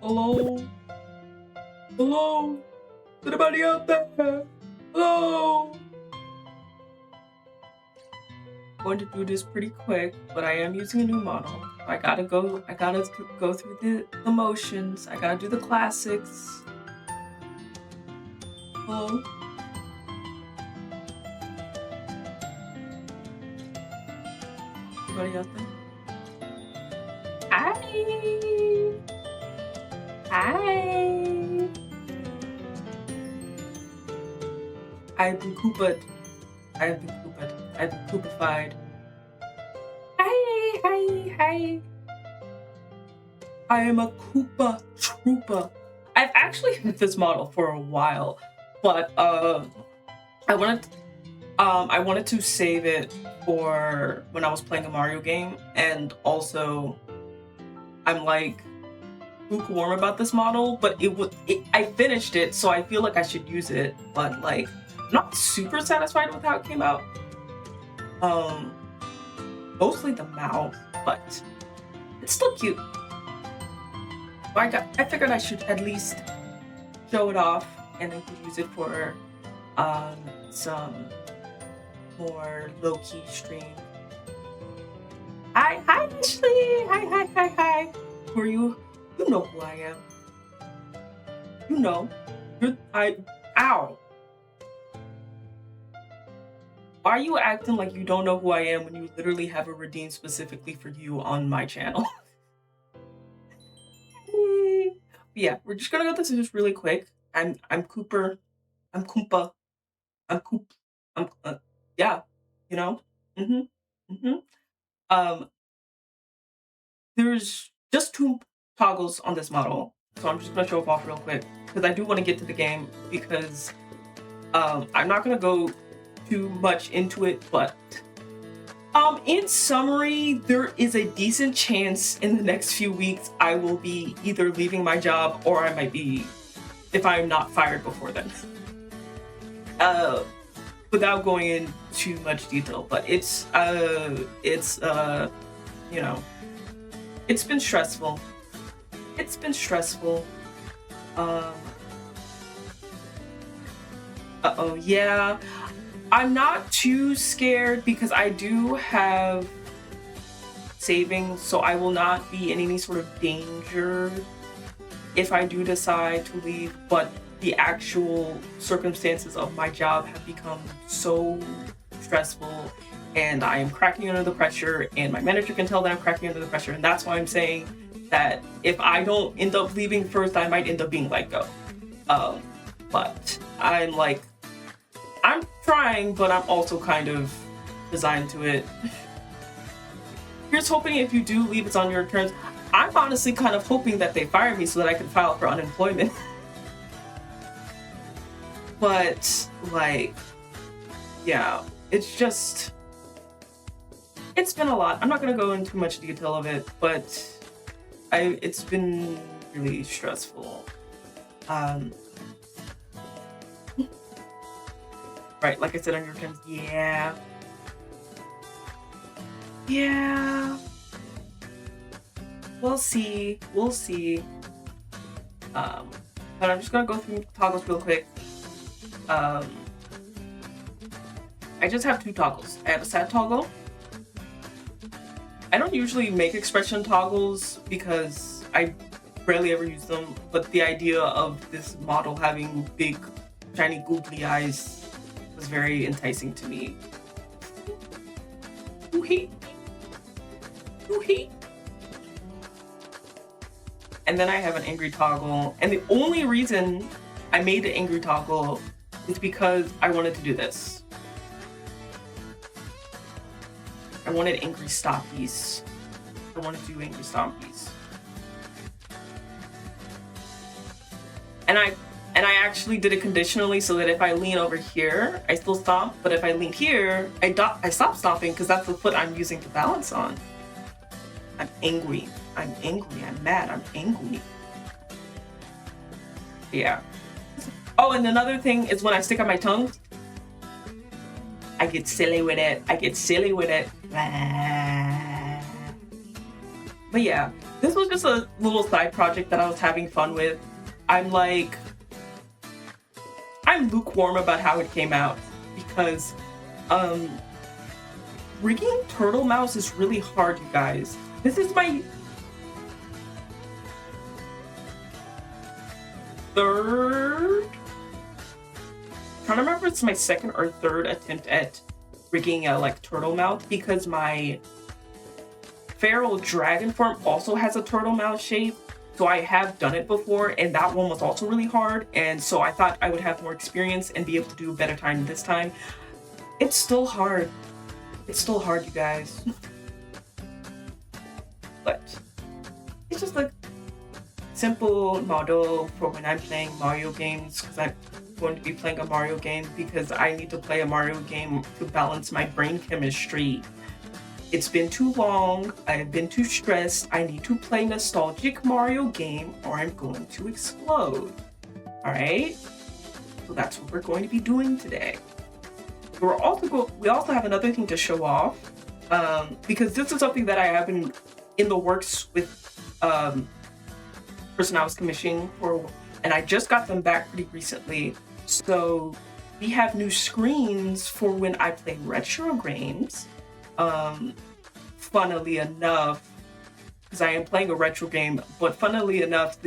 Hello? Hello? Is anybody out there? Hello? I'm going to do this pretty quick, but I am using a new model. I gotta go through the motions. I gotta do the classics. Hello? Anybody out there? Hi! Hi! I've been Koopa. I've been Koopa. I've been Koopified. Hi, hi, hi. I am a Koopa Troopa. I've actually had this model for a while, but I wanted to save it for when I was playing a Mario game, and also I'm like lukewarm about this model, but I finished it, so I feel like I should use it, but like I'm not super satisfied with how it came out. Mostly the mouth, but it's still cute. I figured I should at least show it off, and I could use it for some more low-key stream. Hi Ashley! Hi. Who are you? You know who I am. You know. Ow! Why are you acting like you don't know who I am when you literally have a redeem specifically for you on my channel? Yeah, we're just gonna go through this really quick. I'm Cooper. I'm Koompa. I'm Coop. Yeah, you know. There's just 2 toggles on this model, so I'm just gonna show it off real quick because I do want to get to the game, because I'm not gonna go too much into it, but in summary, there is a decent chance in the next few weeks I will be either leaving my job, or I might be, if I'm not fired before then. Without going in too much detail, but it's you know, it's been stressful. Yeah. I'm not too scared because I do have savings, so I will not be in any sort of danger if I do decide to leave, but the actual circumstances of my job have become so stressful, and I am cracking under the pressure, and my manager can tell that I'm cracking under the pressure, and that's why I'm saying that if I don't end up leaving first, I might end up being let go. But I'm trying, but I'm also kind of resigned to it. Here's hoping if you do leave, it's on your terms. I'm honestly kind of hoping that they fire me so that I can file for unemployment. But, like, yeah, it's been a lot. I'm not gonna go into too much detail of it, but it's been really stressful. Right, like I said, on your terms, yeah. We'll see. But I'm just gonna go through toggles real quick. I just have 2 toggles. I have a sad toggle. I don't usually make expression toggles because I rarely ever use them, but the idea of this model having big, shiny, googly eyes was very enticing to me. Ooh-hee. And then I have an angry toggle, and the only reason I made an angry toggle is because I wanted to do this. I wanted angry stompies. I wanted to do angry stompies. And I actually did it conditionally so that if I lean over here, I still stomp, but if I lean here, I stop stomping because that's the foot I'm using to balance on. I'm angry, I'm mad, I'm angry. Yeah. Oh, and another thing is when I stick out my tongue, I get silly with it. But yeah, this was just a little side project that I was having fun with. I'm lukewarm about how it came out because rigging Turtle Mouse is really hard, you guys. This is my third, I'm trying to remember if it's my second or third attempt at rigging a turtle mouth, because my feral dragon form also has a turtle mouth shape, So I have done it before, and that one was also really hard. And so I thought I would have more experience and be able to do a better time this time. It's still hard. It's still hard, you guys. But it's just like simple model for when I'm playing Mario games, because I'm going to be playing a Mario game because I need to play a Mario game to balance my brain chemistry. It's been too long, I've been too stressed, I need to play nostalgic Mario game or I'm going to explode. Alright? So that's what we're going to be doing today. We also have another thing to show off, because this is something that I have been in the works with person I was commissioning for, and I just got them back pretty recently. So we have new screens for when I play retro games. Funnily enough, because I am playing a retro game, but funnily enough,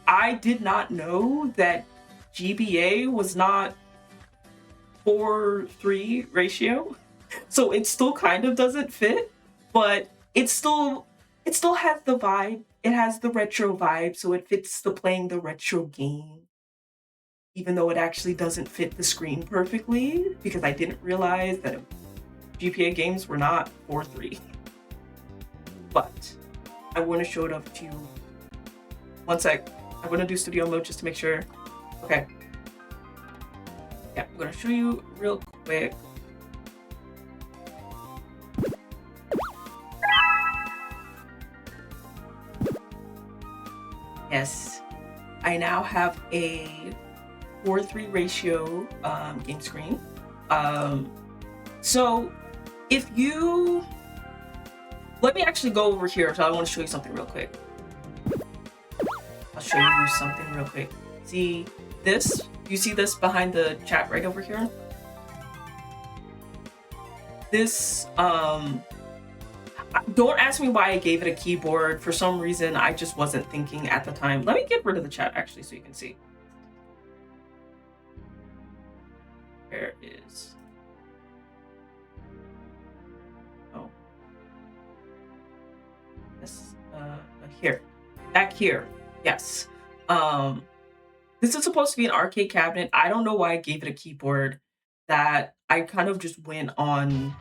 I did not know that GBA was not 4:3 ratio. So it still kind of doesn't fit, but it still has the vibe. It has the retro vibe, so it fits the playing the retro game. Even though it actually doesn't fit the screen perfectly, because I didn't realize that GPA games were not 4:3. But I want to show it off to you. One sec. I'm going to do studio mode just to make sure. Okay. Yeah, I'm going to show you real quick. Yes, I now have a 4:3 ratio game screen. So if you, let me actually go over here, so I want to show you something real quick. I'll show you something real quick. See this? You see this behind the chat right over here? This, don't ask me why I gave it a keyboard. For some reason, I just wasn't thinking at the time. Let me get rid of the chat actually so you can see. Where is... Oh. This, here. Back here. Yes. This is supposed to be an arcade cabinet. I don't know why I gave it a keyboard. That I kind of just went on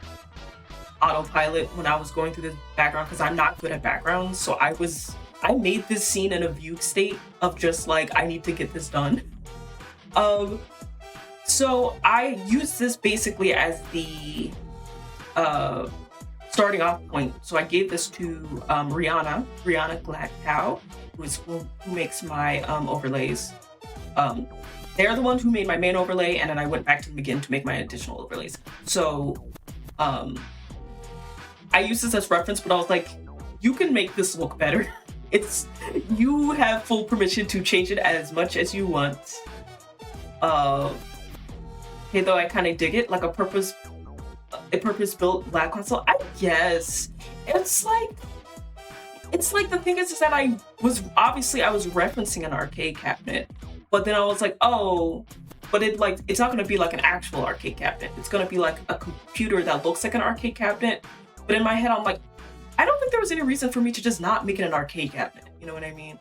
autopilot when I was going through this background because I'm not good at backgrounds. So I made this scene in a view state of just like, I need to get this done. So I use this basically as the starting off point. So I gave this to Rihanna Gladcow, who makes my overlays. They're the ones who made my main overlay, and then I went back to them again to make my additional overlays. So I used this as reference, but I was like, you can make this look better. You have full permission to change it as much as you want. Okay, though I kind of dig it, like a purpose-built lab console. I guess it's like the thing is that I was referencing an arcade cabinet, but then I was like, oh, but it's not going to be like an actual arcade cabinet. It's going to be like a computer that looks like an arcade cabinet. But in my head, I'm like, I don't think there was any reason for me to just not make it an arcade cabinet. You know what I mean?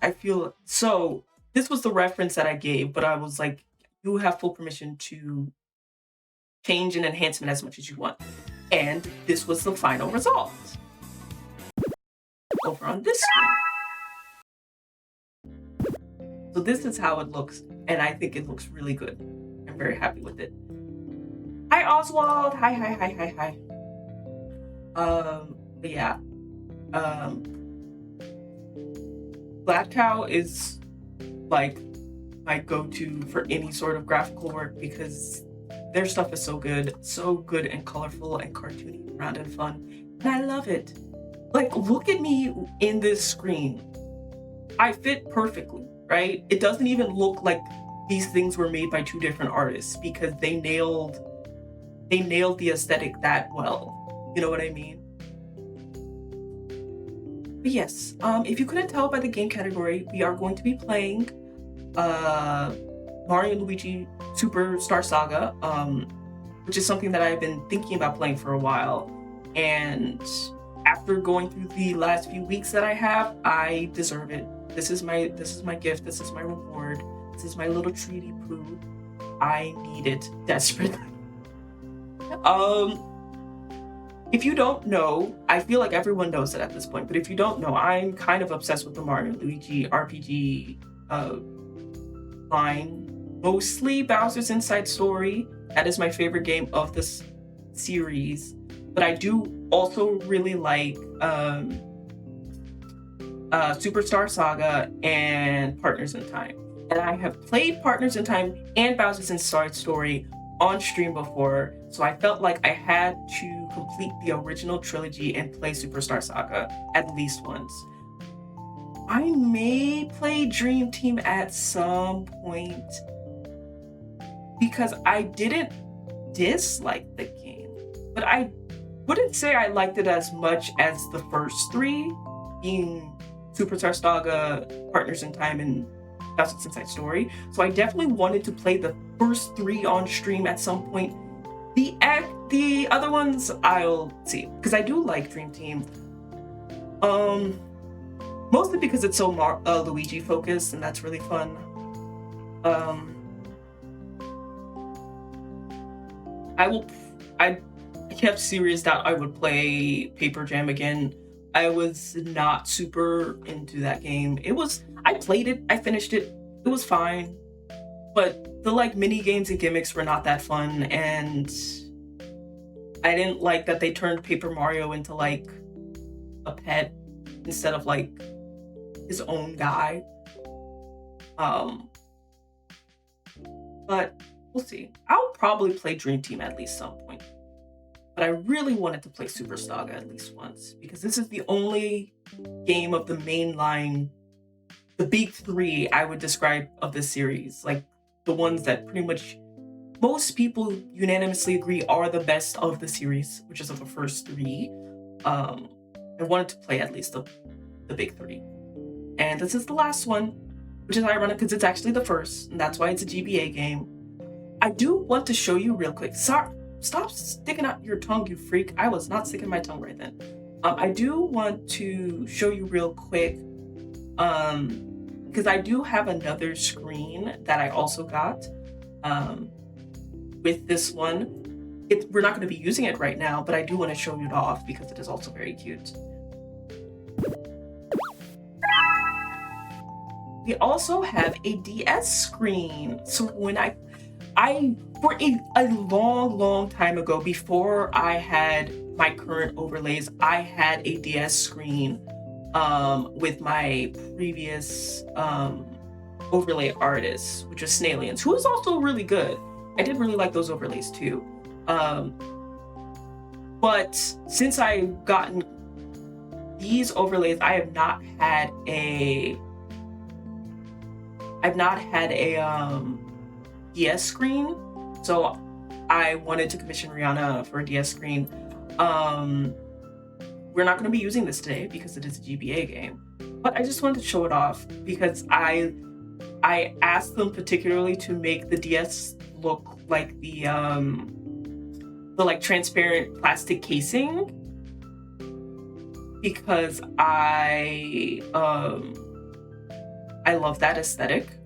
I feel so. This was the reference that I gave, but I was like, you have full permission to change and enhancement as much as you want. And this was the final result. Over on this screen. So this is how it looks, and I think it looks really good. I'm very happy with it. Hi Oswald! Hi. But yeah. Black Cow is like my go-to for any sort of graphical work because their stuff is so good and colorful and cartoony, round and fun, and I love it. Like, look at me in this screen. I fit perfectly, right? It doesn't even look like these things were made by two different artists because they nailed the aesthetic that well. You know what I mean? But yes, if you couldn't tell by the game category, we are going to be playing Mario and Luigi Superstar Saga, which is something that I've been thinking about playing for a while. And after going through the last few weeks that I have, I deserve it. This is my gift. This is my reward. This is my little treaty poo. I need it desperately. If you don't know, I feel like everyone knows it at this point, but if you don't know, I'm kind of obsessed with the Mario and Luigi RPG line. Mostly Bowser's Inside Story. That is my favorite game of this series. But I do also really like Superstar Saga and Partners in Time. And I have played Partners in Time and Bowser's Inside Story on stream before, so I felt like I had to complete the original trilogy and play Superstar Saga at least once. I may play Dream Team at some point because I didn't dislike the game, but I wouldn't say I liked it as much as the first three, being Superstar Saga, Partners in Time, and Bowser's Inside Story. So I definitely wanted to play the first three on stream at some point. The other ones I'll see, because I do like Dream Team. Mostly because it's so Luigi focused, and that's really fun. I kept serious that I would play Paper Jam again. I was not super into that game. I played it, I finished it, it was fine. But the mini games and gimmicks were not that fun, and I didn't like that they turned Paper Mario into a pet instead of his own guy. But we'll see. I'll probably play Dream Team at least some point. But I really wanted to play Super Saga at least once, because this is the only game of the mainline, the big three I would describe of this series. The ones that pretty much most people unanimously agree are the best of the series, which is of the first three. I wanted to play at least the big three. And this is the last one, which is ironic because it's actually the first, and that's why it's a GBA game. I do want to show you real quick. Sorry, stop sticking out your tongue, you freak. I was not sticking my tongue right then. I do want to show you real quick, because I do have another screen that I also got with this one. We're not going to be using it right now, but I do want to show it off because it is also very cute. We also have a DS screen. So when for a long time ago, before I had my current overlays, I had a DS screen with my previous overlay artist, which was Snailians, who was also really good. I did really like those overlays too. But since I've gotten these overlays, I have not had a DS screen. So I wanted to commission Rihanna for a DS screen. We're not going to be using this today because it is a GBA game, but I just wanted to show it off because I asked them particularly to make the DS look like the transparent plastic casing, because I love that aesthetic,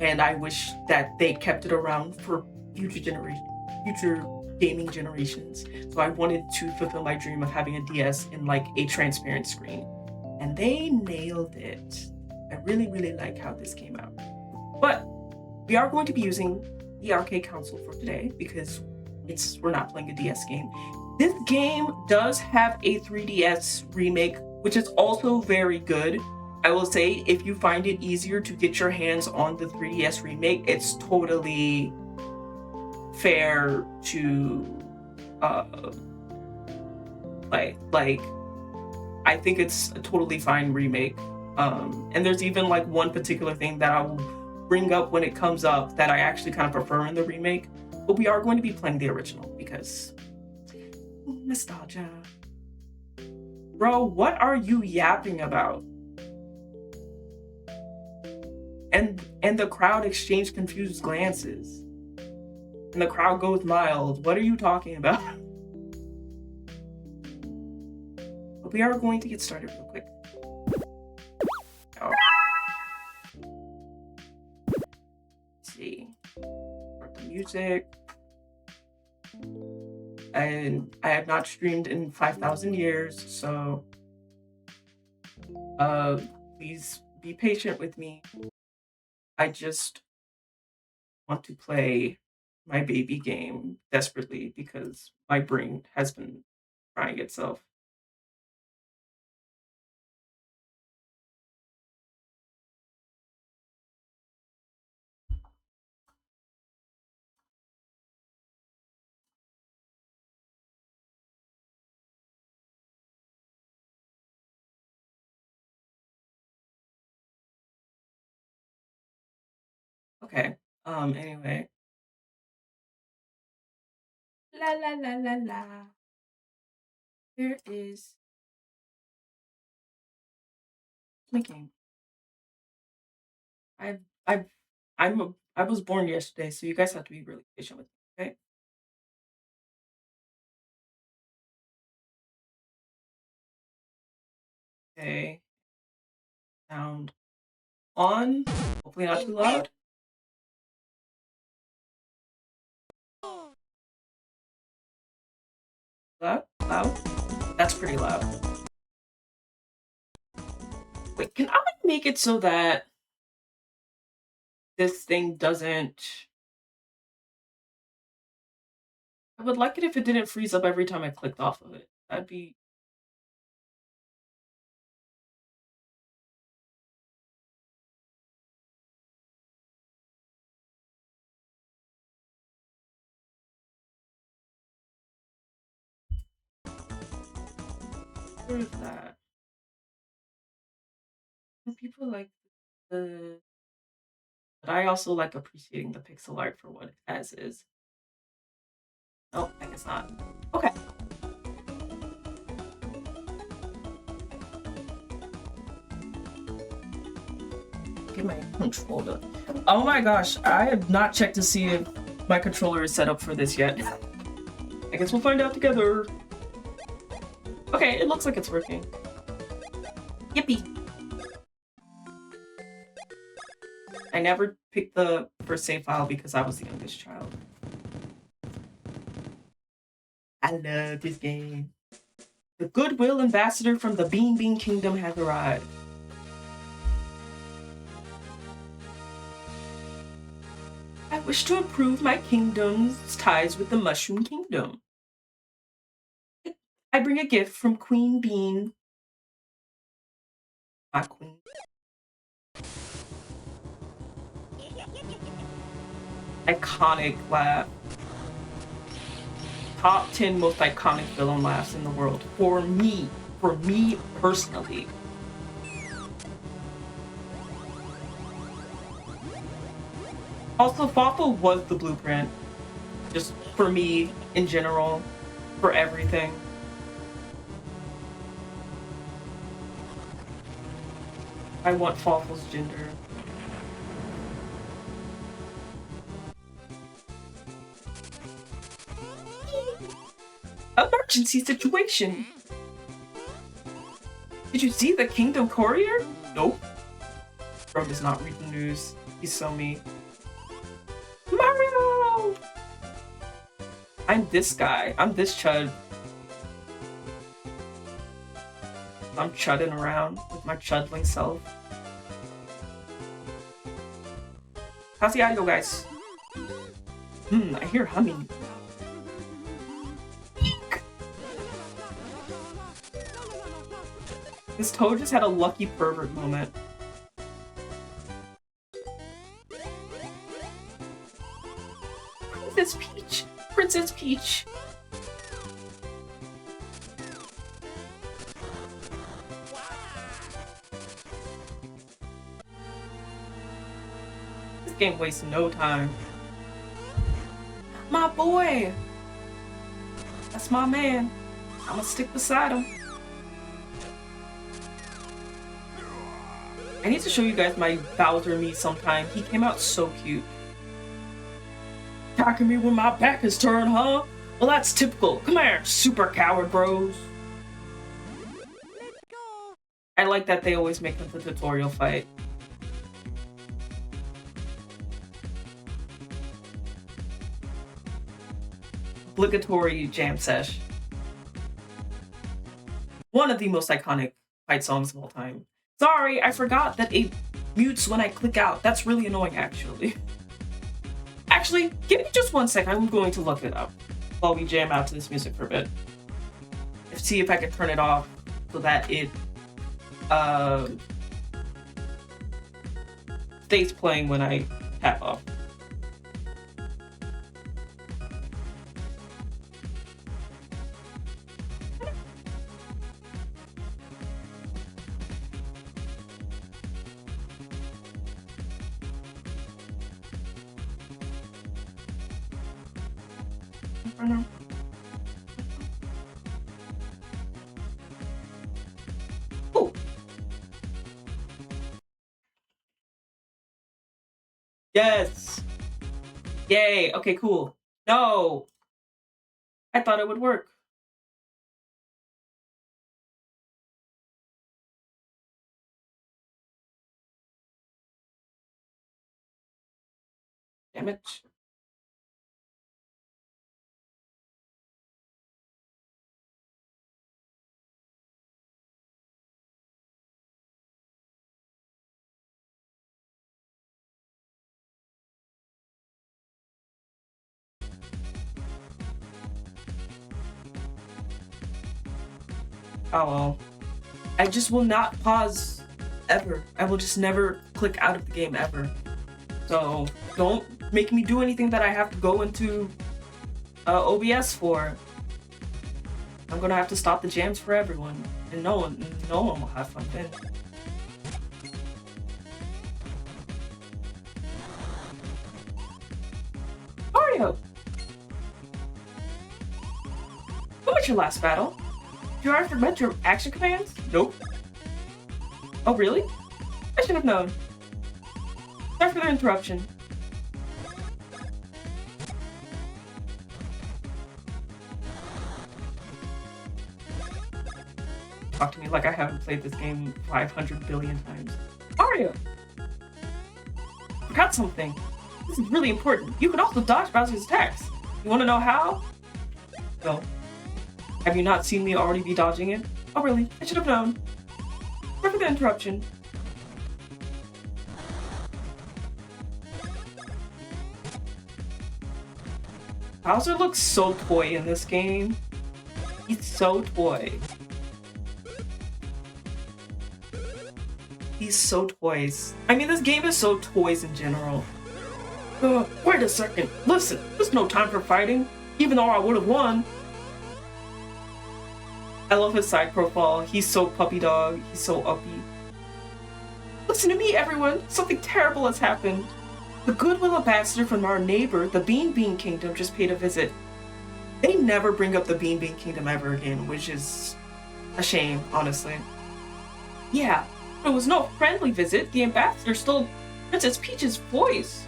and I wish that they kept it around for future gaming generations. So I wanted to fulfill my dream of having a DS in a transparent screen, and they nailed it. I really like how this came out. But we are going to be using the arcade console for today because we're not playing a DS game. This game does have a 3DS remake, which is also very good. I will say, if you find it easier to get your hands on the 3DS remake, it's totally fair to I think it's a totally fine remake. And there's even one particular thing that I will bring up when it comes up that I actually kind of prefer in the remake. But we are going to be playing the original because nostalgia. Bro, what are you yapping about? And the crowd exchanged confused glances. And the crowd goes mild. What are you talking about? But we are going to get started real quick. Oh. Let's see. For the music. And I have not streamed in 5,000 years, so please be patient with me. I just want to play my baby game desperately because my brain has been trying itself. Okay. Anyway. La la la la la. There is my game. I I was born yesterday, so you guys have to be really patient with me, okay? Okay. Sound on. Hopefully not too loud. Loud? Loud? That's pretty loud. Wait, can I make it so that this thing doesn't... I would like it if it didn't freeze up every time I clicked off of it. That'd be... Where is that? And people like the... But I also like appreciating the pixel art for what it as is. Oh, I guess not. Okay. Get my controller. Oh my gosh, I have not checked to see if my controller is set up for this yet. I guess we'll find out together. Okay, it looks like it's working. Yippee! I never picked the first save file because I was the youngest child. I love this game. The goodwill ambassador from the Bean Bean Kingdom has arrived. I wish to improve my kingdom's ties with the Mushroom Kingdom. I bring a gift from Queen Bean. My queen. Iconic laugh. Top 10 most iconic villain laughs in the world. For me personally. Also, Fawful was the blueprint. Just for me, in general. For everything. I want Fawful's gender. Emergency situation! Did you see the Kingdom Courier? Nope. Bro does not read the news. He's so mean. Mario! I'm this guy. I'm this chud. I'm chudding around with my chudling self. How's the audio, guys? I hear humming. This toad just had a lucky pervert moment. Princess Peach! Princess Peach! This game wastes no time. My boy! That's my man. I'ma stick beside him. I need to show you guys my Bowser me sometime. He came out so cute. Attacking me when my back is turned, huh? Well, that's typical. Come here, super coward bros. like that they always make them the tutorial fight. Obligatory jam sesh. One of the most iconic fight songs of all time. Sorry, I forgot that it mutes when I click out. That's really annoying, actually. Actually, give me just 1 second. I'm going to look it up while we jam out to this music for a bit. See if I can turn it off so that it stays playing when I tap off. Oh. Yes. Yay. Okay, cool. No. I thought it would work. Damn it. Oh well. I just will not pause ever. I will just never click out of the game ever. So don't make me do anything that I have to go into OBS for. I'm gonna have to stop the jams for everyone, and no one will have fun then. Mario! What was your last battle? Did you already forget your action commands? Nope. Oh really? I should have known. Sorry for the interruption. Talk to me like I haven't played this game 500 billion times. Mario! Forgot something. This is really important. You can also dodge Bowser's attacks. You want to know how? No. Have you not seen me already be dodging it? Oh really? I should have known. Sorry for the interruption. Bowser looks so toy in this game. He's so toy. He's so toys. I mean, this game is so toys in general. Wait a second. Listen, there's no time for fighting, even though I would have won. I love his side profile. He's so puppy dog. He's so uppy. Listen to me, everyone. Something terrible has happened. The goodwill ambassador from our neighbor, the Bean Bean Kingdom, just paid a visit. They never bring up the Bean Bean Kingdom ever again, which is a shame, honestly. Yeah, it was no friendly visit. The ambassador stole Princess Peach's voice.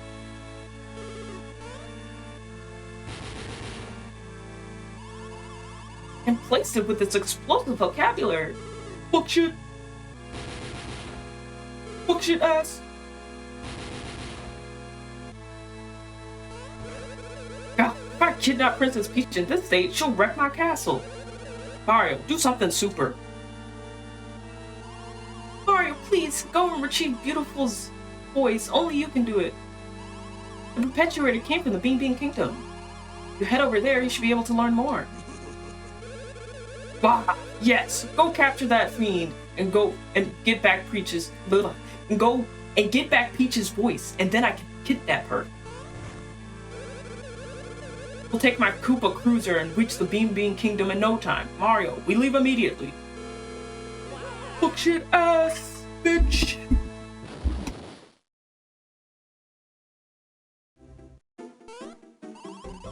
And placed it with its explosive vocabulary. Fuck shit. Fuck shit ass. God, if I kidnap Princess Peach in this state, she'll wreck my castle. Mario, do something super. Mario, please, go and retrieve Beautiful's voice. Only you can do it. The Perpetuator came from the Bean Bean Kingdom. If you head over there, you should be able to learn more. Ah, yes, go capture that fiend and go and get back Peach's voice, and then I can kidnap her. We'll take my Koopa Cruiser and reach the Bean Bean Kingdom in no time. Mario, we leave immediately. Fuck shit ass, bitch.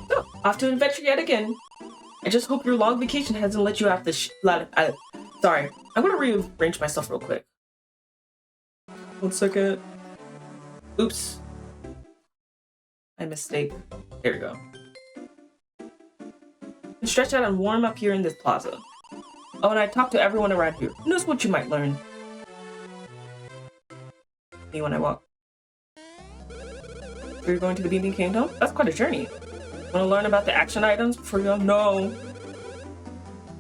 So, off to an adventure yet again. I just hope your long vacation hasn't let you have to sorry, I'm gonna rearrange myself real quick. 1 second. Oops. My mistake. There we go. Stretch out and warm up here in this plaza. Oh, and I talked to everyone around here. Who knows what you might learn? me when I walk. You're going to the BB Kingdom? That's quite a journey. Want to learn about the action items before you go? No.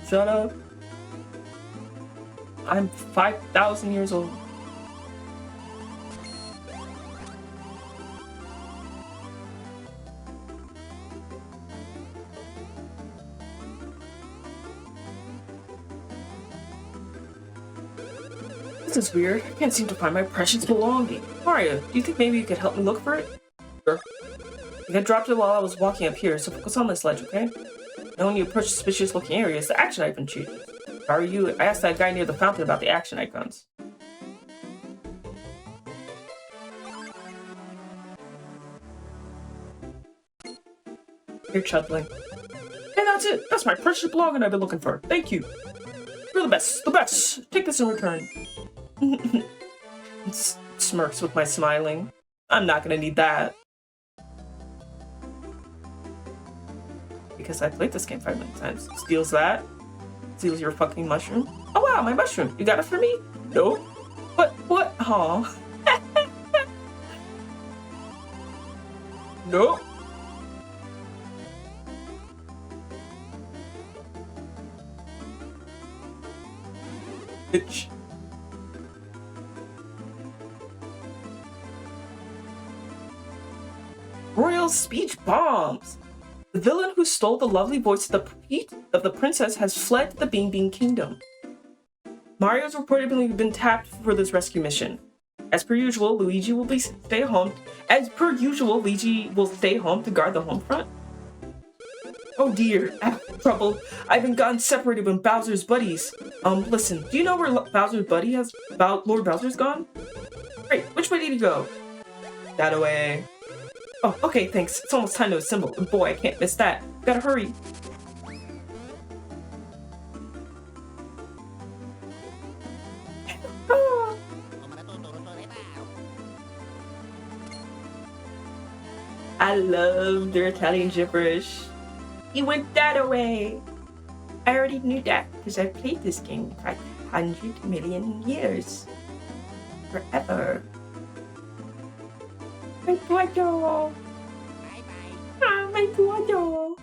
Shut up. I'm 5,000 years old. This is weird. I can't seem to find my precious belonging. Mario, do you think maybe you could help me look for it? Sure. I got dropped it while I was walking up here, so focus on this ledge, okay? Now when you approach suspicious looking areas, the action icon changes. If I were you, I asked that guy near the fountain about the action icons. You're chuckling. Hey, that's it! That's my precious belonging I've been looking for. Thank you. You're the best! The best! Take this in return. Smirks with my smiling. I'm not gonna need that. Because I played this game 5 million times. Steals that. Steals your fucking mushroom. Oh wow, my mushroom. You got it for me? Nope. What? Aw. Nope. Bitch. Royal speech bombs. The villain who stole the lovely voice of the princess has fled the Bean Bean Kingdom. Mario's reportedly been tapped for this rescue mission. As per usual, Luigi will stay home. As per usual, Luigi will stay home to guard the home front. Oh dear, I'm in trouble. I've been gotten separated from Bowser's buddies. Listen, do you know where Bowser's buddy has Lord Bowser's gone? Great, which way did he go? That way. Oh, okay, thanks. It's almost time to assemble. And boy, I can't miss that. Gotta hurry. I love their Italian gibberish. He went that way. I already knew that because I played this game for 100 million years. Forever. My brother. Ah, my brother.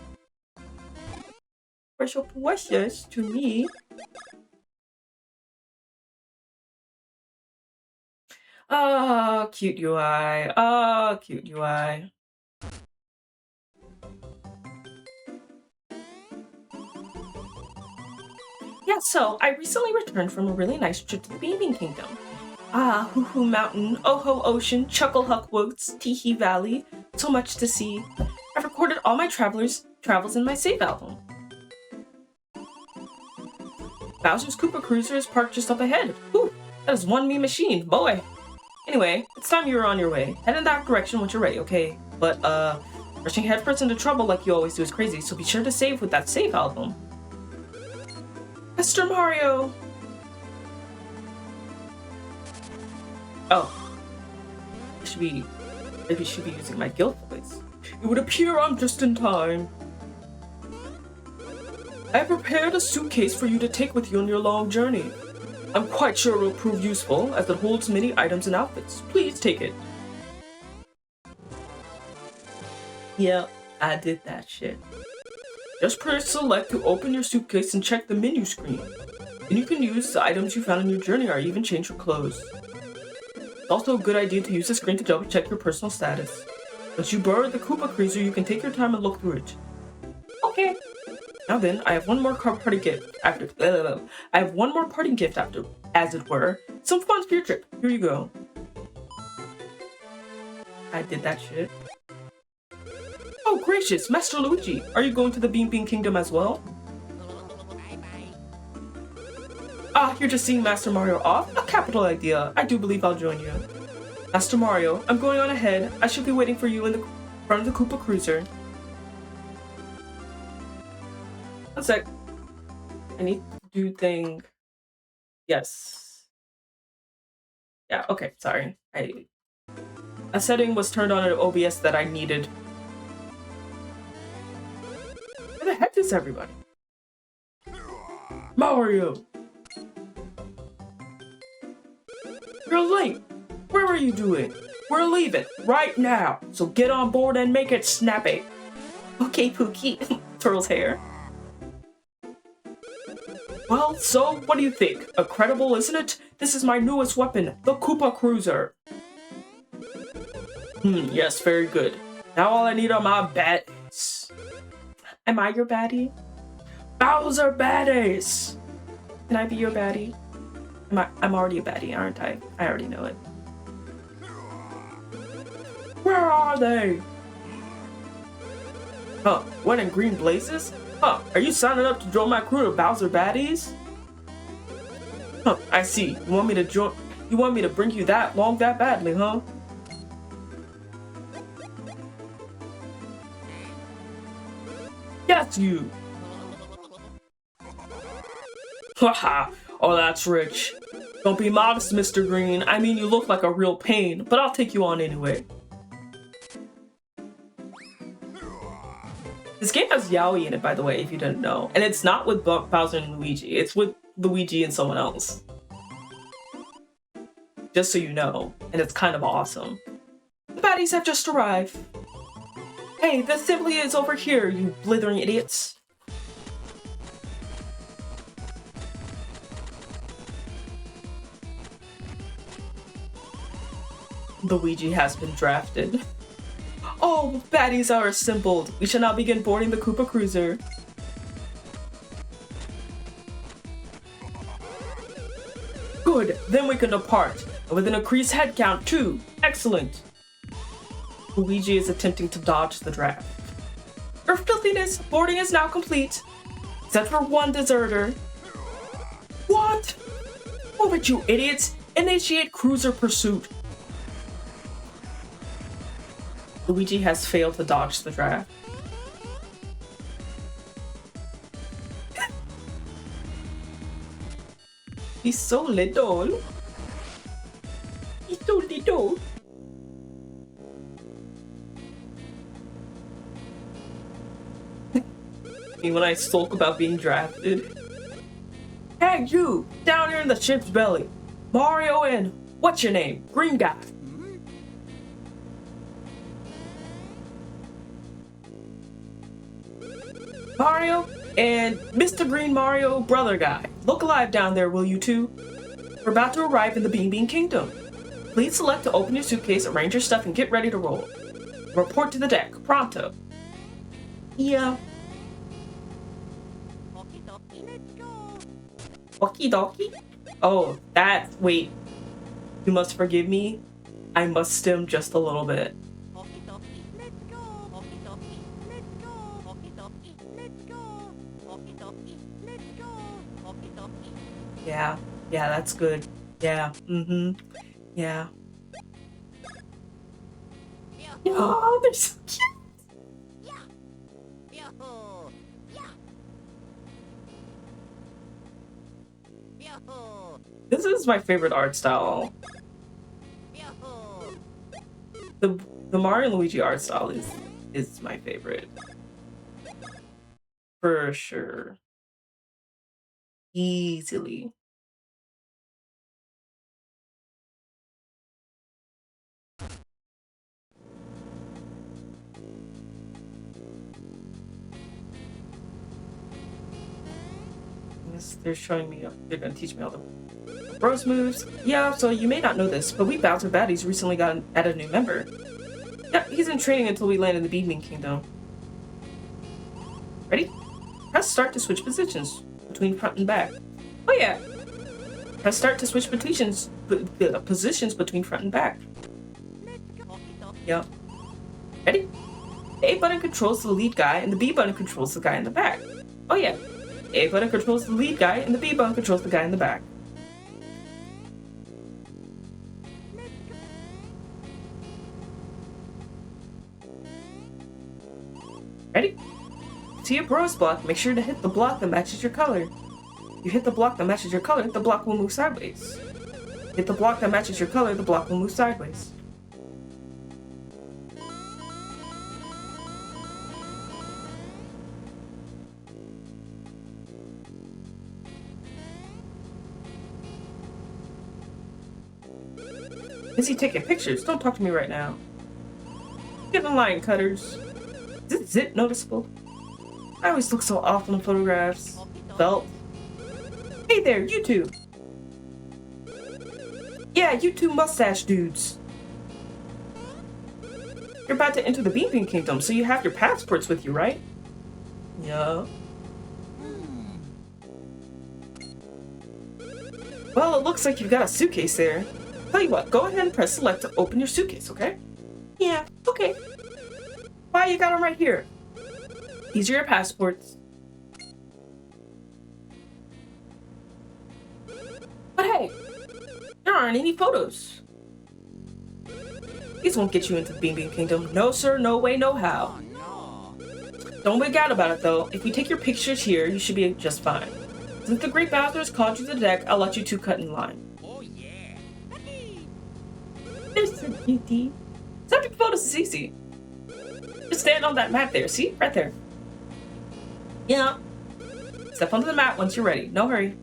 You're so precious to me. Oh, cute UI. Oh, cute UI. Yeah, so I recently returned from a really nice trip to the Bean Bean Kingdom. Ah, Hoo Hoo Mountain, Oho Ocean, Chuckle Huck Woods, Teehee Valley. So much to see. I've recorded all my travels in my save album. Bowser's Koopa Cruiser is parked just up ahead. Whew, that is one me machine, boy. Anyway, it's time you were on your way. Head in that direction once you're ready, okay? But, rushing headfirst into trouble like you always do is crazy, so be sure to save with that save album. Mr. Mario! Oh. Maybe should be using my guild voice. It would appear I'm just in time. I have prepared a suitcase for you to take with you on your long journey. I'm quite sure it will prove useful, as it holds many items and outfits. Please take it. Yep, I did that shit. Just press select to open your suitcase and check the menu screen. Then you can use the items you found on your journey or even change your clothes. It's also a good idea to use the screen to double check your personal status. Once you borrow the Koopa Cruiser, you can take your time and look through it. Okay. Now then, I have one more party gift after, as it were. Some fun for your trip. Here you go. I did that shit. Oh gracious, Master Luigi, are you going to the Bean Bean Kingdom as well? Ah, you're just seeing Master Mario off? A capital idea. I do believe I'll join you. Master Mario, I'm going on ahead. I should be waiting for you in the front of the Koopa Cruiser. One sec. I need to do thing. Yes. Yeah, okay, sorry. A setting was turned on in OBS that I needed. Where the heck is everybody? Mario! You're late! Where are you doing? We're leaving right now, so get on board and make it snappy. Okay, Pookie. Twirls hair. Well, so what do you think? Incredible, isn't it? This is my newest weapon, the Koopa Cruiser. Yes, very good. Now all I need are my baddies. Am I your baddie? Bowser baddies! Can I be your baddie? I'm already a baddie, aren't I? I already know it. Where are they? Huh, what in green blazes? Huh, are you signing up to join my crew of Bowser baddies? Huh, I see. You want me to join? You want me to bring you that long that badly, huh? Yes, you! Haha, oh that's rich. Don't be modest, Mr. Green. I mean, you look like a real pain, but I'll take you on anyway. This game has Yaoi in it, by the way, if you didn't know. And it's not with Bowser and Luigi, it's with Luigi and someone else. Just so you know, and it's kind of awesome. The baddies have just arrived. Hey, the assembly is over here, you blithering idiots. Luigi has been drafted. Oh, baddies are assembled. We shall now begin boarding the Koopa Cruiser. Good, then we can depart. And with an increased head count too. Excellent. Luigi is attempting to dodge the draft. Your filthiness, boarding is now complete. Except for one deserter. What? Move it, you idiots. Initiate cruiser pursuit. Luigi has failed to dodge the draft. He's so little. He's so little. When I sulk about being drafted. Hey, you! Down here in the ship's belly. Mario and what's your name? Green guy. Mario and Mr. Green Mario brother guy. Look alive down there, will you two? We're about to arrive in the Bean Bean Kingdom. Please select to open your suitcase, arrange your stuff, and get ready to roll. Report to the deck, pronto. Yeah. Okie dokie? Oh, wait. You must forgive me. I must stim just a little bit. Yeah, that's good. Yeah, yeah. Oh, they're so cute! This is my favorite art style. The Mario and Luigi art style is my favorite. For sure. Easily. They're showing me, they're gonna teach me all the bros moves. Yeah, so you may not know this, but we Bowser Baddies recently added a new member. Yeah, he's in training until we land in the Bean Bean Kingdom. Ready? Press start to switch positions between front and back. Oh yeah! Press start to switch positions between front and back. Yep. Ready? The A button controls the lead guy, and the B button controls the guy in the back. Oh yeah. The A button controls the lead guy, and the B button controls the guy in the back. Ready? See a bros block, make sure to hit the block that matches your color. You hit the block that matches your color, the block will move sideways. Hit the block that matches your color, the block will move sideways. Busy taking pictures. Don't talk to me right now. Get in line, cutters. Is this zit noticeable? I always look so off in the photographs. Belt. Hey there, you two. Yeah, you two mustache dudes. You're about to enter the Bean Bean Kingdom, so you have your passports with you, right? Yeah. Well, it looks like you've got a suitcase there. Tell you what, go ahead and press select to open your suitcase, okay? Yeah, okay. Why, you got them right here. These are your passports. But hey, there aren't any photos. These won't get you into the Bean Bean Kingdom. No sir, no way, no how. Don't wig out about it though. If you take your pictures here, you should be just fine. Since the Great Bowser has called you to the deck, I'll let you two cut in line. Oh yeah. There's so cutie. Subject photos is easy. Just stand on that mat there, see? Right there. Yeah. Step onto the mat once you're ready. No hurry.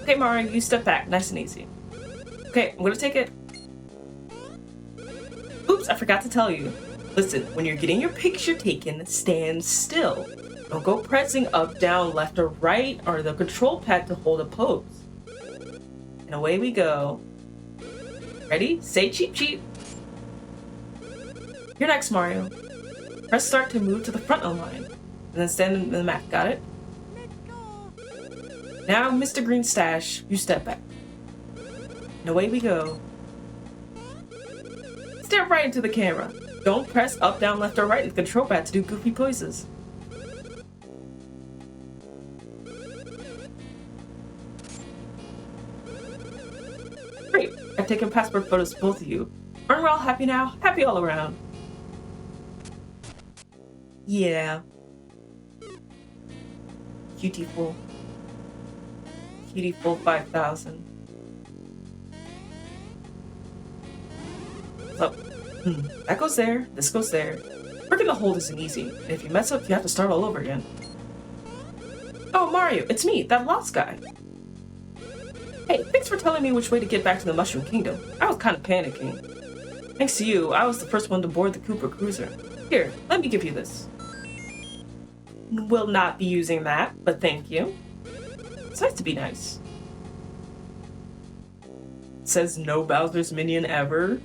Okay, Mario, you step back. Nice and easy. Okay, I'm gonna take it. Oops, I forgot to tell you. Listen, when you're getting your picture taken, stand still. Don't go pressing up, down, left, or right, or the control pad to hold a pose. And away we go. Ready? Say cheep cheep. You're next, Mario. Press start to move to the front of the line. And then stand in the mat. Got it? Now, Mr. Green Stash, you step back. And away we go. Stare right into the camera. Don't press up, down, left, or right in the control pad to do goofy poses. Great. I've taken passport photos of both of you. Aren't we all happy now? Happy all around. Yeah. Cutie-ful. Cutie-ful 5000. So, that goes there, this goes there. Working the hold isn't easy, and if you mess up, you have to start all over again. Oh, Mario, it's me, that lost guy. Hey, thanks for telling me which way to get back to the Mushroom Kingdom. I was kind of panicking. Thanks to you, I was the first one to board the Koopa Cruiser. Here, let me give you this. Will not be using that, but thank you. It's nice to be nice. It says no Bowser's minion ever.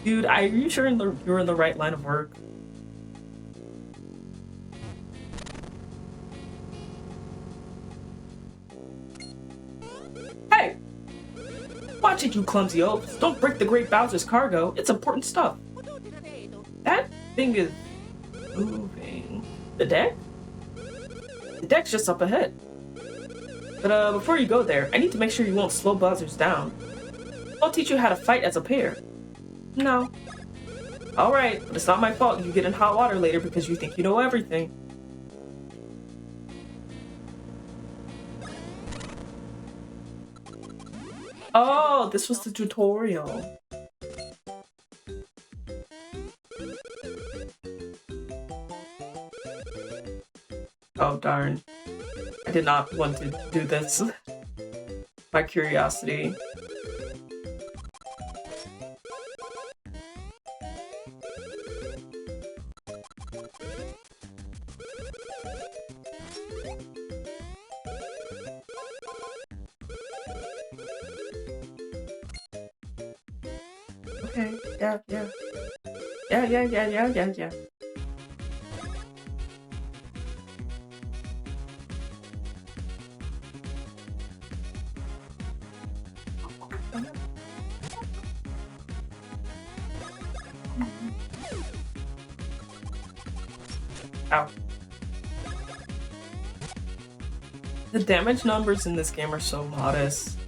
Dude, are you sure you're in the right line of work? Hey! Watch it, you clumsy oafs. Don't break the Great Bowser's cargo. It's important stuff. That thing is moving. The deck? The deck's just up ahead. But before you go there, I need to make sure you won't slow Bowser's down. I'll teach you how to fight as a pair. No. Alright, but it's not my fault you get in hot water later because you think you know everything. Oh, this was the tutorial. Oh, darn. I did not want to do this. My curiosity. Okay, yeah. Yeah. Ow. The damage numbers in this game are so modest.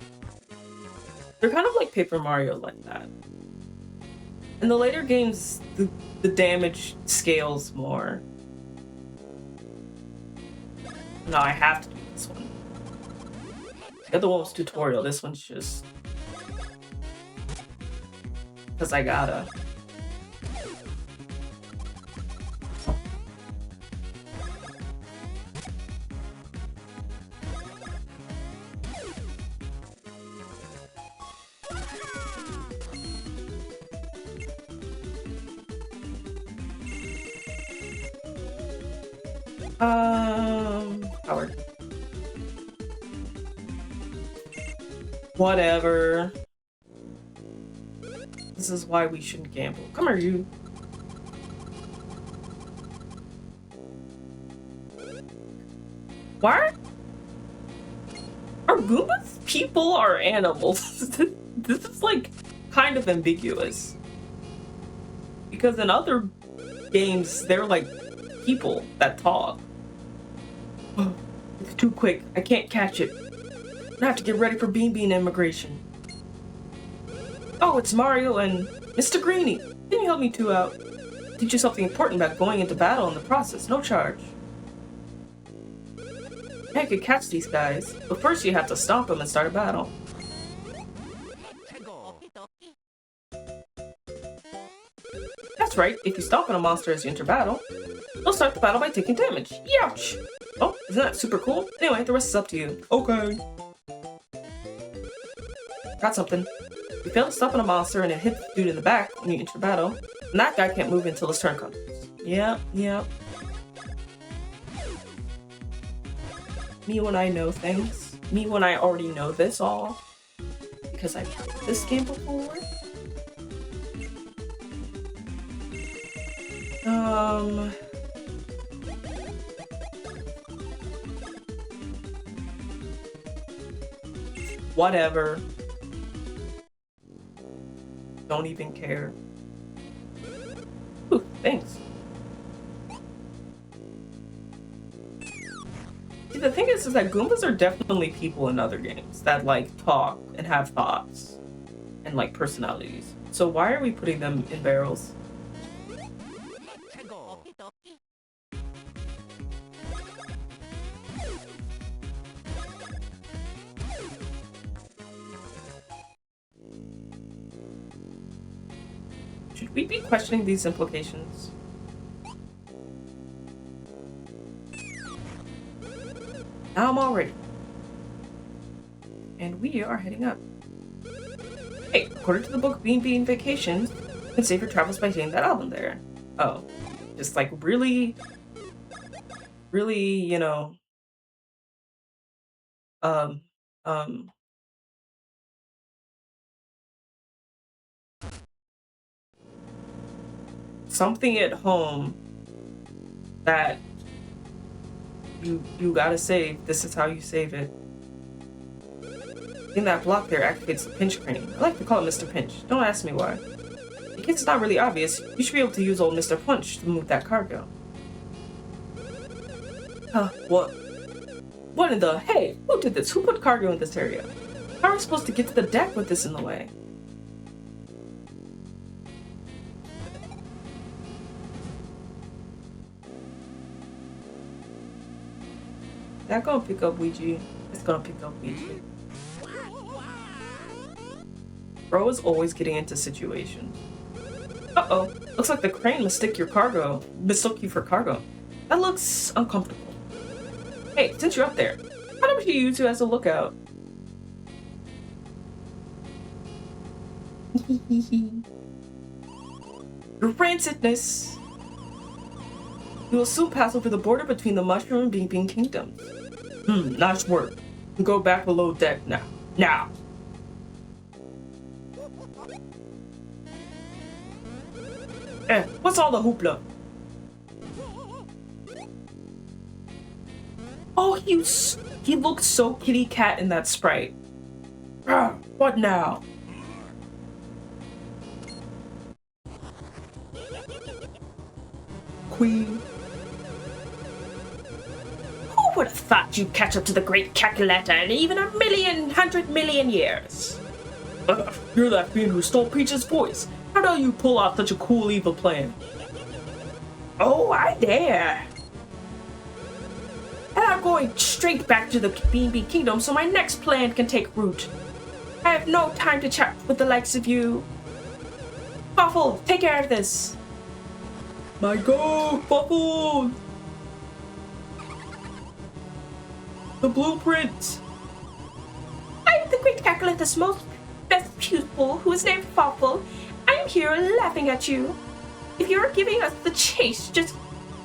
They're kind of like Paper Mario like that. In the later games, the damage scales more. No, I have to do this one. The other one was tutorial, this one's just... because I gotta. Howard. Whatever. This is why we shouldn't gamble. Come here, you. Why are Goombas people or animals? This is like kind of ambiguous. Because in other games, they're like people that talk. It's too quick. I can't catch it. I have to get ready for Bean Bean immigration. Oh, it's Mario and Mr. Greenie. Can you help me two out? Teach you something important about going into battle in the process. No charge. I could catch these guys, but first you have to stomp them and start a battle. That's right, if you stomp on a monster as you enter battle, they'll start the battle by taking damage. Youch! Oh, isn't that super cool? Anyway, the rest is up to you. Okay. Got something. You fail to stomp on a monster and it hits the dude in the back when you enter battle, and that guy can't move until his turn comes. Yep. Me when I know things. Me when I already know this all. Because I've played this game before. Whatever. Don't even care. Ooh, thanks. See, the thing is that Goombas are definitely people in other games that like talk and have thoughts and like personalities. So why are we putting them in barrels? Should we be questioning these implications? Now I'm all ready. And we are heading up. Hey, according to the book Bean Bean Vacations, you can save your travels by hitting that album there. Oh, just like really, you know, something at home that you gotta save. This is how you save it. In that block there activates the pinch crane. I like to call it Mr. Pinch. Don't ask me why. In case it's not really obvious, you should be able to use old Mr. Punch to move that cargo. Huh, what? What in the... Hey, who did this? Who put cargo in this area? How are we supposed to get to the deck with this in the way? That gonna pick up Ouija. It's gonna pick up Ouija. Bro is always getting into situations. Uh-oh. Looks like the crane mistook you for cargo. That looks uncomfortable. Hey, since you're up there, why don't we use you as a lookout? Your rancidness. You will soon pass over the border between the Mushroom and Bean Bean Kingdoms. Nice work. Go back below deck now. Now! What's all the hoopla? Oh, he looked so kitty cat in that sprite. What now? Queen. Who would have thought you'd catch up to the great Calculetta in even 100,000,000 years? You're that fiend who stole Peach's voice. How do you pull off such a cool evil plan? Oh, I dare. And I'm going straight back to the Bean Bean Kingdom so my next plan can take root. I have no time to chat with the likes of you. Waffle, take care of this. My God, Waffle! The blueprint! I'm the great Cacoletha's best pupil, who is named Waffle. I'm here laughing at you. If you're giving us the chase, just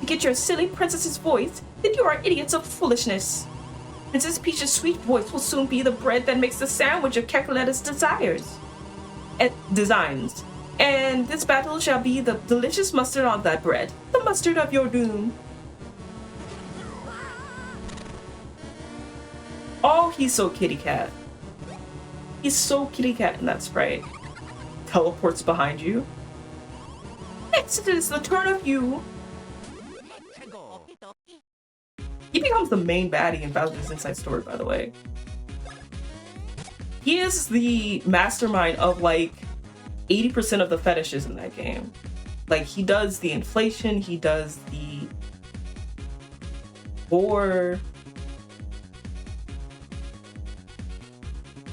To get your silly princess's voice, then you are idiots of foolishness. Princess Peach's sweet voice will soon be the bread that makes the sandwich of Cacoletta's designs. And this battle shall be the delicious mustard on that bread, the mustard of your doom. Oh, he's so kitty cat. He's so kitty cat in that sprite. Teleports behind you. Next it is the turn of you. He becomes the main baddie in Bowser's Inside Story, by the way. He is the mastermind of like 80% of the fetishes in that game. Like, he does the inflation, he does the gore,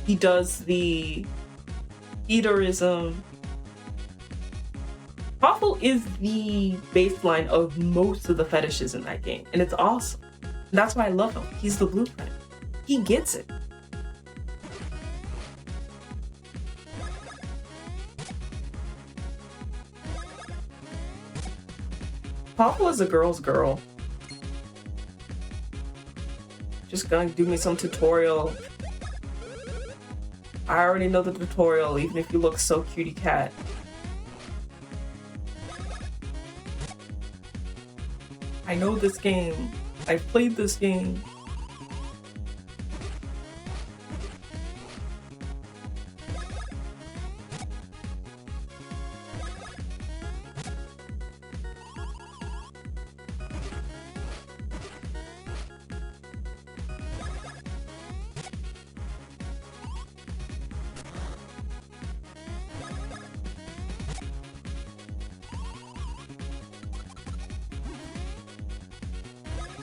he does the eaterism. Waffle is the baseline of most of the fetishes in that game, and it's awesome. And that's why I love him. He's the blueprint. He gets it. Waffle is a girl's girl. Just gonna do me some tutorial. I already know the tutorial, even if you look so cutie cat. I know this game. I've played this game.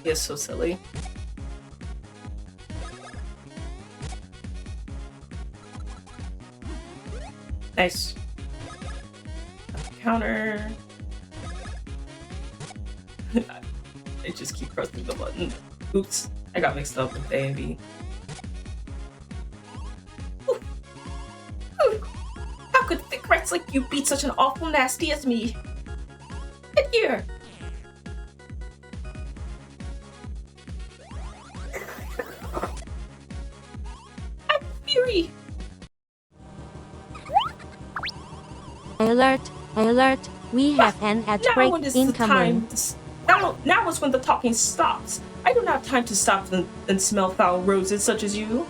He is so silly. Nice. Counter. I just keep pressing the button. Oops, I got mixed up with A and B. Ooh. Ooh. How could thick rats like you beat such an awful nasty as me? Get here! Alert, we have an outbreak incoming. Now is when the talking stops. I don't have time to stop and smell foul roses such as you.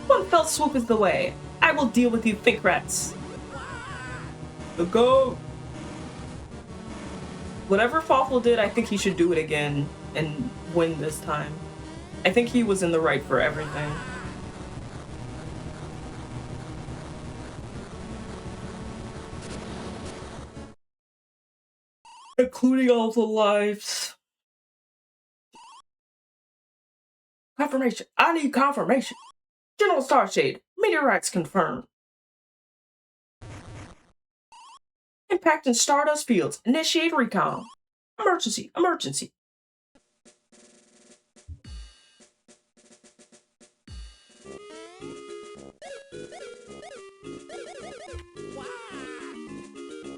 One fell swoop is the way. I will deal with you thick rats. The goat! Whatever Fawful did, I think he should do it again and win this time. I think he was in the right for everything. Including all the lives. Confirmation. I need confirmation. General Starshade. Meteorites confirmed. Impact in Stardust Fields. Initiate recon. Emergency. Emergency.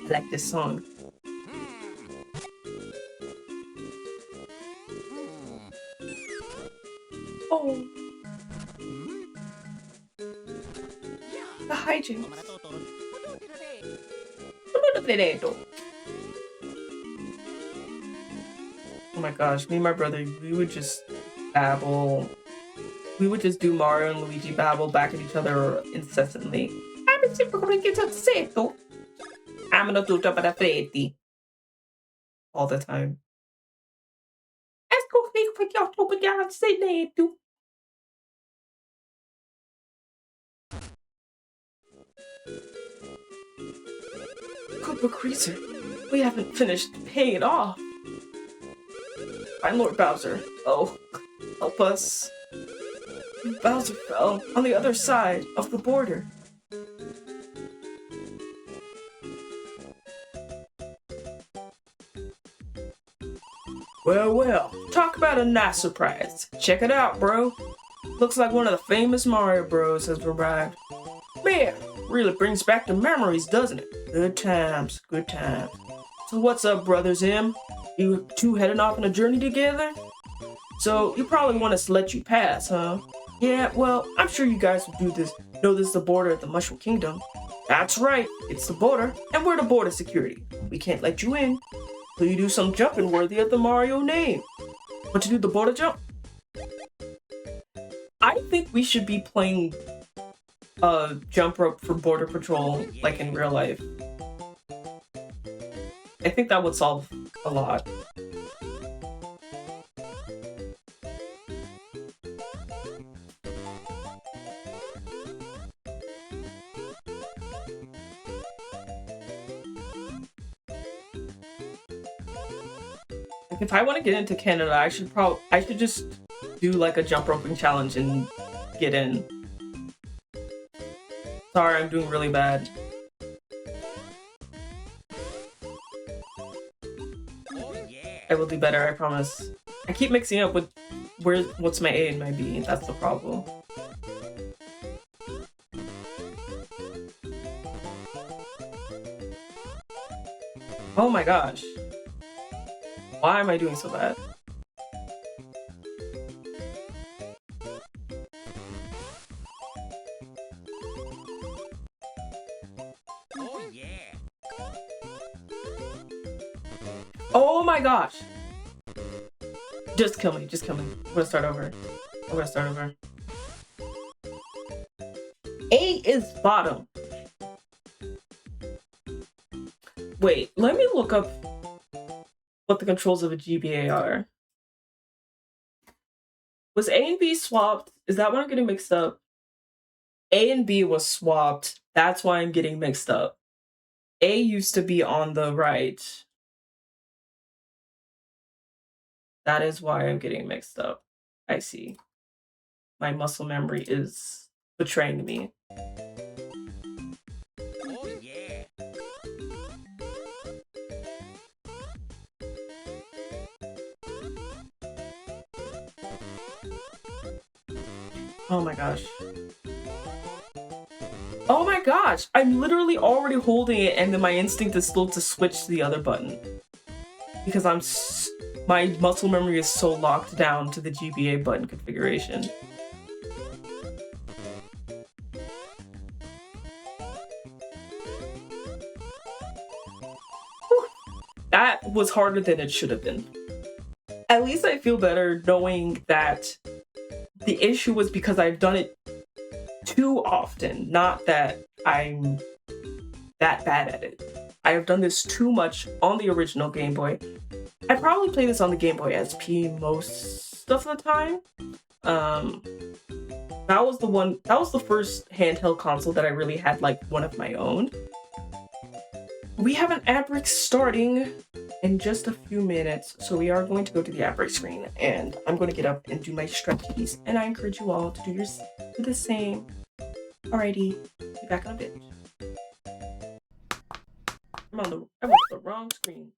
I like this song. Oh. The hijinks. Oh my gosh, me and my brother, we would just babble. We would just do Mario and Luigi babble back at each other incessantly. All the time. Koopa Creaser, we haven't finished paying it off. Fine, Lord Bowser. Oh, help us. Bowser fell on the other side of the border. Well, talk about a nice surprise. Check it out, bro. Looks like one of the famous Mario Bros has arrived. Man, really brings back the memories, doesn't it? Good times, good times. So what's up, Brothers M? You two heading off on a journey together? So you probably want us to let you pass, huh? Yeah, well, I'm sure you guys will do this. Know this is the border of the Mushroom Kingdom. That's right, it's the border, and we're the border security. We can't let you in till you do some jumping worthy of the Mario name. Want to do the border jump? I think we should be playing jump rope for border patrol, like in real life. I think that would solve a lot. Like if I want to get into Canada, I should just do like a jump roping challenge and get in. Sorry, I'm doing really bad. I will do better, I promise. I keep mixing up with what's my A and my B, that's the problem. Oh my gosh. Why am I doing so bad? Oh my gosh! Just kill me, just kill me. I'm gonna start over. A is bottom. Wait, let me look up what the controls of a GBA are. Was A and B swapped? Is that what I'm getting mixed up? A and B was swapped. That's why I'm getting mixed up. A used to be on the right. That is why I'm getting mixed up. I see. My muscle memory is betraying me. Oh, yeah. Oh my gosh. Oh my gosh! I'm literally already holding it and then my instinct is still to switch to the other button. Because my muscle memory is so locked down to the GBA button configuration. Whew. That was harder than it should have been. At least I feel better knowing that the issue was because I've done it too often, not that I'm that bad at it. I have done this too much on the original Game Boy. I probably play this on the Game Boy SP most of the time. That was the first handheld console that I really had like one of my own. We have an ad break starting in just a few minutes, so we are going to go to the ad break screen, and I'm going to get up and do my stretchies, and I encourage you all to do the same. Alrighty, be back in a bit. I went to the wrong screen.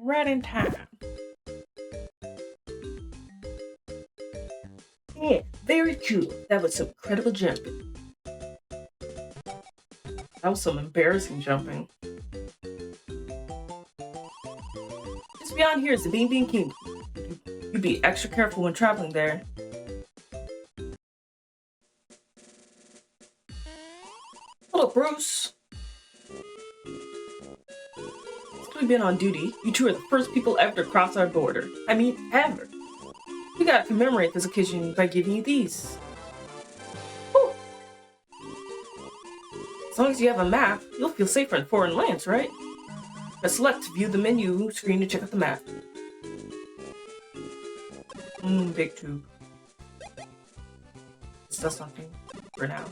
right in time. Yeah, very true. That was some incredible jumping. That was some embarrassing jumping. Just beyond here is the Bean Bean Kingdom. You be extra careful when traveling there. Hello, Bruce. Since we've been on duty, you two are the first people ever to cross our border. I mean, ever. We gotta commemorate this occasion by giving you these. Whew. As long as you have a map, you'll feel safer in foreign lands, right? Press select to view the menu screen to check out the map. Big tube. This does something for now.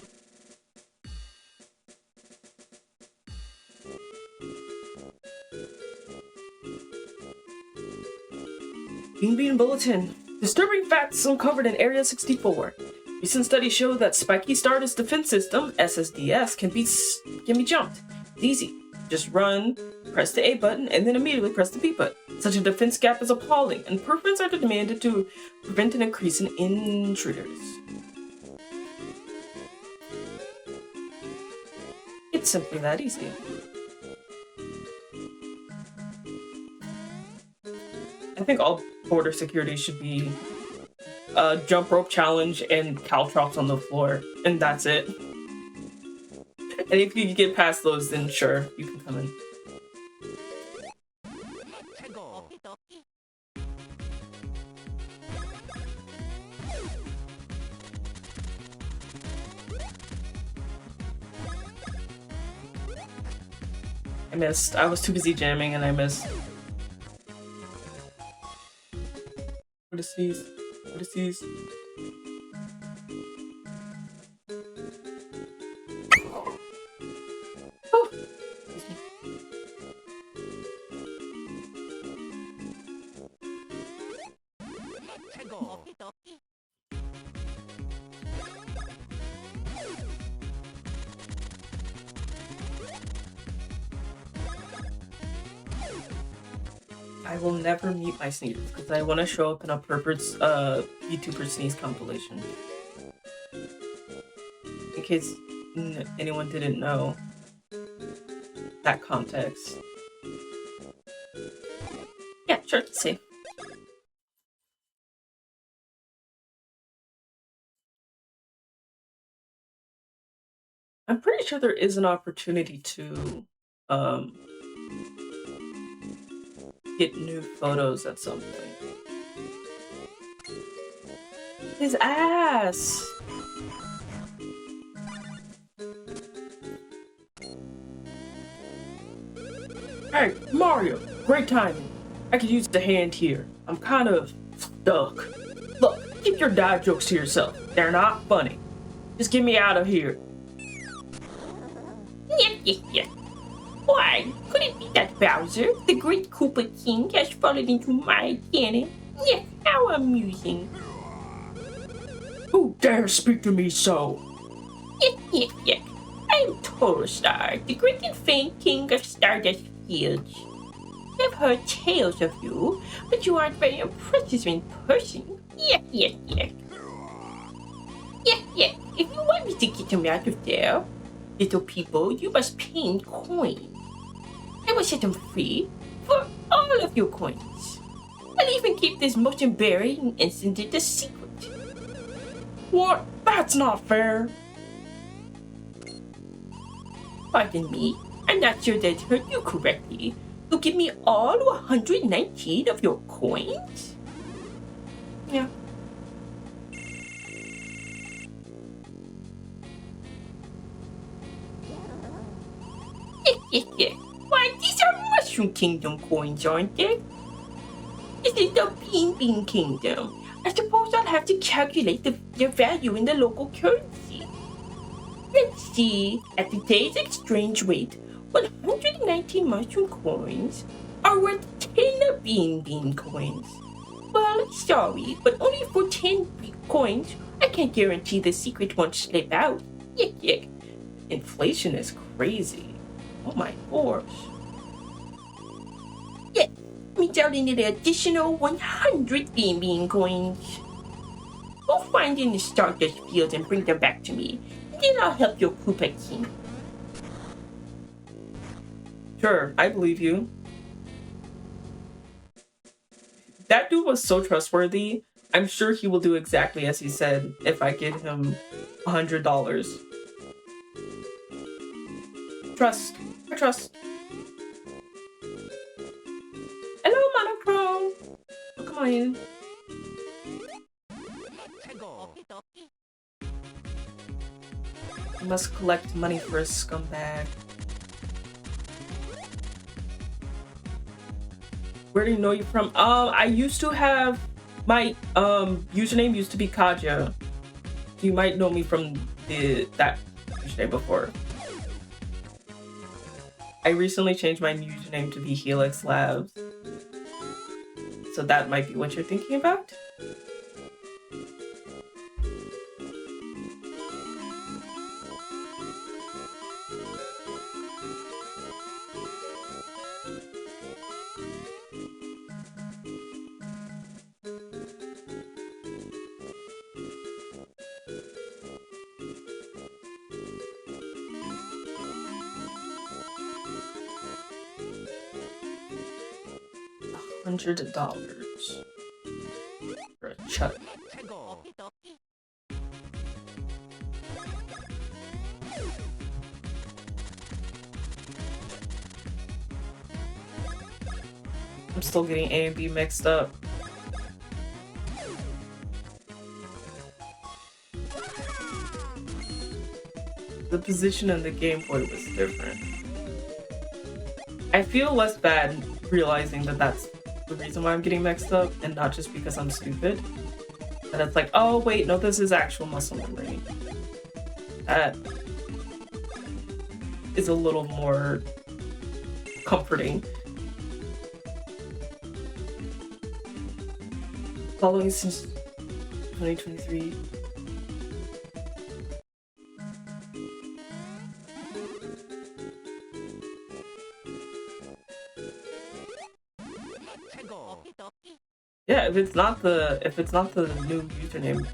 Bean Bean Bulletin. Disturbing facts uncovered in Area 64. Recent studies show that Spiky Stardust Defense System, SSDS, can be jumped. It's easy. Just run, press the A button, and then immediately press the B button. Such a defense gap is appalling, and improvements are demanded to prevent an increase in intruders. It's simply that easy. I think all border security should be a jump rope challenge and caltrops on the floor, and that's it. And if you get past those, then sure, you can come in. I missed. I was too busy jamming and I missed. What is these? What is these? Oh. I will never meet my sneezers because I want to show up in a purpose VTuber sneeze compilation. In case anyone didn't know that context. Yeah, sure, let's see. I'm pretty sure there is an opportunity to get new photos at some point. His ass! Hey, Mario! Great timing. I could use the hand here. I'm kind of stuck. Look, keep your dad jokes to yourself. They're not funny. Just get me out of here. Yeah. Why, could it be that Bowser, the great Koopa King, has fallen into my cannon? Yes, how amusing. Who dares speak to me so? Yes. I'm Torostar, the great and famed King of Stardust Fields. I've heard tales of you, but you aren't very impressive in person. Yes. If you want me to get him out of there, little people, you must pay in coins. I will set them free for all of your coins. I'll even keep this most embarrassing incident a secret. What? That's not fair. Pardon me, I'm not sure that heard you correctly. You'll give me all 119 of your coins? Yeah. Yeah. Why, these are Mushroom Kingdom coins, aren't they? This is the Bean Bean Kingdom. I suppose I'll have to calculate their value in the local currency. Let's see. At today's exchange rate, 119 mushroom coins are worth 10 Bean Bean coins. Well, sorry, but only for 10 coins, I can't guarantee the secret won't slip out. Yuck. Inflation is crazy. Oh my gosh. Yes, me out into the additional 100 gaming coins. Go find in the Stardust field and bring them back to me. Then I'll help your Koopa King. Sure, I believe you. That dude was so trustworthy. I'm sure he will do exactly as he said if I give him $100. Trust. I trust. Hello, Monochrome. Oh, come on in. You must collect money for a scumbag. Where do you know you from? I used to have my username used to be Kaja. You might know me from that username before. I recently changed my username to be Helix Labs. So that might be what you're thinking about? $100 for a chut. I'm still getting A and B mixed up. The position in the Game Boy was different. I feel less bad realizing that that's the reason why I'm getting mixed up and not just because I'm stupid. And it's like, oh wait, no, this is actual muscle memory. That is a little more comforting. Following since 2023. Yeah, if it's not the new username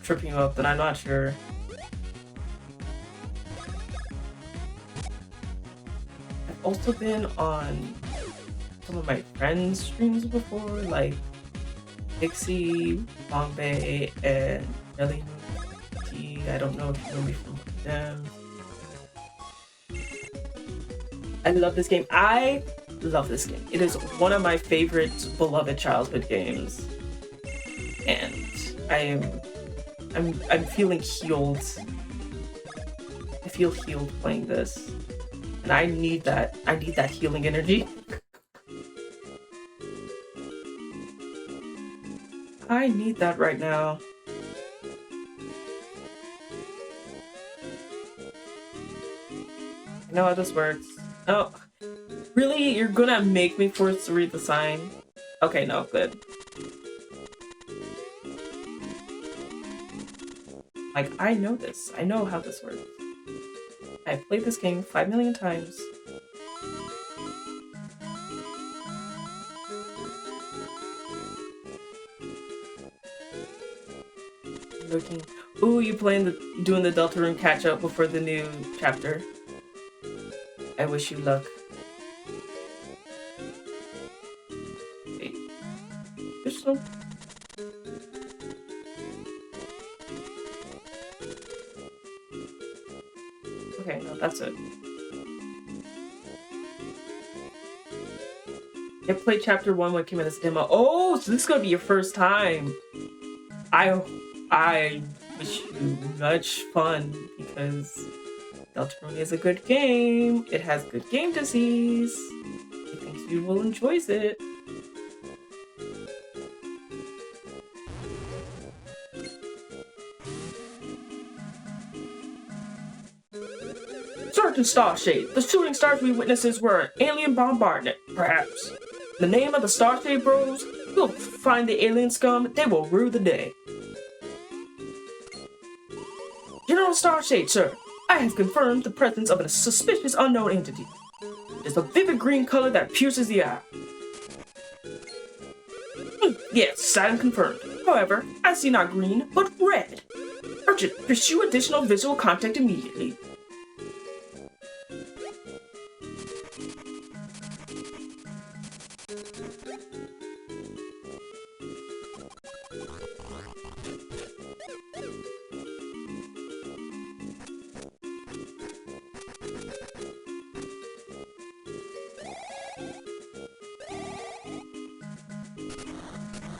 tripping you up, then I'm not sure. I've also been on some of my friends' streams before, like Pixie, Bombay, and Ellie. I don't know if you know me from them. I love this game. I love this game. It is one of my favorite beloved childhood games, and I'm feeling healed. I feel healed playing this, and I need that. I need that healing energy. I need that right now. I know how this works. Oh, really? You're gonna make me force to read the sign? Okay, no, good. Like, I know this. I know how this works. I've played this game 5 million times. Looking. Ooh, you doing the Deltarune catch up before the new chapter. I wish you luck. Wait. There's some. Okay, no, that's it. I played chapter 1 when it came in as demo. Oh, so this is gonna be your first time. I wish you much fun because Deltarune is a good game. It has good game disease. I think you will enjoy it. Sergeant Starshade, the shooting stars we witnesses were an alien bombardment, perhaps. In the name of the Starshade Bros, we'll find the alien scum. They will rue the day. General Starshade, sir. I have confirmed the presence of a suspicious unknown entity. It's a vivid green color that pierces the eye. Yes, Saturn confirmed. However, I see not green, but red. Urgent, pursue additional visual contact immediately.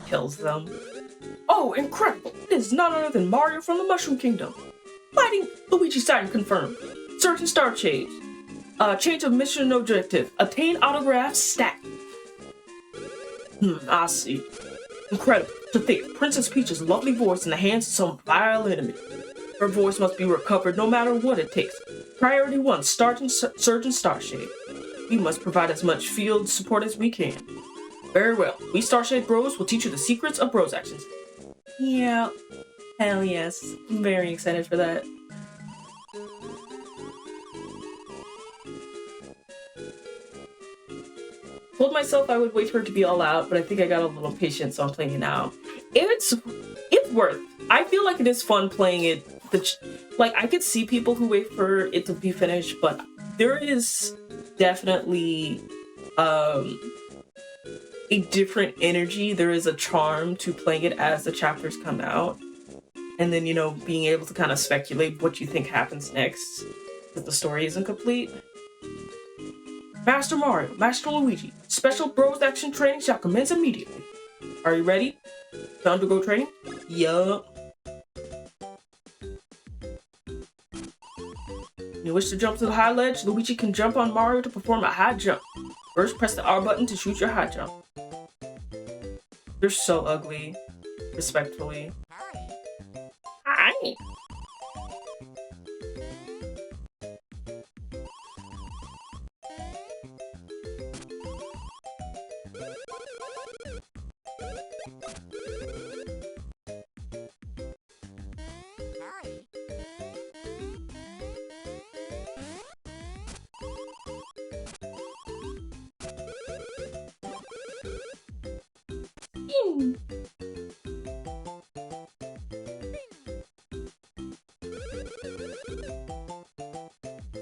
Kills them. Oh, incredible! It is none other than Mario from the Mushroom Kingdom. Fighting Luigi Saturn confirmed. Certain star change. Change of mission objective. Attain autograph stat. I see. Incredible. To think, Princess Peach's lovely voice in the hands of some vile enemy. Her voice must be recovered no matter what it takes. Priority 1, Sergeant Starshade. We must provide as much field support as we can. Very well. We Starshade Bros will teach you the secrets of Bros actions. Yeah. Hell yes. I'm very excited for that. Told myself I would wait for it to be all out, but I think I got a little patient, so I'm playing it now. It's worth. I feel like it is fun playing it. Like, I could see people who wait for it to be finished, but there is definitely a different energy. There is a charm to playing it as the chapters come out. And then, you know, being able to kind of speculate what you think happens next, because the story isn't complete. Master Mario, Master Luigi, special Bros action training shall commence immediately. Are you ready? Time to go training? Yup. You wish to jump to the high ledge? Luigi can jump on Mario to perform a high jump. First, press the R button to shoot your high jump. They're so ugly. Respectfully. Hi.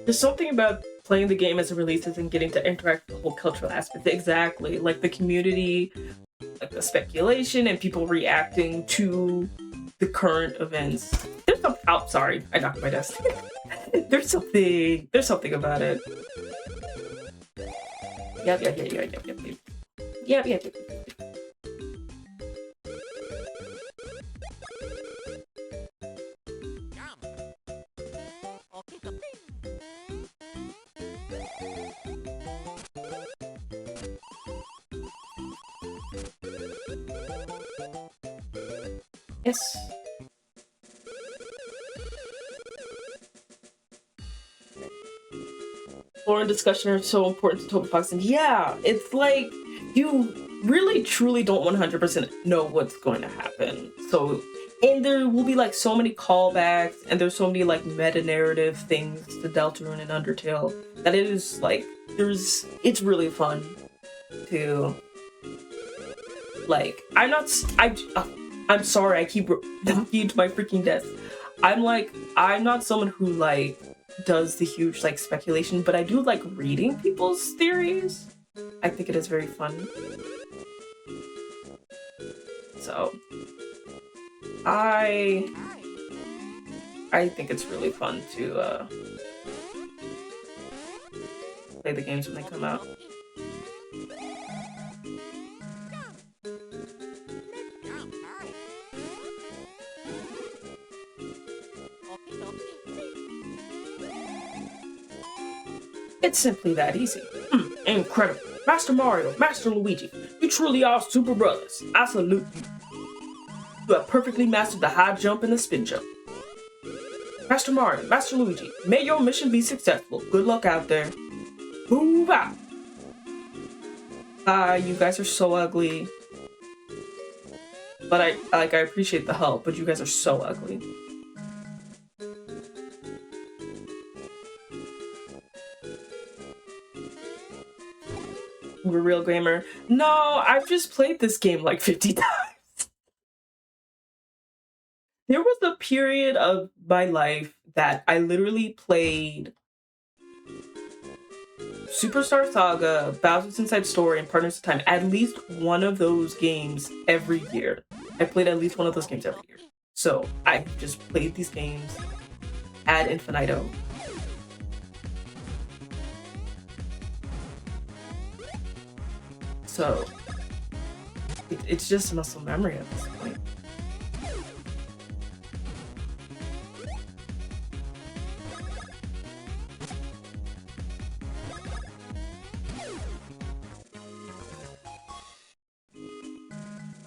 There's something about playing the game as it releases and getting to interact with the whole cultural aspect. Exactly. Like the community, like the speculation and people reacting to the current events. There's some sorry, I knocked my desk. There's something about it. Yep. Yes. Lore and discussion are so important to Toby Fox, and yeah, it's like you really truly don't 100% know what's going to happen. So, and there will be like so many callbacks, and there's so many like meta-narrative things to Deltarune and Undertale that it is like it's really fun to like. I'm sorry, I keep knocking into my freaking desk. I'm not someone who like does the huge like speculation, but I do like reading people's theories. I think it is very fun. So I think it's really fun to play the games when they come out. It's simply that easy. Incredible. Master Mario, Master Luigi, you truly are super brothers. I salute you. You have perfectly mastered the high jump and the spin jump. Master Mario, Master Luigi, may your mission be successful. Good luck out there. Move out. You guys are so ugly. But I appreciate the help, but you guys are so ugly. We're Real Gamer. No, I've just played this game like 50 times. There was a period of my life that I literally played Superstar Saga, Bowser's Inside Story, and Partners of Time. At least one of those games every year. I played at least one of those games every year. So I just played these games ad infinitum. So it's just muscle memory at this point.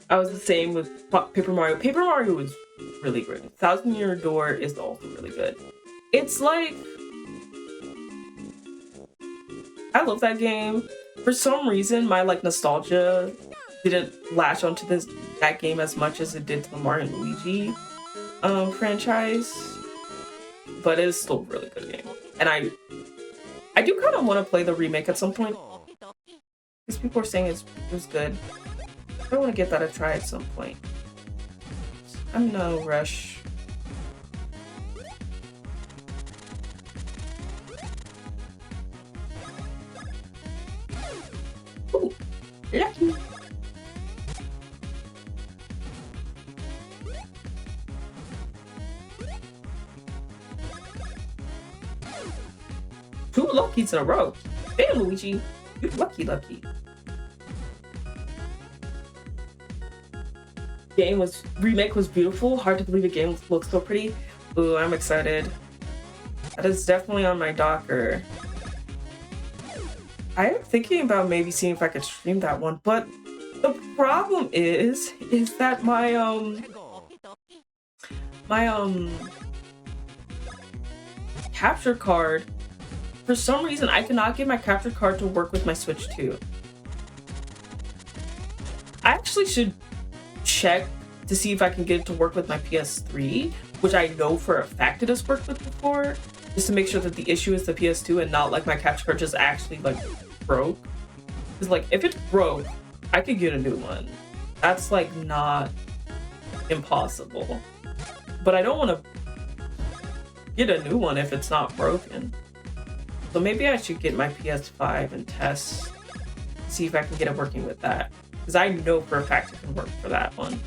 I was the same with Paper Mario. Paper Mario was really good. Thousand Year Door is also really good. It's like, I love that game. For some reason, my like nostalgia didn't latch onto that game as much as it did to the Mario and Luigi franchise, but it is still a really good game. And I do kind of want to play the remake at some point because people are saying it was good. I want to give that a try at some point. I'm in no rush. Ooh, lucky. Two luckies in a row. Damn, Luigi. You're lucky. Remake was beautiful. Hard to believe a game looks so pretty. Ooh, I'm excited. That is definitely on my docker. I am thinking about maybe seeing if I could stream that one, but the problem is that my capture card, for some reason I cannot get my capture card to work with my Switch 2. I actually should check to see if I can get it to work with my PS3, which I know for a fact it has worked with before, just to make sure that the issue is the PS2 and not like my capture card just actually like broke. Because like if it broke, I could get a new one. That's like not impossible. But I don't want to get a new one if it's not broken. So maybe I should get my PS5 and test, see if I can get it working with that. Because I know for a fact it can work for that one.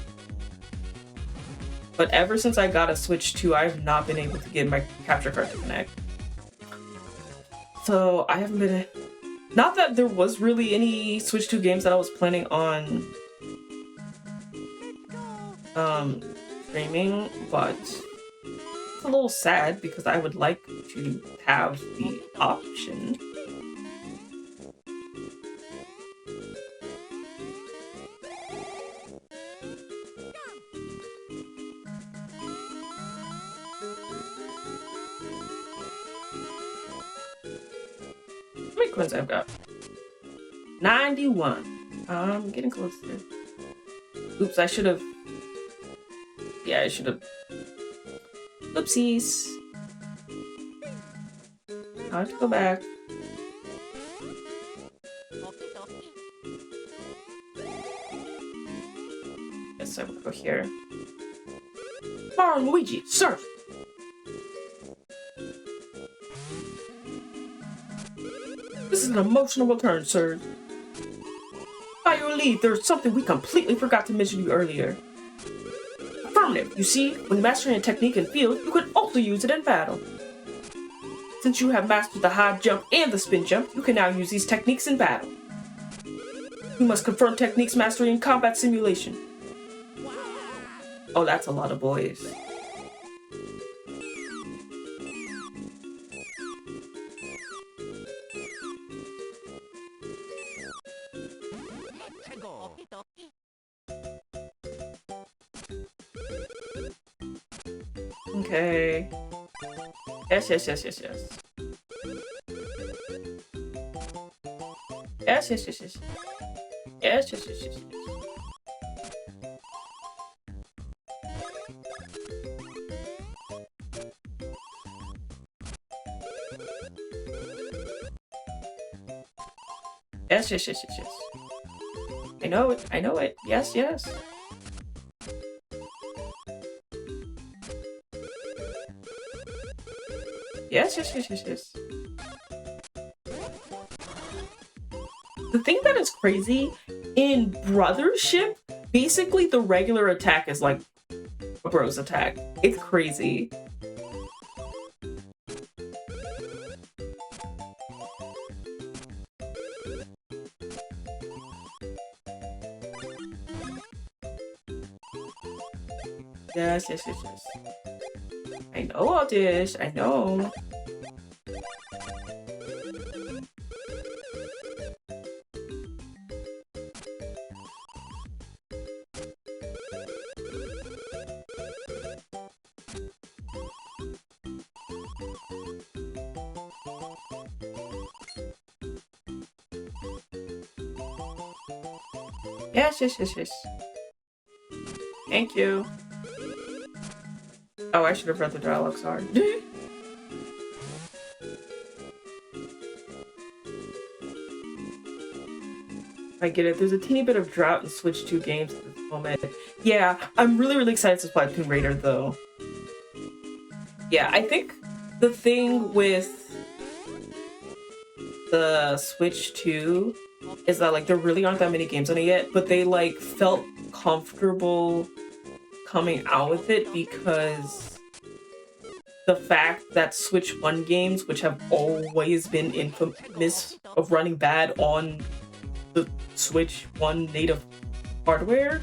But ever since I got a Switch 2, I have not been able to get my capture card to connect. So I haven't been... Not that there was really any Switch 2 games that I was planning on streaming, but it's a little sad because I would like to have the option. How many coins I've got? 91. I'm getting close there. Oops, I should have. Yeah, I should have. Oopsies. I have to go back. Guess I will go here. Mario and Luigi, surf! This is an emotional return, sir. By your leave, there's something we completely forgot to mention to you earlier. Affirmative. You see, when mastering a technique in field, you can also use it in battle. Since you have mastered the high jump and the spin jump, you can now use these techniques in battle. You must confirm techniques mastery in combat simulation. Oh, that's a lot of boys. Okay. Yes. Yes. Yes, yes, yes, yes, yes. I know it. I know it. Yes, yes. Yes, yes, yes, yes, yes. The thing that is crazy, in Brothership, basically the regular attack is like a bro's attack. It's crazy. Yes, yes, yes, yes. I know all this. I know. Yes, yes, yes, yes. Thank you. Oh, I should have read the dialogue, sorry. I get it. There's a teeny bit of drought in Switch 2 games at this moment. Yeah, I'm really, really excited to play Tomb Raider, though. Yeah, I think the thing with the Switch 2 is that, like, there really aren't that many games on it yet, but they, like, felt comfortable coming out with it because the fact that Switch 1 games, which have always been infamous of running bad on the Switch 1 native hardware,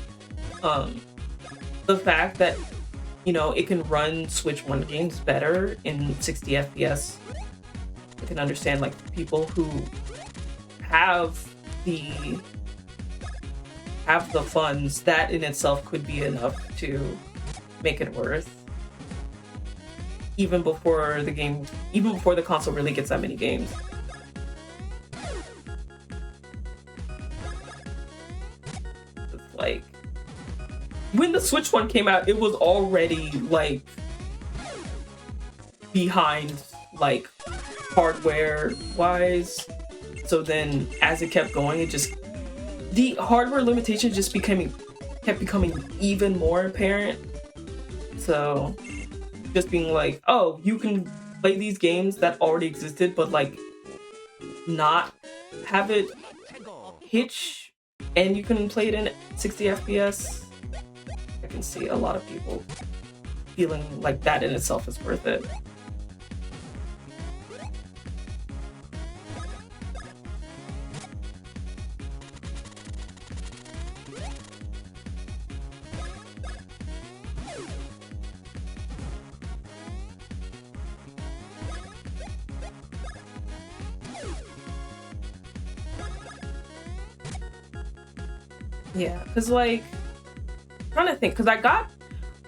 the fact that, you know, it can run Switch 1 games better in 60 FPS. I can understand, like, people who have the funds, that in itself could be enough to make it worth. Even before the console really gets that many games. It's like, when the Switch 1 came out, it was already, like, behind, like, hardware-wise. So then, as it kept going, the hardware limitation kept becoming even more apparent. So, just being like, oh, you can play these games that already existed, but, like, not have it hitch, and you can play it in 60 FPS. I can see a lot of people feeling like that in itself is worth it. Yeah, because, like, I'm trying to think, because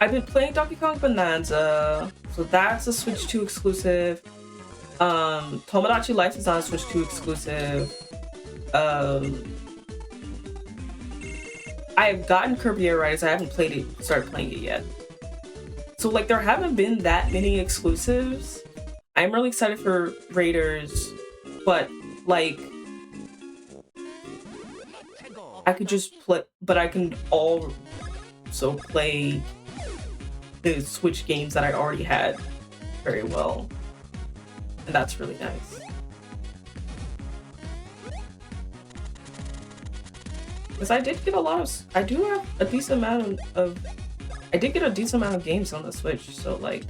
I've been playing Donkey Kong Bonanza, so that's a Switch 2 exclusive. Tomodachi Life is not a Switch 2 exclusive. I've gotten Kirby Air Riders, I haven't started playing it yet. So, like, there haven't been that many exclusives. I'm really excited for Raiders, but, like, I could just play, but I can also play the Switch games that I already had very well. And that's really nice. Because I did get I do have a decent amount I did get a decent amount of games on the Switch, so, like,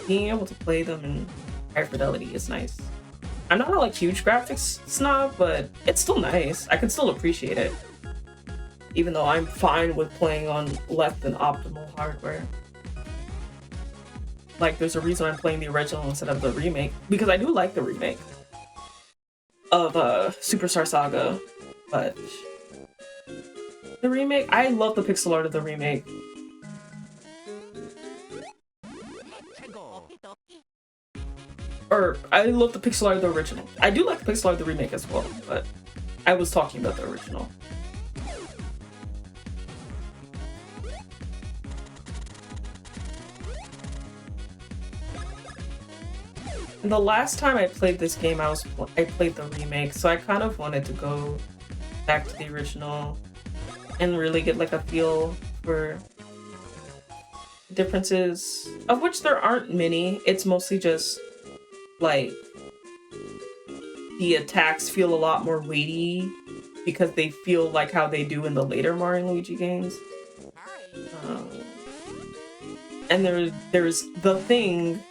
being able to play them in high fidelity is nice. I'm not a, like, huge graphics snob, but it's still nice. I can still appreciate it. Even though I'm fine with playing on less than optimal hardware. Like, there's a reason I'm playing the original instead of the remake. Because I do like the remake of Superstar Saga. But the remake, I love the pixel art of the remake. Or, I love the pixel art of the original. I do like the pixel art of the remake as well, but I was talking about the original. The last time I played this game, I played the remake, so I kind of wanted to go back to the original and really get like a feel for differences, of which there aren't many. It's mostly just like the attacks feel a lot more weighty because they feel like how they do in the later Mario and Luigi games. And there's the thing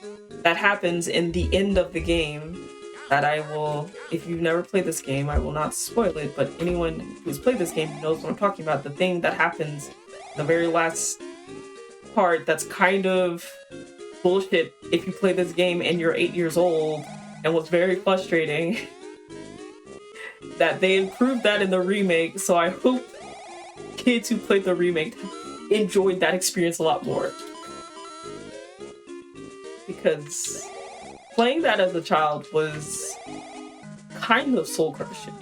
that happens in the end of the game that I will, if you've never played this game, I will not spoil it, but anyone who's played this game knows what I'm talking about. The thing that happens the very last part that's kind of bullshit if you play this game and you're 8 years old and was very frustrating. That they improved that in the remake, so I hope kids who played the remake enjoyed that experience a lot more. Because playing that as a child was kind of soul-crushing.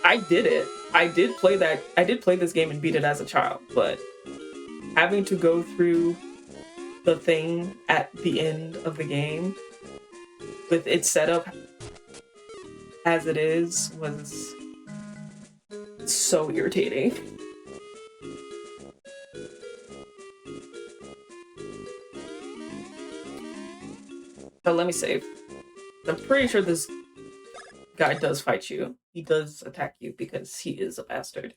I did it. I did play this game and beat it as a child, but having to go through the thing at the end of the game with its setup as it is was so irritating. But let me save. I'm pretty sure this guy does fight you. He does attack you because he is a bastard.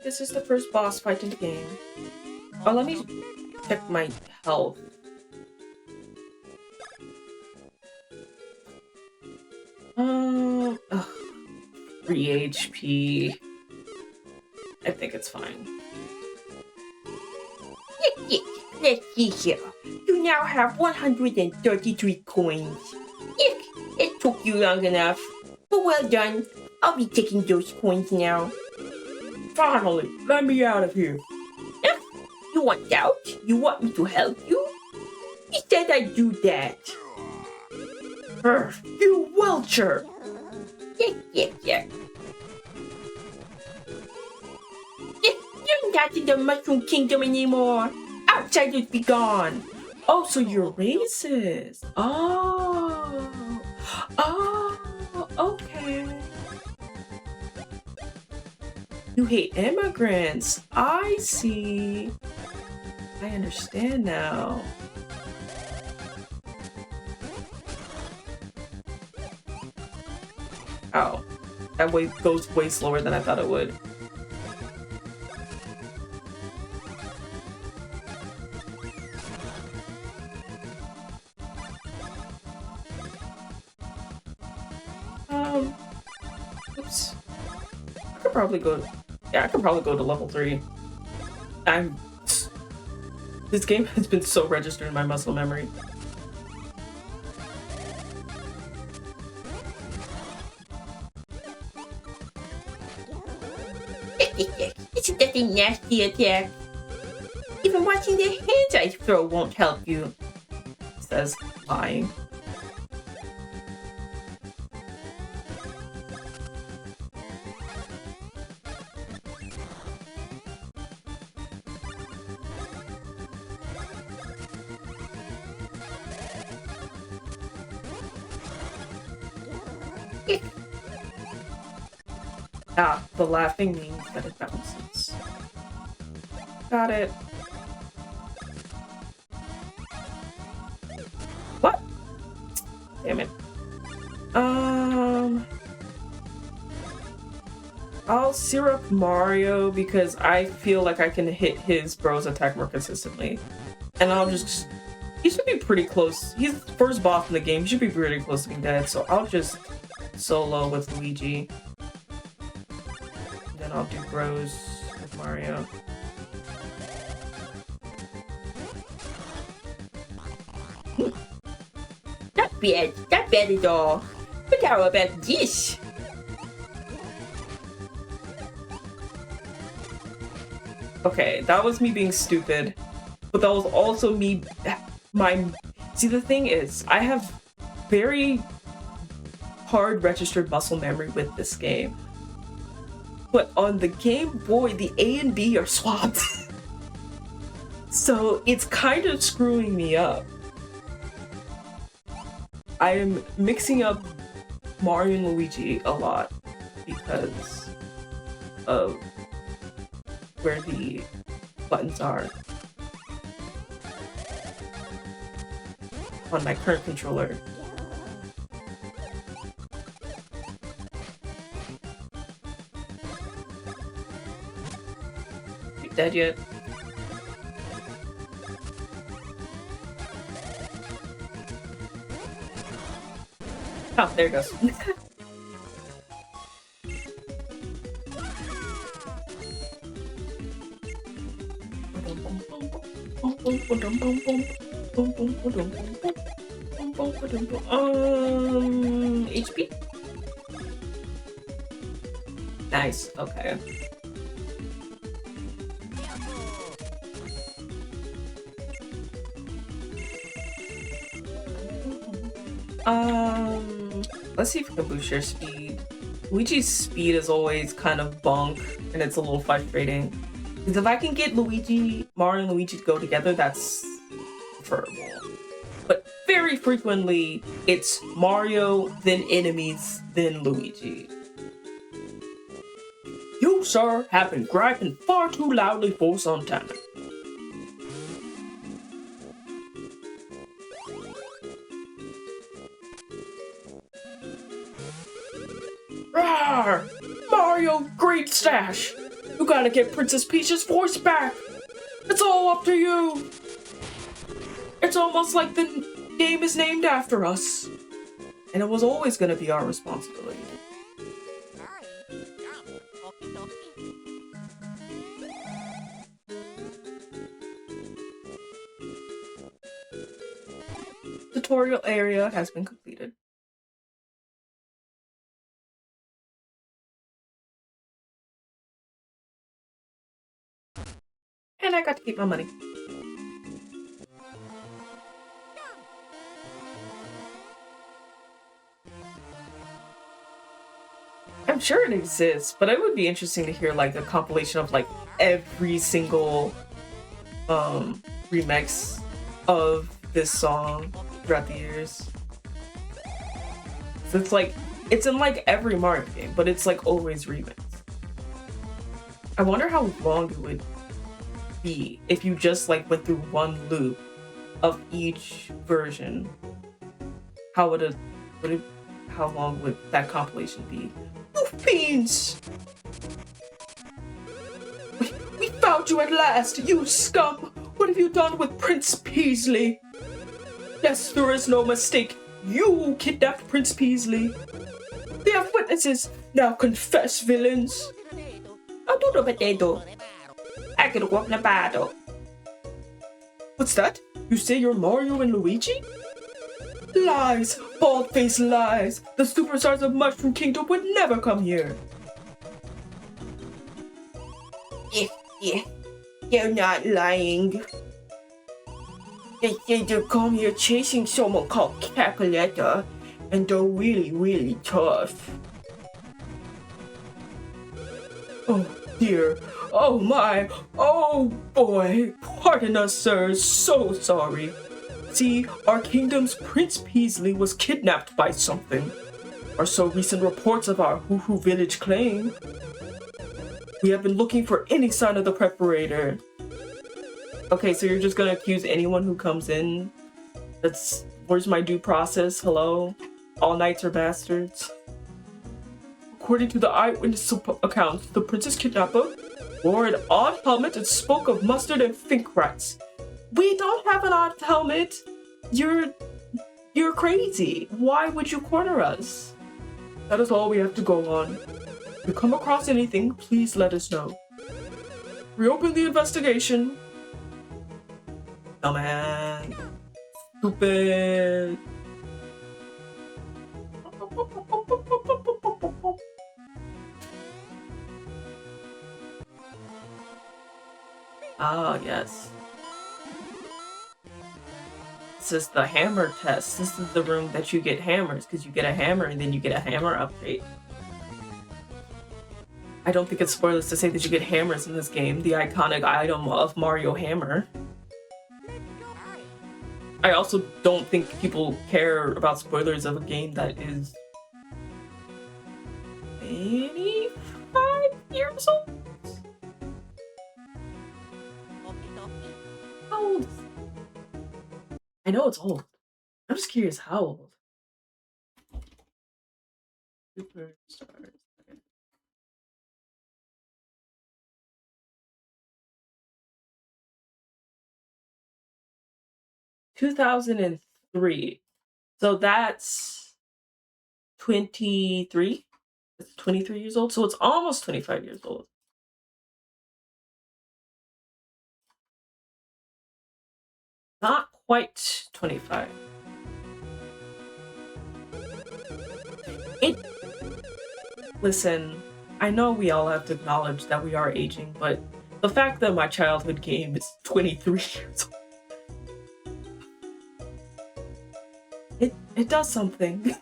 This is the first boss fight in the game. Oh, let me check my health. Ugh. 3 HP. I think it's fine. Let's see here. You now have 133 coins. It took you long enough. But well done. I'll be taking those coins now. Finally, let me out of here. You want out? You want me to help you? He said I'd do that. You welcher! Yeah. You're not in the Mushroom Kingdom anymore. Outsiders be gone. Oh, so you're racist. Oh, okay. You hate immigrants. I see. I understand now. Oh, that way goes way slower than I thought it would. Oops. I could probably go. Yeah, I could probably go to level 3. This game has been so registered in my muscle memory. Isn't that a nasty attack? Even watching the hands I throw won't help you. Says lying. Ah, the laughing means that it bounces. Got it. What? Damn it. I'll syrup Mario because I feel like I can hit his bro's attack more consistently. And I'll just... He should be pretty close. He's the first boss in the game. He should be pretty close to being dead, so I'll just solo with Luigi. And then I'll do bros with Mario. Not bad at all. But how about this? Okay, that was me being stupid. But that was also me... See, the thing is, I have very hard registered muscle memory with this game. but on the Game Boy, the A and B are swapped. So it's kind of screwing me up. I am mixing up Mario and Luigi a lot because of where the buttons are on my current controller. You dead yet? Oh, there it goes. HP? Nice, okay. Let's see if we can boost your speed. Luigi's speed is always kind of bunk, and it's a little frustrating. Because if I can get Mario and Luigi to go together, that's preferable. But very frequently, it's Mario, then enemies, then Luigi. You, sir, have been griping far too loudly for some time. Rawr! Mario, great stash! You gotta get Princess Peach's voice back! It's all up to you! It's almost like the game is named after us. And it was always gonna be our responsibility. Tutorial area has been completed. And I got to keep my money. I'm sure it exists, but it would be interesting to hear like a compilation of like every single remix of this song throughout the years. So it's in like every Mario game, but it's like always remixed. I wonder how long it would be if you just like went through one loop of each version. How long would that compilation be? You fiends! We found you at last, you scum! What have you done with Prince Peasley? Yes, there is no mistake. You kidnapped Prince Peasley. We have witnesses. Now confess, villains. What's that? You say you're Mario and Luigi? Lies! Bald-faced lies! The superstars of Mushroom Kingdom would never come here! Yeah, you're not lying. They say they come here chasing someone called Capuletta, and they're really, really tough. Oh dear. Oh my. Oh boy. Pardon us, sir. So sorry. See, our kingdom's Prince Peasley was kidnapped by something. Or so recent reports of our Hoo-Hoo village claim. We have been looking for any sign of the preparator. Okay, so you're just gonna accuse anyone who comes in? Where's my due process? Hello? All knights are bastards. According to the eyewitness accounts, the princess kidnapper wore an odd helmet and spoke of mustard and fink rats. We don't have an odd helmet. You're crazy. Why would you corner us? That is all we have to go on. If you come across anything, please let us know. Reopen the investigation. Oh man. Stupid. Ah, yes. This is the hammer test. This is the room that you get hammers, because you get a hammer and then you get a hammer upgrade. I don't think it's spoilers to say that you get hammers in this game, the iconic item of Mario Hammer. I also don't think people care about spoilers of a game that is 85 years old? How old? I know it's old. I'm just curious how old. Superstars. 2003. So that's 23. It's 23 years old. So it's almost 25 years old. Not quite 25. Listen, I know we all have to acknowledge that we are aging, but the fact that my childhood game is 23 years old, it does something.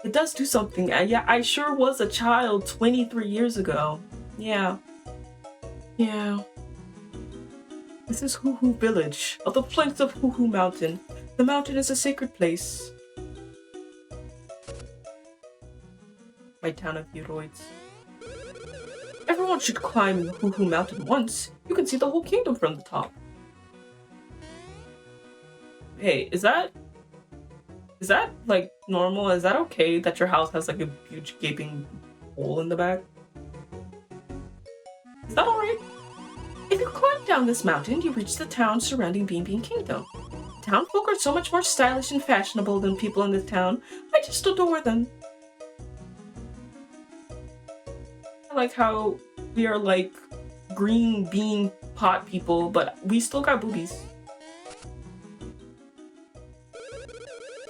It does do something. Yeah, I sure was a child 23 years ago. Yeah. Yeah. This is Hoo Hoo Village, of the flanks of Hoo Hoo Mountain. The mountain is a sacred place. My town of Heroids. Everyone should climb Hoo Hoo Mountain once. You can see the whole kingdom from the top. Hey, is that like normal? Is that okay that your house has like a huge gaping hole in the back? Is that alright? If you climb down this mountain, you reach the town surrounding Bean Bean Kingdom. Town folk are so much more stylish and fashionable than people in this town. I just adore them. I like how we are like green bean pot people, but we still got boobies.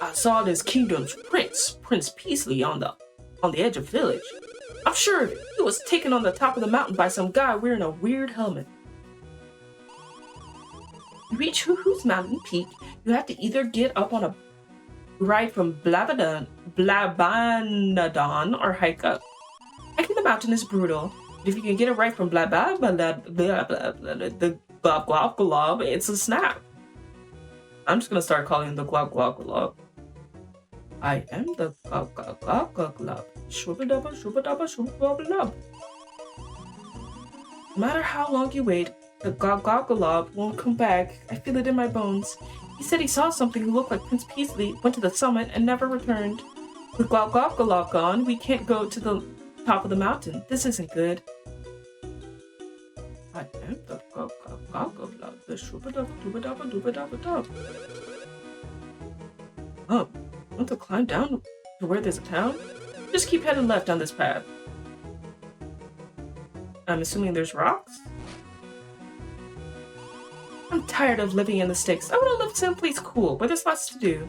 I saw this kingdom's prince, Prince Peasley, on the edge of the village. I'm sure he was taken on the top of the mountain by some guy wearing a weird helmet. To reach Hoo Hoo's mountain peak, you have to either get up on a ride from Blabanadon or hike up. Hiking the mountain is brutal, but if you can get a ride from the Glob Glob Glob, it's a snap. I'm just gonna start calling him the Glob Glob Glob. I am the Glob Glob Glob Glob Glob. Shubba-dubba, shubba-dubba, shubba-dubba. No matter how long you wait, the Glob Glob Glob won't come back. I feel it in my bones. He said he saw something who looked like Prince Peasley, went to the summit, and never returned. With Glob Glob Glob gone, we can't go to the top of the mountain. This isn't good. I am the Glob Glob Glob Glob. The shubba-dubba, dubba-dubba, dubba-dubba-dub. Oh, want to climb down to where there's a town? Just keep heading left on this path. I'm assuming there's rocks? I'm tired of living in the sticks. I want to live someplace cool, where there's lots to do.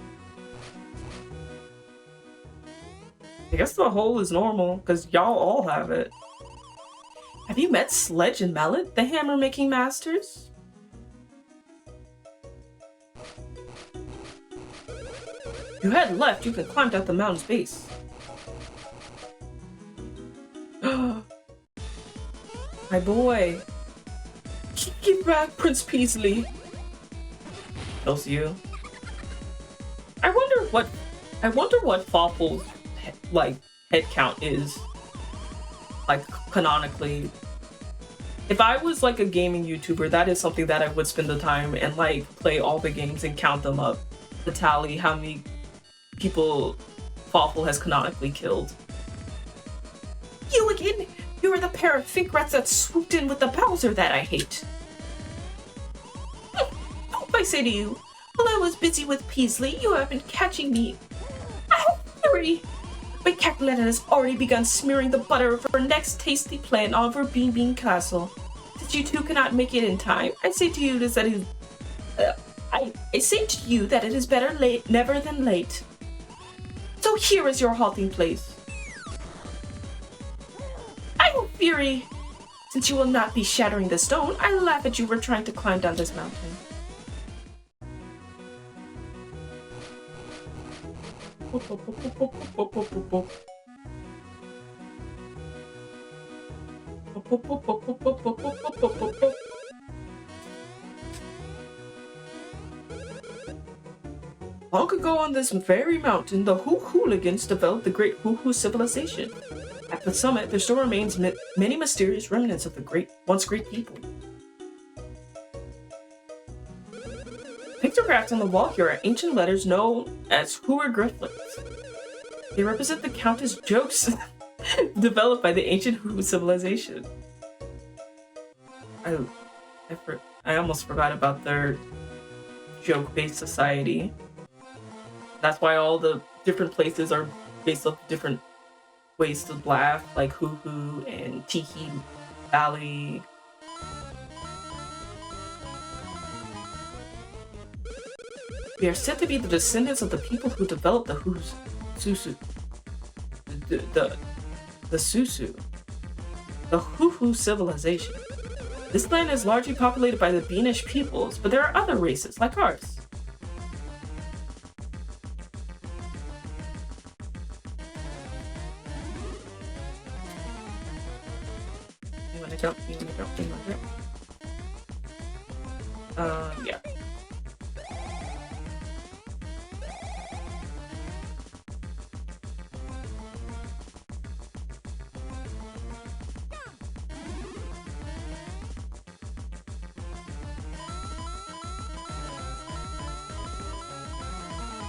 I guess the hole is normal, because y'all all have it. Have you met Sledge and Mallet, the hammer-making masters? If you head left, you can climb down the mountain's base. My boy. Get back, Prince Peasley. Kills you. I wonder what Fawful's like head count is. Like canonically. If I was like a gaming YouTuber, that is something that I would spend the time and like play all the games and count them up to tally how many people Fawful has canonically killed. You again! You are the pair of fink rats that swooped in with the Bowser that I hate. What I say to you? While I was busy with Peasley, you have been catching me. I have fury! My Cacoletta has already begun smearing the butter of her next tasty plan all over Bean Bean Castle. Since you two cannot make it in time, I say to you that it is better late never than late. So here is your halting place. I will fury! Since you will not be shattering the stone, I laugh at you for trying to climb down this mountain. Long ago on this very mountain, the hooligans developed the great Hoo civilization. At the summit, there still remains many mysterious remnants of the once great people. Pictographs on the wall here are ancient letters known as hieroglyphics. They represent the Countess jokes developed by the ancient Hoo civilization. I almost forgot about their joke-based society. That's why all the different places are based off different ways to laugh, like Hoo Hoo and Tiki Valley. We are said to be the descendants of the people who developed the Susu. The Susu. The Hoo civilization. This land is largely populated by the Beanish peoples, but there are other races like ours. You wanna jump? Yeah.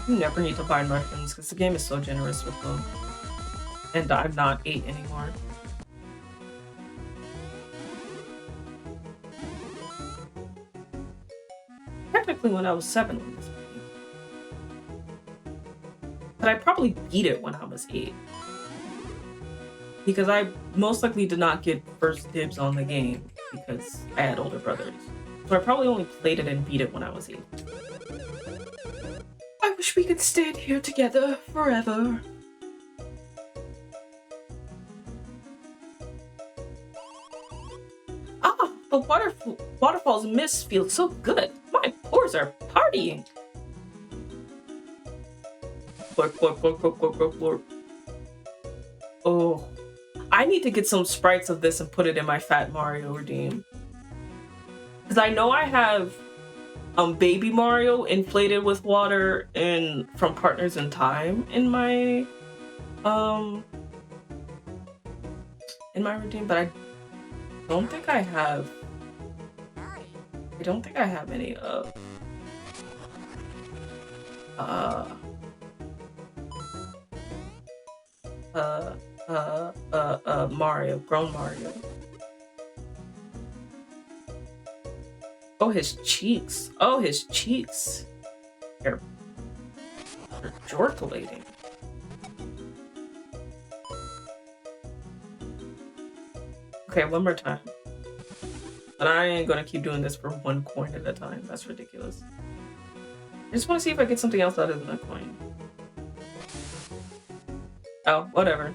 You never need to buy mushrooms because the game is so generous with them. And I'm not 8 anymore. Technically when I was 7 when this game. But I probably beat it when I was 8. Because I most likely did not get first dibs on the game because I had older brothers. So I probably only played it and beat it when I was 8. I wish we could stand here together forever. Ah, the waterfall's mist feels so good. My pores are partying. Blurp, blurp, blurp, blurp, blurp, blurp, blurp. Oh, I need to get some sprites of this and put it in my Fat Mario redeem. Because I know I have Baby Mario inflated with water and from Partners in Time in my redeem, but I don't think I have any of grown Mario. Oh, his cheeks. Oh, his cheeks. They're jorculating. Okay, one more time. But I ain't gonna keep doing this for 1 coin at a time. That's ridiculous. I just want to see if I get something else other than a coin. Oh, whatever.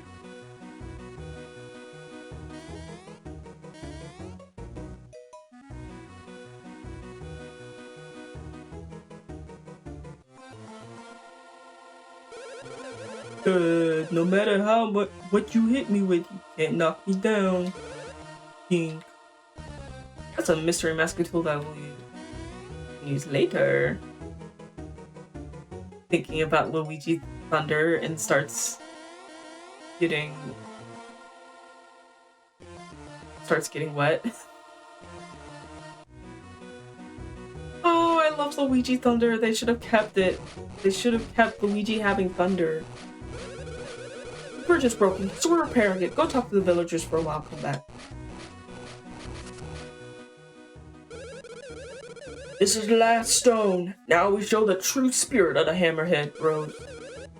No matter how much what you hit me with, you can't knock me down. King. That's a mystery master tool that we'll use later. Thinking about Luigi Thunder and starts getting wet. Oh, I love Luigi Thunder. They should have kept it. They should have kept Luigi having thunder. The bridge is broken, so we're repairing it. Go talk to the villagers for a while, come back. This is the last stone. Now we show the true spirit of the Hammerhead Bros.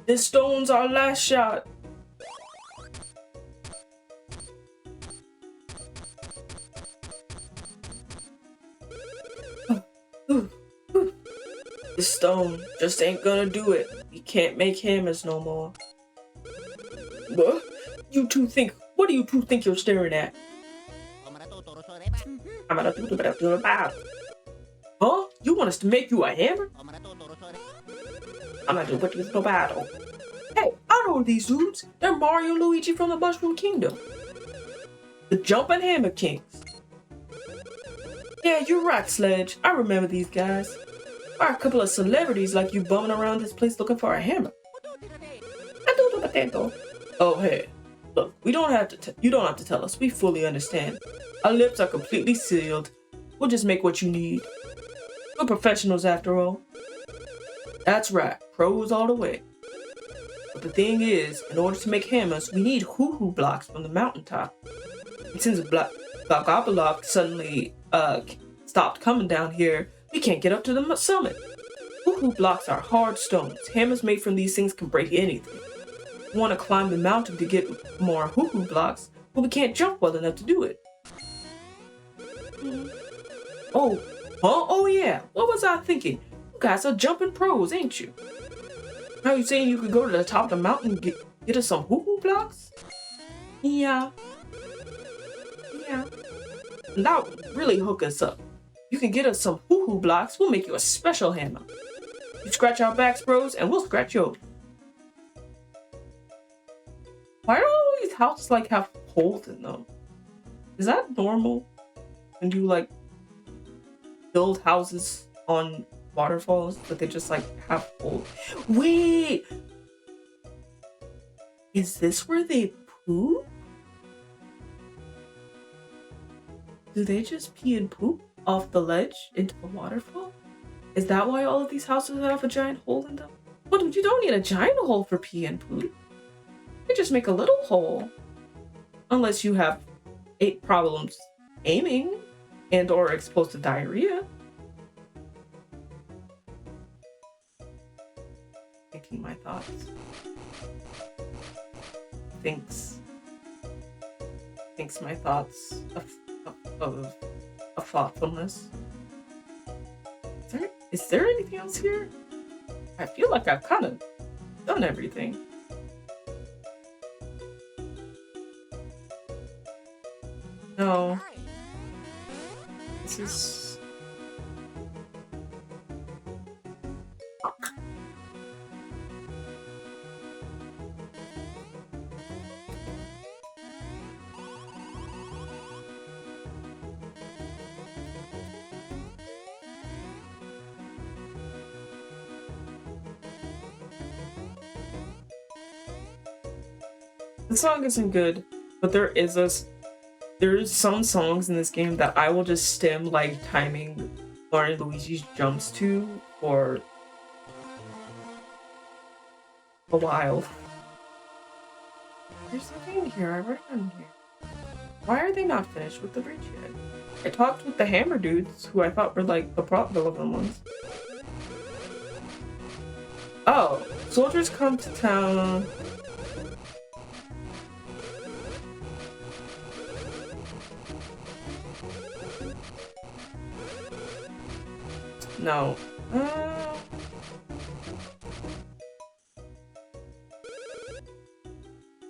This stone's our last shot. This stone just ain't gonna do it. We can't make hammers no more. What? What do you two think you're staring at? Huh? You want us to make you a hammer? I'm not doing what you no battle. Hey, I know these dudes. They're Mario and Luigi from the Mushroom Kingdom. The Jumpin' Hammer Kings. Yeah, you're right, Sledge. I remember these guys. There are a couple of celebrities like you bumming around this place looking for a hammer. Oh, hey. Look, we don't have to. You don't have to tell us. We fully understand. Our lips are completely sealed. We'll just make what you need. We're professionals after all. That's right. Pros all the way. But the thing is, in order to make hammers, we need hoo-hoo blocks from the mountaintop. And since Blogopaloff suddenly stopped coming down here, we can't get up to the summit. Hoo-hoo blocks are hard stones. Hammers made from these things can break anything. We want to climb the mountain to get more hoo-hoo blocks, but we can't jump well enough to do it. Oh, huh? Oh yeah. What was I thinking? You guys are jumping pros, ain't you? Now you saying you could go to the top of the mountain and get us some hoo-hoo blocks? Yeah. And that would really hook us up. You can get us some hoo-hoo blocks, we'll make you a special hammer. You scratch our backs, bros, and we'll scratch yours. Why do all these houses like have holes in them? Is that normal? When you like build houses on waterfalls, but they just like have holes? Wait! Is this where they poop? Do they just pee and poop off the ledge into the waterfall? Is that why all of these houses have a giant hole in them? Well, you don't need a giant hole for pee and poop. You just make a little hole. Unless you have 8 problems aiming and or exposed to diarrhea. Thinking my thoughts. Thinks my thoughts of thoughtfulness. Is there anything else here? I feel like I've kind of done everything. No. This is... The song isn't good, but there's some songs in this game that I will just stem like timing Mario and Luigi's jumps to for a while. There's nothing in here. I read on here. Why are they not finished with the bridge yet? I talked with the hammer dudes, who I thought were like the prop relevant ones. Oh, soldiers come to town. No.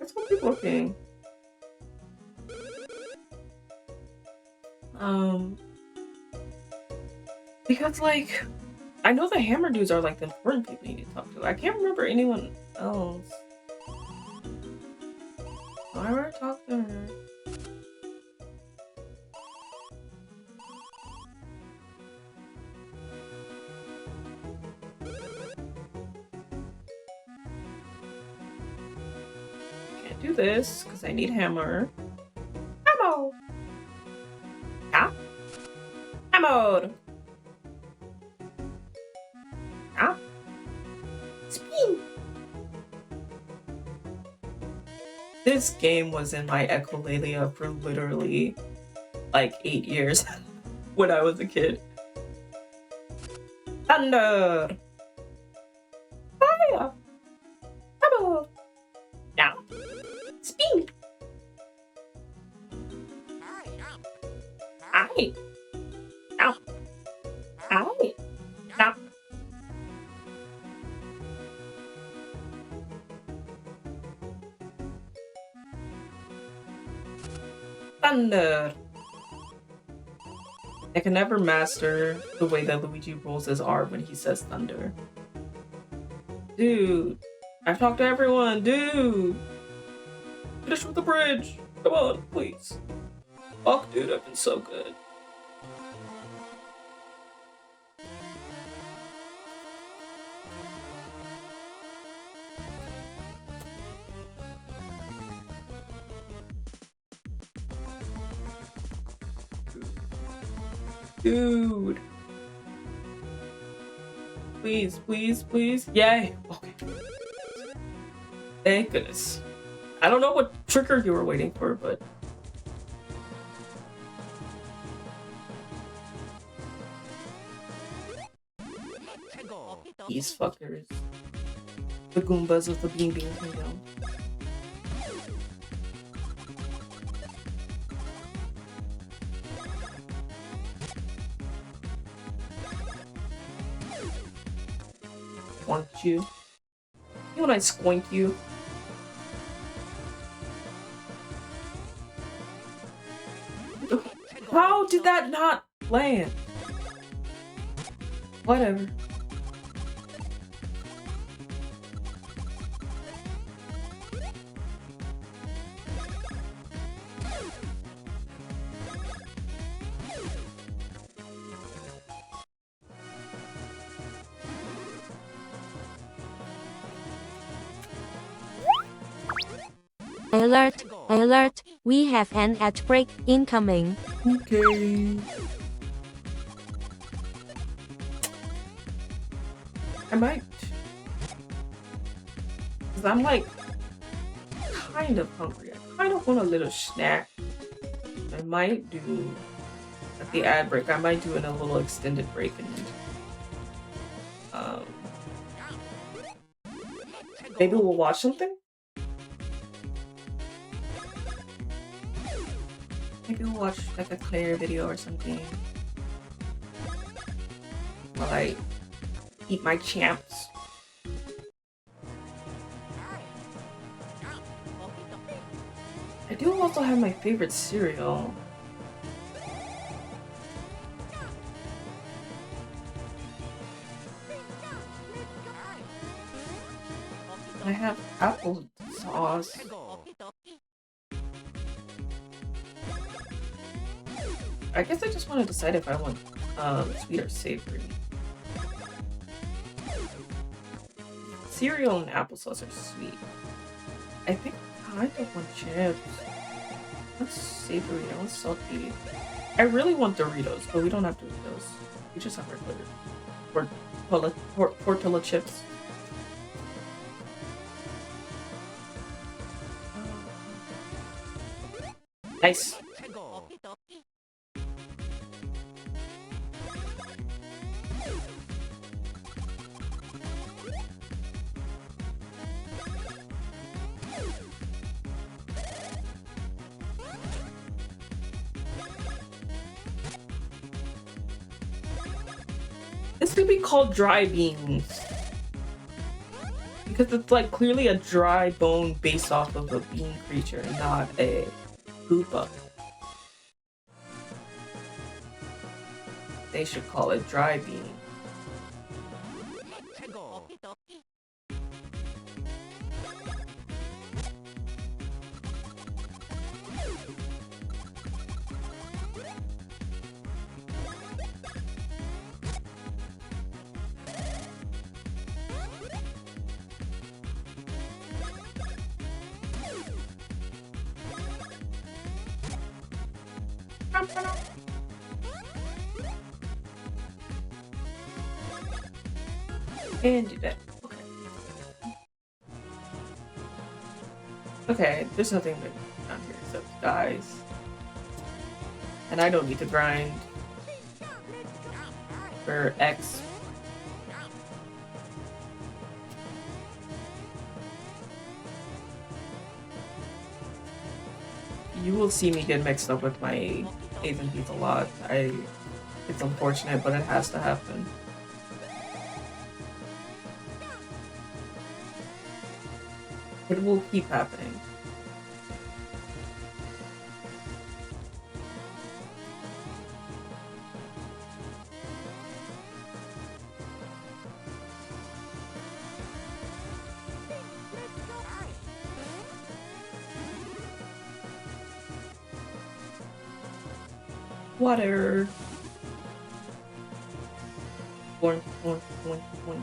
Let's go keep looking. Because like, I know the hammer dudes are like the important people you need to talk to. I can't remember anyone else. I already talked to her. Do this because I need hammer. Ammo! Yeah? Ammo! Yeah? Spin! This game was in my echolalia for literally like 8 years when I was a kid. Thunder! Fire! Ammo! Yeah. Spin! Aye! Ow! Aye! Ow! Thunder! I can never master the way that Luigi rolls his R when he says thunder. Dude! I've talked to everyone, dude! Finish with the bridge. Come on, please. Fuck, dude, I've been so good. Dude. Please, please, please. Yay. Okay. Thank goodness. I don't know what trigger you were waiting for, but... These fuckers. The Goombas of the Bean Bean Kingdom. Want you? You when I squint you? How did that not land? Whatever. Alert, alert, we have an ad break incoming. Okay. I might. Cause I'm like kind of hungry. I kind of want a little snack. I might do at the ad break. I might do in a little extended break and maybe we'll watch something. Maybe we'll watch like a Claire video or something while I eat my champs. I do also have my favorite cereal. I have applesauce. I guess I just want to decide if I want sweet or savory. Cereal and applesauce are sweet. I think I kind of want chips. That's savory. I want salty. I really want Doritos, but we don't have Doritos. We just have regular tortilla chips. Nice. This could be called dry beans. Because it's like clearly a dry bone based off of a bean creature, not a Koopa. They should call it dry bean. And do that. Okay. Okay, there's nothing down here except guys. And I don't need to grind for X. You will see me get mixed up with my A's and B's a lot. It's unfortunate, but it has to happen. It will keep happening. Water. Boink, boink, boink, boink.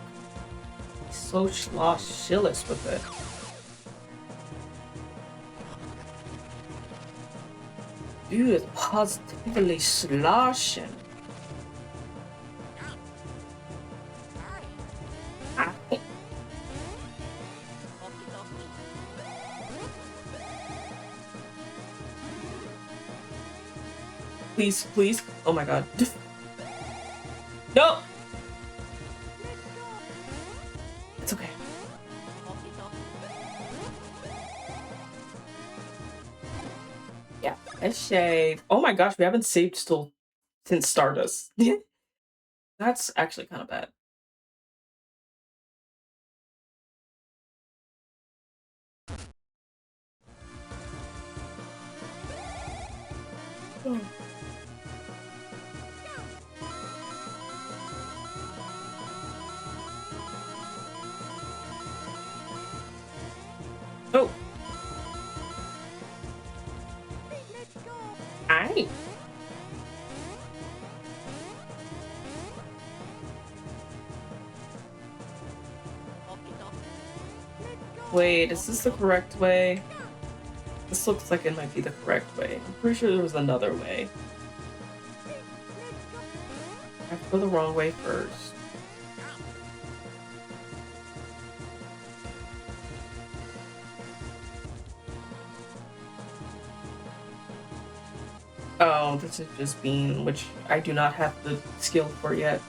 So sloshillis with it. Dude is positively sloshing. Please, please. Oh my god. No! It's okay. Yeah, let's save. Oh my gosh, we haven't saved still since Stardust. That's actually kind of bad. Oh. Oh. Aye. Wait, is this the correct way? This looks like it might be the correct way. I'm pretty sure there was another way. I have to go the wrong way first. Oh, this is just Bean, which I do not have the skill for yet.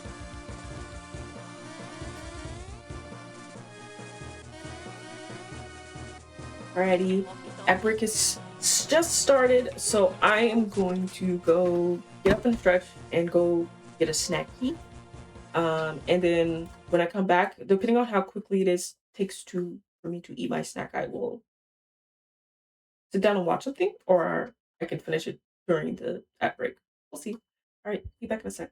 Alrighty, Epic is just started, so I am going to go get up and stretch and go get a snacky. And then when I come back, depending on how quickly takes for me to eat my snack, I will sit down and watch something, or I can finish it during the ad break. We'll see. All right, be back in a sec.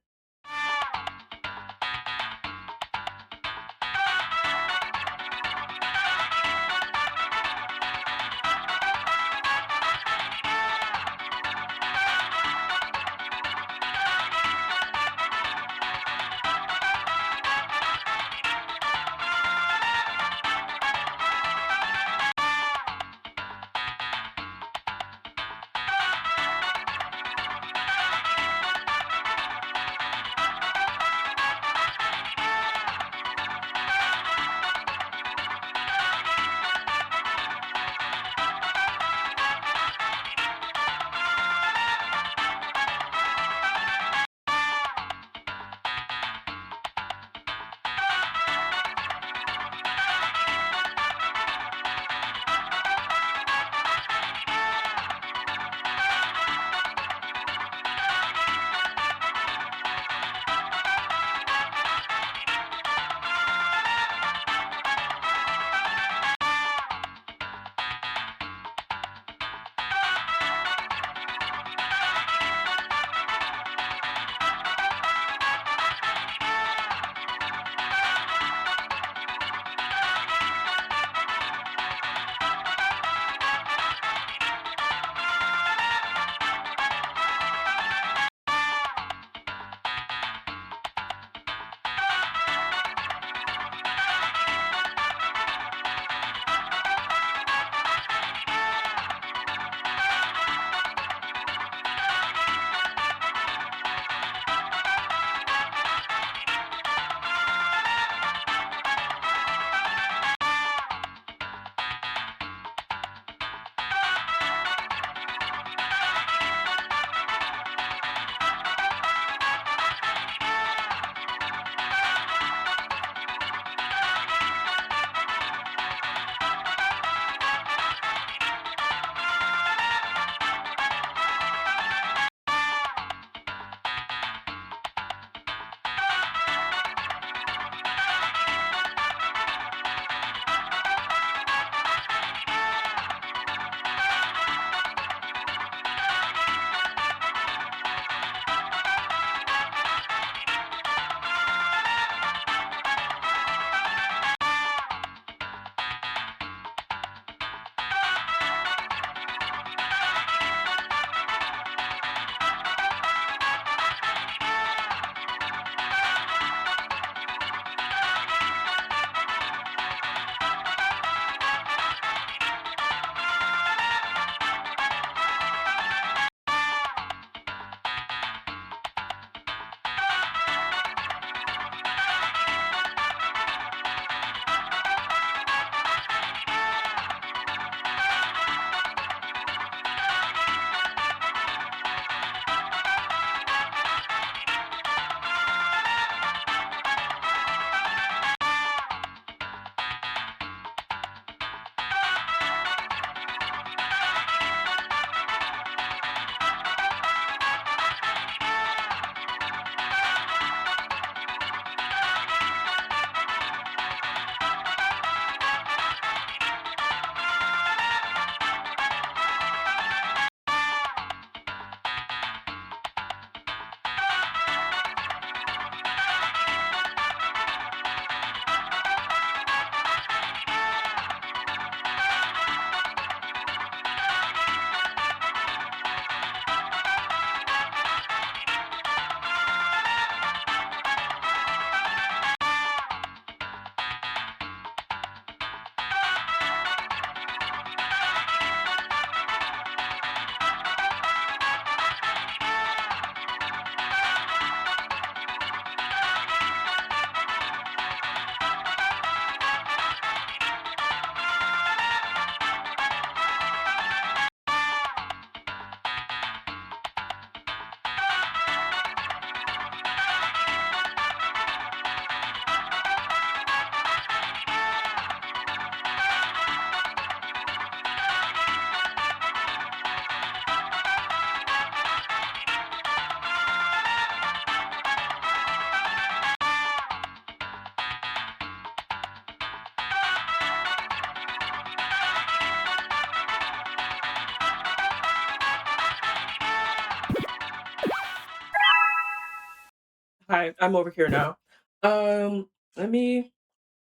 Hi, I'm over here now. Let me.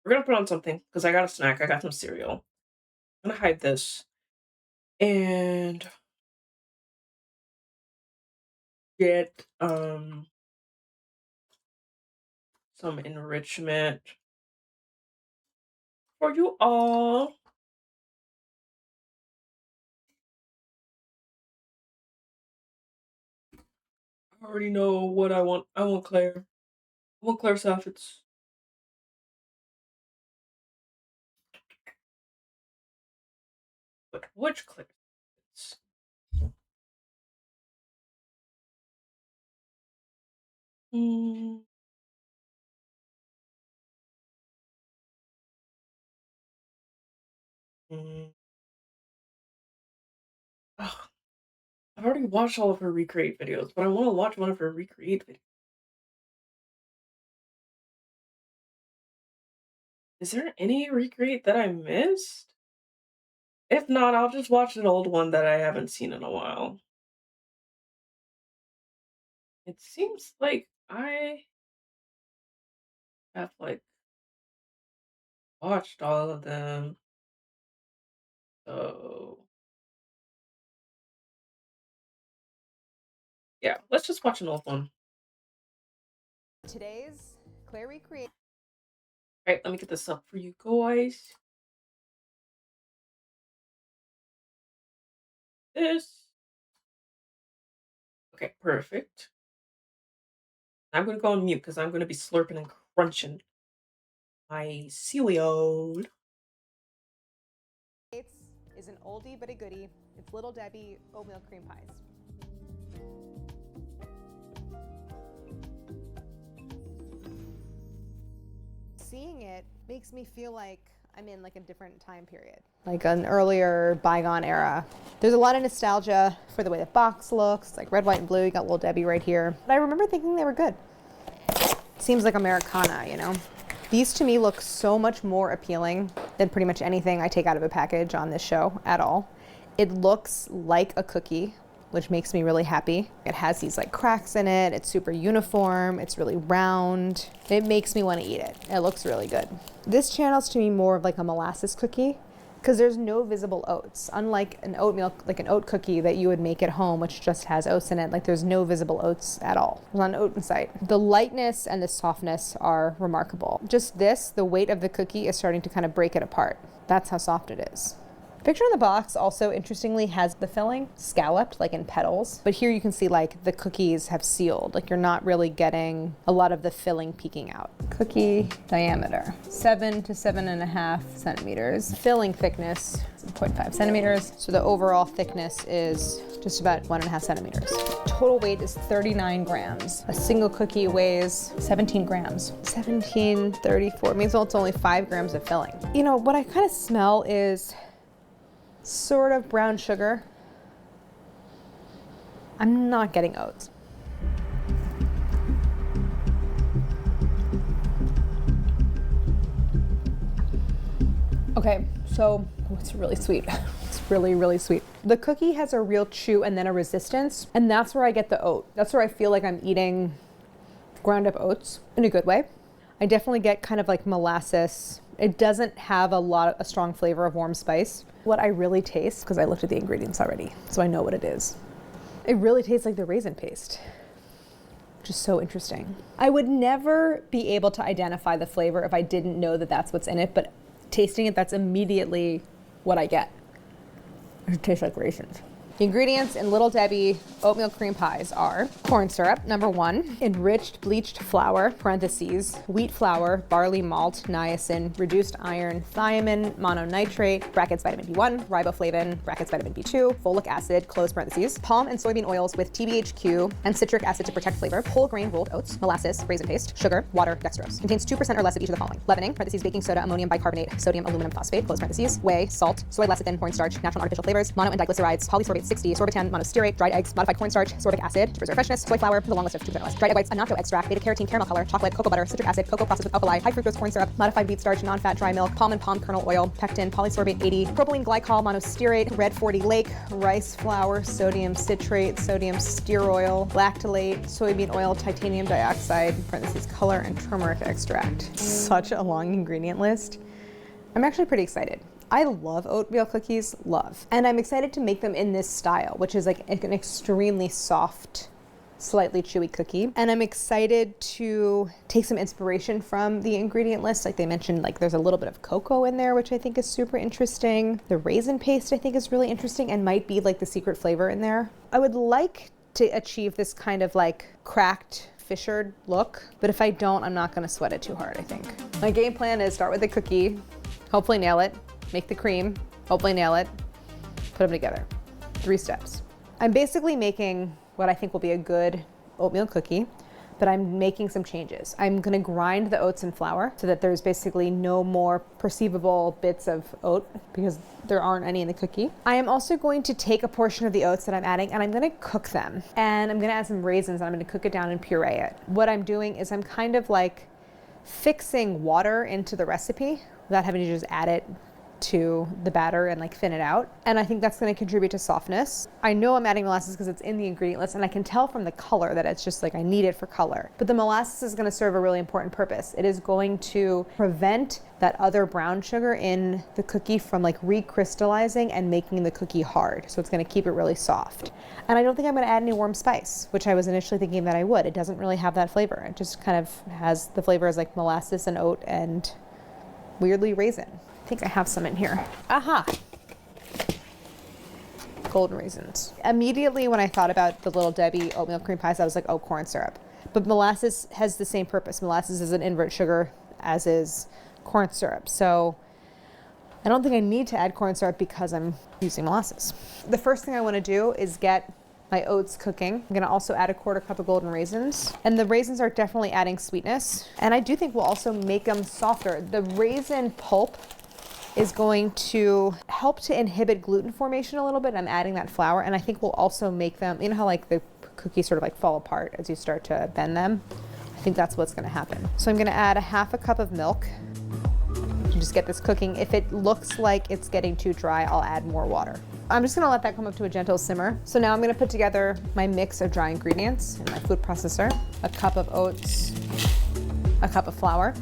We're gonna put on something because I got a snack. I got some cereal. I'm gonna hide this and get some enrichment for you all. I already know what I want. I want Claire. I want Claire's outfits. But which Claire's outfits? Hmm. Hmm. Ugh, I've already watched all of her recreate videos, but I want to watch one of her recreate videos. Is there any recreate that I missed? If not, I'll just watch an old one that I haven't seen in a while. It seems like I have like watched all of them. So yeah, let's just watch an old one. Today's Claire recreate. All right, let me get this up for you guys. This. Okay, perfect. I'm gonna go on mute because I'm gonna be slurping and crunching my cereal. Is an oldie but a goodie. It's Little Debbie oatmeal cream pies. Seeing it makes me feel like I'm in like a different time period, like an earlier bygone era. There's a lot of nostalgia for the way the box looks, like red, white, and blue. You got Little Debbie right here. But I remember thinking they were good. Seems like Americana, you know? These to me look so much more appealing than pretty much anything I take out of a package on this show at all. It looks like a cookie, which makes me really happy. It has these like cracks in it. It's super uniform. It's really round. It makes me want to eat it. It looks really good. This channel's to me more of like a molasses cookie because there's no visible oats. Unlike an oatmeal, like an oat cookie that you would make at home, which just has oats in it, like there's no visible oats at all. There's not an oat in sight. The lightness and the softness are remarkable. Just this, the weight of the cookie is starting to kind of break it apart. That's how soft it is. Picture in the box also interestingly has the filling scalloped like in petals, but here you can see like the cookies have sealed, like you're not really getting a lot of the filling peeking out. Cookie diameter 7 to 7.5 centimeters. Filling thickness 0.5 centimeters. So the overall thickness is just about 1.5 centimeters. Total weight is 39 grams. A single cookie weighs 17 grams. 1734 means it's only 5 grams of filling. You know, what I kind of smell is sort of brown sugar. I'm not getting oats. Okay, so it's really sweet. It's really, really sweet. The cookie has a real chew and then a resistance, and that's where I get the oat. That's where I feel like I'm eating ground up oats in a good way. I definitely get kind of like molasses. It doesn't have a strong flavor of warm spice. What I really taste, because I looked at the ingredients already, so I know what it is. It really tastes like the raisin paste, which is so interesting. I would never be able to identify the flavor if I didn't know that that's what's in it, but tasting it, that's immediately what I get. It tastes like raisins. The ingredients in Little Debbie oatmeal cream pies are corn syrup, number 1, enriched bleached flour, parentheses, wheat flour, barley malt, niacin, reduced iron, thiamine, mononitrate, brackets vitamin B1, riboflavin, brackets vitamin B2, folic acid, close parentheses, palm and soybean oils with TBHQ and citric acid to protect flavor, whole grain rolled oats, molasses, raisin paste, sugar, water, dextrose. Contains 2% or less of each of the following: leavening, parentheses, baking soda, ammonium bicarbonate, sodium aluminum phosphate, close parentheses, whey, salt, soy lecithin, cornstarch, natural and artificial flavors, mono and diglycerides, polysorbates, 60, sorbitan monostearate, dried eggs, modified cornstarch, sorbic acid to preserve freshness, soy flour, the long list of 2 minerals, dried egg whites, annatto extract, beta carotene caramel color, chocolate, cocoa butter, citric acid, cocoa processed with alkali, high fructose corn syrup, modified wheat starch, non-fat dry milk, palm and palm kernel oil, pectin, polysorbate 80, propylene glycol monostearate, red 40 lake, rice flour, sodium citrate, sodium stearoyl, lactylate, soybean oil, titanium dioxide, parentheses, color, and turmeric extract. Such a long ingredient list. I'm actually pretty excited. I love oatmeal cookies, love. And I'm excited to make them in this style, which is like an extremely soft, slightly chewy cookie. And I'm excited to take some inspiration from the ingredient list. Like they mentioned, like there's a little bit of cocoa in there, which I think is super interesting. The raisin paste I think is really interesting and might be like the secret flavor in there. I would like to achieve this kind of like cracked, fissured look, but if I don't, I'm not gonna sweat it too hard, I think. My game plan is start with the cookie, hopefully nail it, make the cream, hopefully nail it, put them together. 3 steps. I'm basically making what I think will be a good oatmeal cookie, but I'm making some changes. I'm gonna grind the oats and flour so that there's basically no more perceivable bits of oat because there aren't any in the cookie. I am also going to take a portion of the oats that I'm adding and I'm gonna cook them. And I'm gonna add some raisins and I'm gonna cook it down and puree it. What I'm doing is I'm kind of like fixing water into the recipe without having to just add it to the batter and like thin it out. And I think that's going to contribute to softness. I know I'm adding molasses because it's in the ingredient list and I can tell from the color that it's just like I need it for color. But the molasses is going to serve a really important purpose. It is going to prevent that other brown sugar in the cookie from like recrystallizing and making the cookie hard. So it's going to keep it really soft. And I don't think I'm going to add any warm spice, which I was initially thinking that I would. It doesn't really have that flavor. It just kind of has the flavor as like molasses and oat and weirdly raisin. I think I have some in here. Aha! Golden raisins. Immediately when I thought about the Little Debbie oatmeal cream pies, I was like, oh, corn syrup. But molasses has the same purpose. Molasses is an invert sugar, as is corn syrup. So I don't think I need to add corn syrup because I'm using molasses. The first thing I want to do is get my oats cooking. I'm gonna also add a 1/4 cup of golden raisins. And the raisins are definitely adding sweetness. And I do think we'll also make them softer. The raisin pulp is going to help to inhibit gluten formation a little bit. I'm adding that flour and I think we'll also make them, you know how like the cookies sort of like fall apart as you start to bend them? I think that's what's gonna happen. So I'm gonna add a 1/2 cup of milk to just get this cooking. If it looks like it's getting too dry, I'll add more water. I'm just gonna let that come up to a gentle simmer. So now I'm gonna put together my mix of dry ingredients in my food processor. A cup of oats, a cup of flour,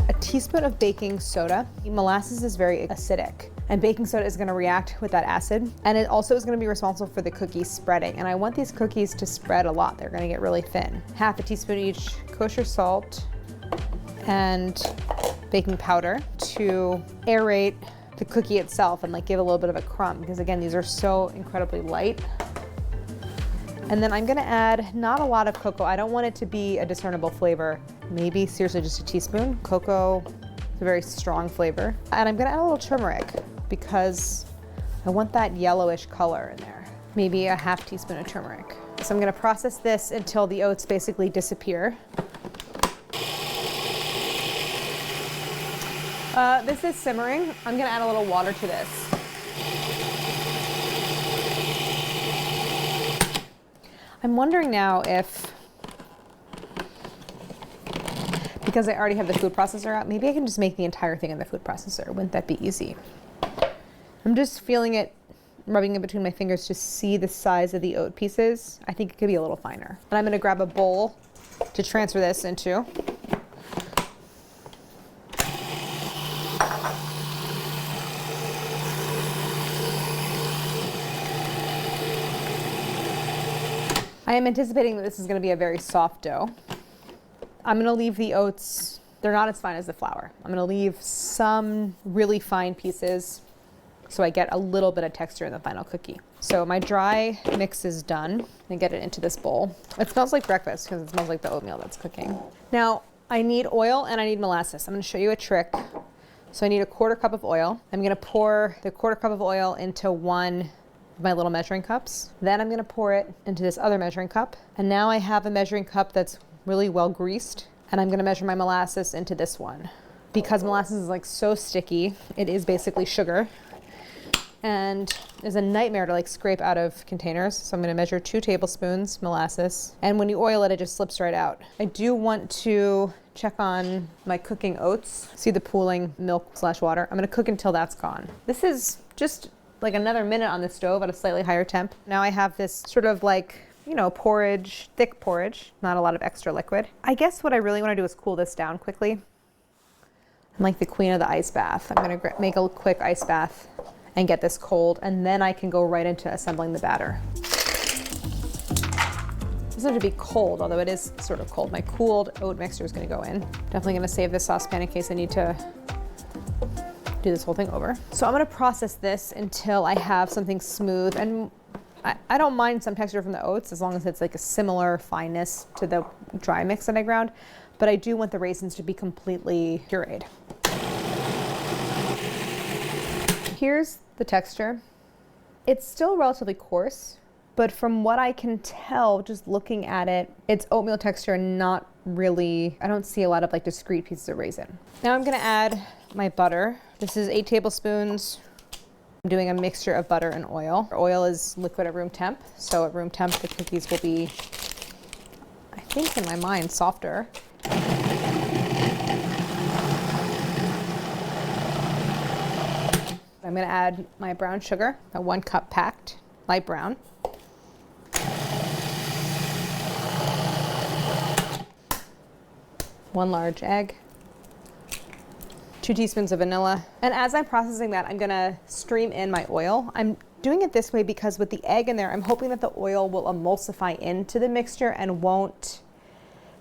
a teaspoon of baking soda. Molasses is very acidic and baking soda is gonna react with that acid. And it also is gonna be responsible for the cookie spreading. And I want these cookies to spread a lot. They're gonna get really thin. 1/2 teaspoon each kosher salt and baking powder to aerate the cookie itself and like give a little bit of a crumb because again, these are so incredibly light. And then I'm gonna add not a lot of cocoa. I don't want it to be a discernible flavor. Maybe seriously just a teaspoon. Cocoa is a very strong flavor. And I'm gonna add a little turmeric because I want that yellowish color in there. Maybe a 1/2 teaspoon of turmeric. So I'm gonna process this until the oats basically disappear. This is simmering. I'm gonna add a little water to this. I'm wondering now if, because I already have the food processor out, maybe I can just make the entire thing in the food processor. Wouldn't that be easy? I'm just feeling it, rubbing it between my fingers to see the size of the oat pieces. I think it could be a little finer. And I'm gonna grab a bowl to transfer this into. I am anticipating that this is going to be a very soft dough. I'm going to leave the oats, they're not as fine as the flour. I'm going to leave some really fine pieces so I get a little bit of texture in the final cookie. So my dry mix is done. I get it into this bowl. It smells like breakfast because it smells like the oatmeal that's cooking. Now I need oil and I need molasses. I'm going to show you a trick. So I need a 1/4 cup of oil. I'm going to pour the 1/4 cup of oil into one my little measuring cups. Then I'm gonna pour it into this other measuring cup. And now I have a measuring cup that's really well greased. And I'm gonna measure my molasses into this one. Because molasses is like so sticky, it is basically sugar. and is a nightmare to like scrape out of containers. So I'm gonna measure 2 tablespoons molasses. And when you oil it, it just slips right out. I do want to check on my cooking oats. See the pooling milk/water. I'm gonna cook until that's gone. This is just like another minute on the stove at a slightly higher temp. Now I have this sort of like, you know, porridge, thick porridge, not a lot of extra liquid. I guess what I really wanna do is cool this down quickly. I'm like the queen of the ice bath. I'm gonna make a quick ice bath and get this cold, and then I can go right into assembling the batter. It doesn't have to be cold, although it is sort of cold. My cooled oat mixture is gonna go in. Definitely gonna save this saucepan in case I need to do this whole thing over. So I'm gonna process this until I have something smooth, and I don't mind some texture from the oats as long as it's like a similar fineness to the dry mix that I ground, but I do want the raisins to be completely pureed. Here's the texture. It's still relatively coarse, but from what I can tell, just looking at it, it's oatmeal texture and not really, I don't see a lot of like discrete pieces of raisin. Now I'm gonna add my butter. This is 8 tablespoons. I'm doing a mixture of butter and oil. Oil is liquid at room temp, so at room temp the cookies will be, I think in my mind, softer. I'm gonna add my brown sugar, a 1 cup packed, light brown. One large egg. 2 teaspoons of vanilla. And as I'm processing that, I'm gonna stream in my oil. I'm doing it this way because with the egg in there, I'm hoping that the oil will emulsify into the mixture and won't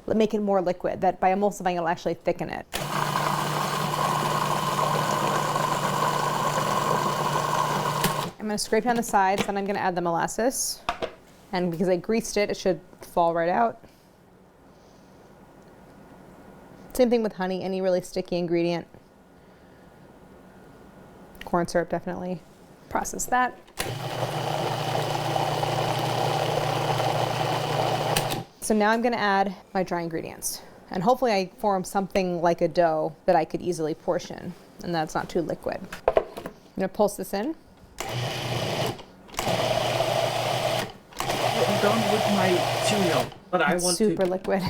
make it more liquid, that by emulsifying it'll actually thicken it. I'm gonna scrape down the sides, then I'm gonna add the molasses. And because I greased it, it should fall right out. Same thing with honey, any really sticky ingredient. Corn syrup, definitely. Process that. So now I'm gonna add my dry ingredients. And hopefully I form something like a dough that I could easily portion, and that's not too liquid. I'm gonna pulse this in. I'm done with my cereal, but I want super to liquid.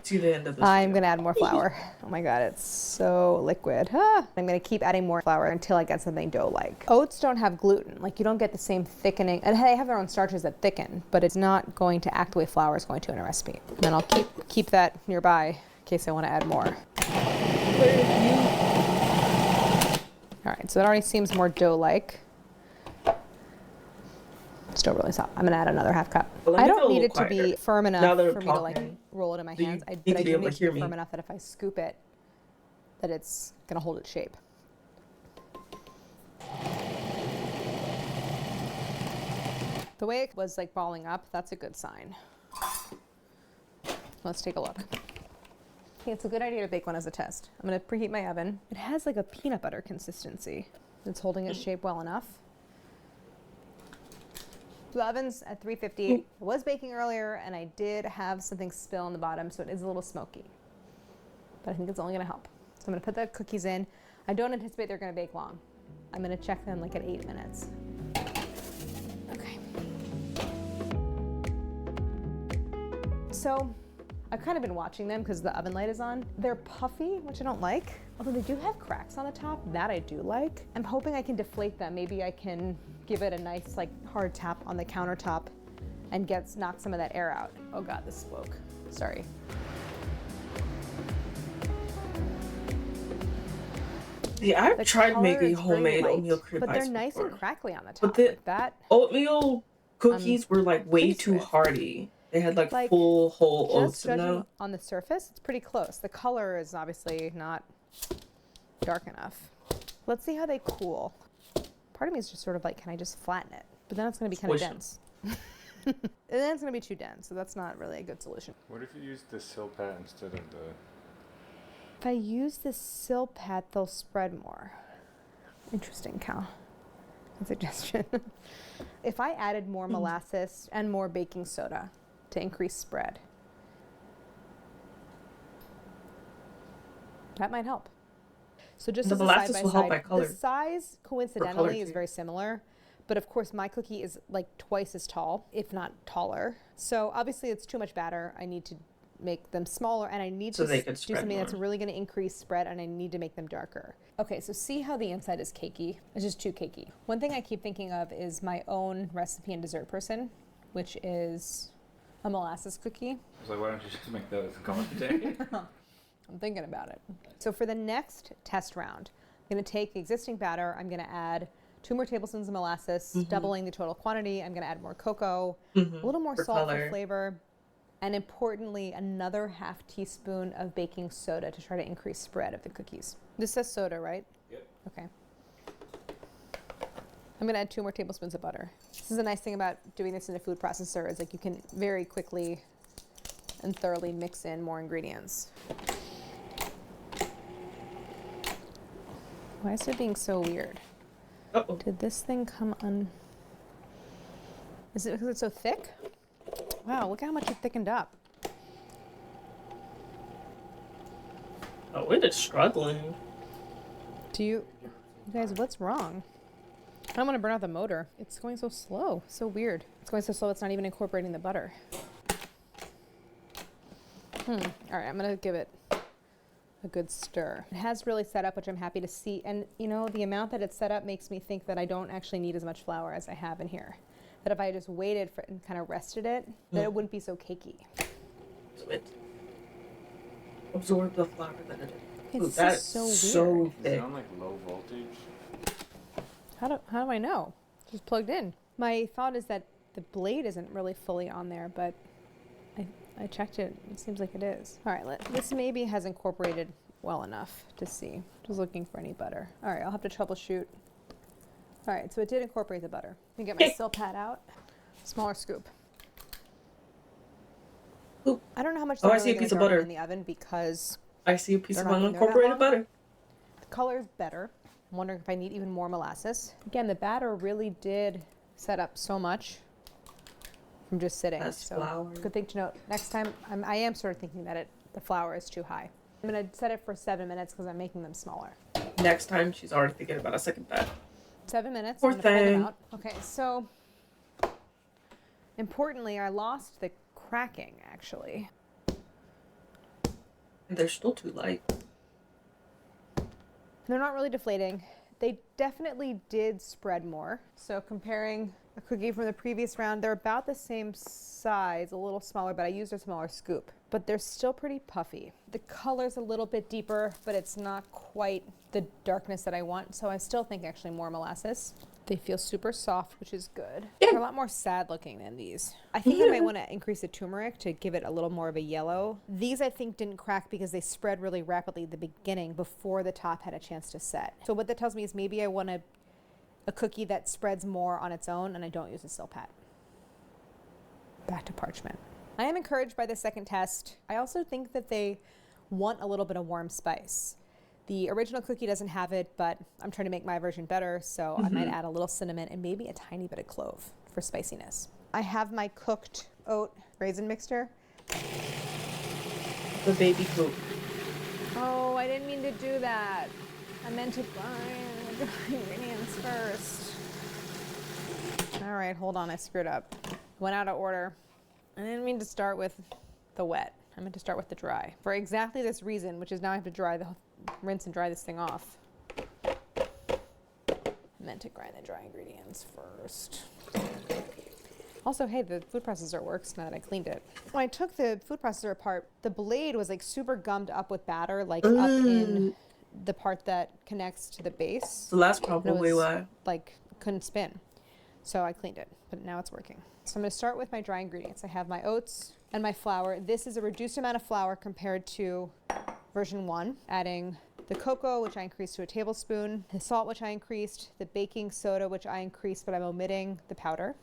see the end of this. I'm gonna add more flour. Oh my God, it's so liquid. I'm gonna keep adding more flour until I get something dough-like. Oats don't have gluten. Like you don't get the same thickening. And they have their own starches that thicken, but it's not going to act the way flour is going to in a recipe. And then I'll keep that nearby in case I want to add more. All right, so it already seems more dough-like. Still really soft. I'm gonna add another half cup. Well, I don't need it to be firm enough for me to like roll it in my you hands. need But to I be do able need to it to hear be me. firm enough that if I scoop it, that it's gonna hold its shape. The way it was like balling up, that's a good sign. Let's take a look. I think it's a good idea to bake one as a test. I'm gonna preheat my oven. It has like a peanut butter consistency. It's holding its shape well enough. The oven's at 350. It was baking earlier and I did have something spill on the bottom, so it is a little smoky. But I think it's only gonna help. So I'm gonna put the cookies in. I don't anticipate they're gonna bake long. I'm gonna check them like at 8 minutes. Okay. So I've kind of been watching them because the oven light is on. They're puffy, which I don't like. Although they do have cracks on the top, that I do like. I'm hoping I can deflate them. Maybe I can give it a nice like hard tap on the countertop and knock some of that air out. Oh God, this spoke. Sorry. Yeah, I've The tried color making is very homemade light, oatmeal cream but pies they're nice before. and crackly on the top. But the like that. oatmeal cookies were like way pleased too with. hearty. They had like Like, full whole Just oats in judging them. on the surface, it's pretty close. The color is obviously not dark enough. Let's see how they cool. Part of me is just sort of like, can I just flatten it? But then it's gonna be kind of Squish 'em. dense. And then it's gonna be too dense, so that's not really a good solution. What if you use the sill pad instead of the... If I use the sill pad, they'll spread more. Interesting, Cal. Good suggestion. If I added more molasses and more baking soda to increase spread, that might help. So just The as a molasses side will by help by side, color. the size coincidentally is too. very similar, but of course my cookie is like twice as tall, if not taller. So obviously it's too much batter. I need to make them smaller, and I need So to they could do spread something that's more. really going to increase spread, and I need to make them darker. Okay, so see how the inside is cakey? It's just too cakey. One thing I keep thinking of is my own recipe and dessert person, which is a molasses cookie. I was like, why don't you just make those and call it a day? I'm thinking about it. So for the next test round, I'm going to take the existing batter. I'm going to add 2 more tablespoons of molasses, doubling the total quantity. I'm going to add more cocoa, a little more For salt color. for flavor, and importantly, another half teaspoon of baking soda to try to increase spread of the cookies. This says soda, right? Yep. Okay. I'm going to add 2 more tablespoons of butter. This is the nice thing about doing this in a food processor is like you can very quickly and thoroughly mix in more ingredients. Why is it being so weird? Uh-oh. Did this thing come un... Is it because it's so thick? Wow, look how much it thickened up. Oh, it is struggling. You guys, what's wrong? I don't want to burn out the motor. It's going so slow. So weird. It's going so slow it's not even incorporating the butter. All right, I'm going to give it a good stir. It has really set up, which I'm happy to see. And you know, the amount that it's set up makes me think that I don't actually need as much flour as I have in here. That if I just waited for and kind of rested it, that it wouldn't be so cakey. So it absorb the flour that it is. It's Ooh, just that's so so weird. Does it thick. sound like low voltage? How do I know? Just plugged in. My thought is that the blade isn't really fully on there, but I checked it. It seems like it is. All right, this maybe has incorporated well enough to see. Just looking for any butter. All right, I'll have to troubleshoot. All right, so it did incorporate the butter. Let me get my sill pad out. Smaller scoop. Oop. I don't know how much Oh, they're I see a really piece of gonna darken butter. in the oven because I see a piece They're of not in there that unincorporated long? butter. the color is better. I'm wondering if I need even more molasses. Again, the batter really did set up so much from just sitting. That's so flour. good thing to note. Next time, I am sort of thinking that the flour is too high. I'm gonna set it for 7 minutes because I'm making them smaller. Next time, she's already thinking about a second batch. 7 minutes. Poor I'm gonna pull them thing. out. Okay, so importantly, I lost the cracking actually. And they're still too light. They're not really deflating. They definitely did spread more. So comparing a cookie from the previous round, they're about the same size, a little smaller, but I used a smaller scoop. But they're still pretty puffy. The color's a little bit deeper, but it's not quite the darkness that I want. So I still think actually more molasses. They feel super soft, which is good. They're a lot more sad looking than these. I think I might want to increase the turmeric to give it a little more of a yellow. These I think didn't crack because they spread really rapidly at the beginning before the top had a chance to set. So what that tells me is maybe I want a cookie that spreads more on its own and I don't use a silpat. Back to parchment. I am encouraged by the second test. I also think that they want a little bit of warm spice. The original cookie doesn't have it, but I'm trying to make my version better, so I might add a little cinnamon and maybe a tiny bit of clove for spiciness. I have my cooked oat raisin mixture. The baby coop. Oh, I didn't mean to do that. I meant to grind the ingredients first. All right, hold on, I screwed up. Went out of order. I didn't mean to start with the wet. I meant to start with the dry. For exactly this reason, which is now I have to rinse and dry this thing off. I meant to grind the dry ingredients first. Also, hey, the food processor works now that I cleaned it. When I took the food processor apart, the blade was like super gummed up with batter, like up in the part that connects to the base. So that's And probably it was, why. like, couldn't spin. So I cleaned it, but now it's working. So I'm gonna start with my dry ingredients. I have my oats and my flour. This is a reduced amount of flour compared to version 1, adding the cocoa, which I increased to a tablespoon, the salt, which I increased, the baking soda, which I increased, but I'm omitting the powder.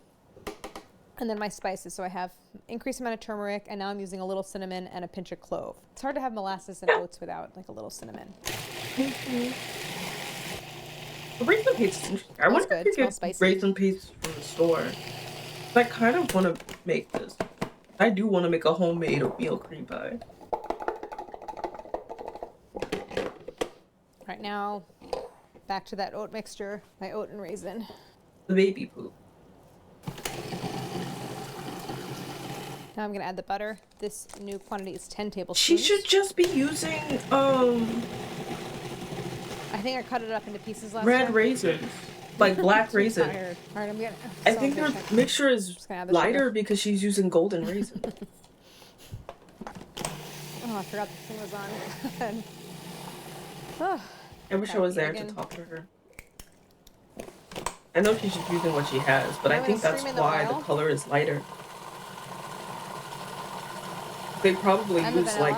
And then my spices. So I have increased amount of turmeric, and now I'm using a little cinnamon and a pinch of clove. It's hard to have molasses and oats without like a little cinnamon. The raisin paste is interesting. I wonder good. if you Smells get spicy. raisin paste from the store. I kind of want to make this. I do want to make a homemade oatmeal cream pie. Right now, back to that oat mixture, my oat and raisin. The baby poop. Now I'm gonna add the butter. This new quantity is 10 tablespoons. She should just be using I think I cut it up into pieces last red time. raisins, like black Too raisin. tired. All right, I'm gonna. I think her mixture is gonna add the lighter sugar. because she's using golden raisin. Oh, I forgot the thing was on. Oh, I wish I was there to again. talk to her. I know she's just using what she has, but I I'm think gonna that's stream in the why the oil. color is lighter. They probably and the use like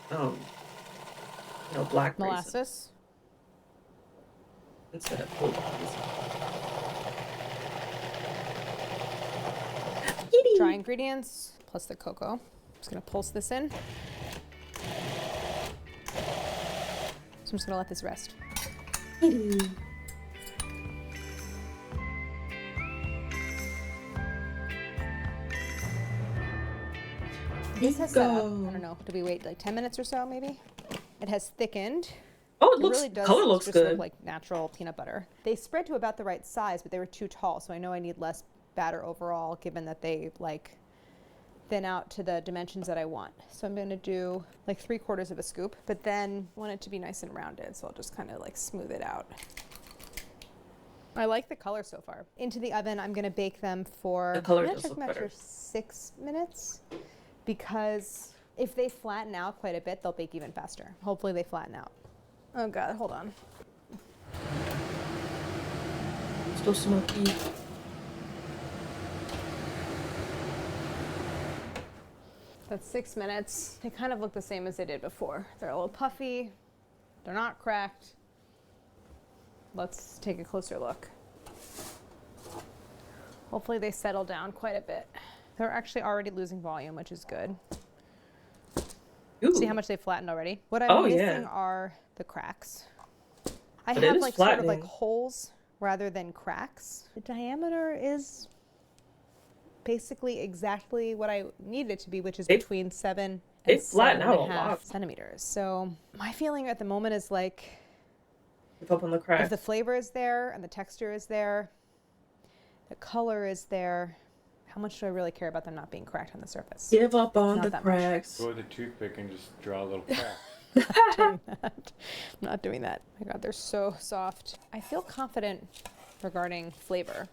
vanilla, black raisin molasses. instead of golden raisin. Dry ingredients plus the cocoa. I'm just gonna pulse this in. So I'm just gonna let this rest. This has set up, I don't know, do we wait like 10 minutes or so maybe? It has thickened. Oh, it It looks really does color looks just good. look like natural peanut butter. They spread to about the right size, but they were too tall, so I know I need less batter overall, given that they like thin out to the dimensions that I want. So I'm gonna do like 3/4 of a scoop, but then I want it to be nice and rounded, so I'll just kind of like smooth it out. I like the color so far. Into the oven, I'm gonna bake them for The color I'm gonna does check look them out better. for 6 minutes, because if they flatten out quite a bit, they'll bake even faster. Hopefully they flatten out. Oh God, hold on. Still smoky. That's 6 minutes. They kind of look the same as they did before. They're a little puffy. They're not cracked. Let's take a closer look. Hopefully they settle down quite a bit. They're actually already losing volume, which is good. Ooh. See how much they've flattened already? What I'm Oh, missing yeah. are the cracks. I But it have is like sort of like flattening. holes rather than cracks. The diameter is basically exactly what I need it to be, which is They- between 7 they and flatten out a 7.5 lot. centimeters. So my feeling at the moment is like, Give up on the if cracks. the flavor is there and the texture is there, the color is there, how much do I really care about them not being cracked on the surface? Give up on Not the that much. cracks. Go with a toothpick and just draw a little crack. Doing that. I'm not doing that. Oh my God, they're so soft. I feel confident regarding flavor.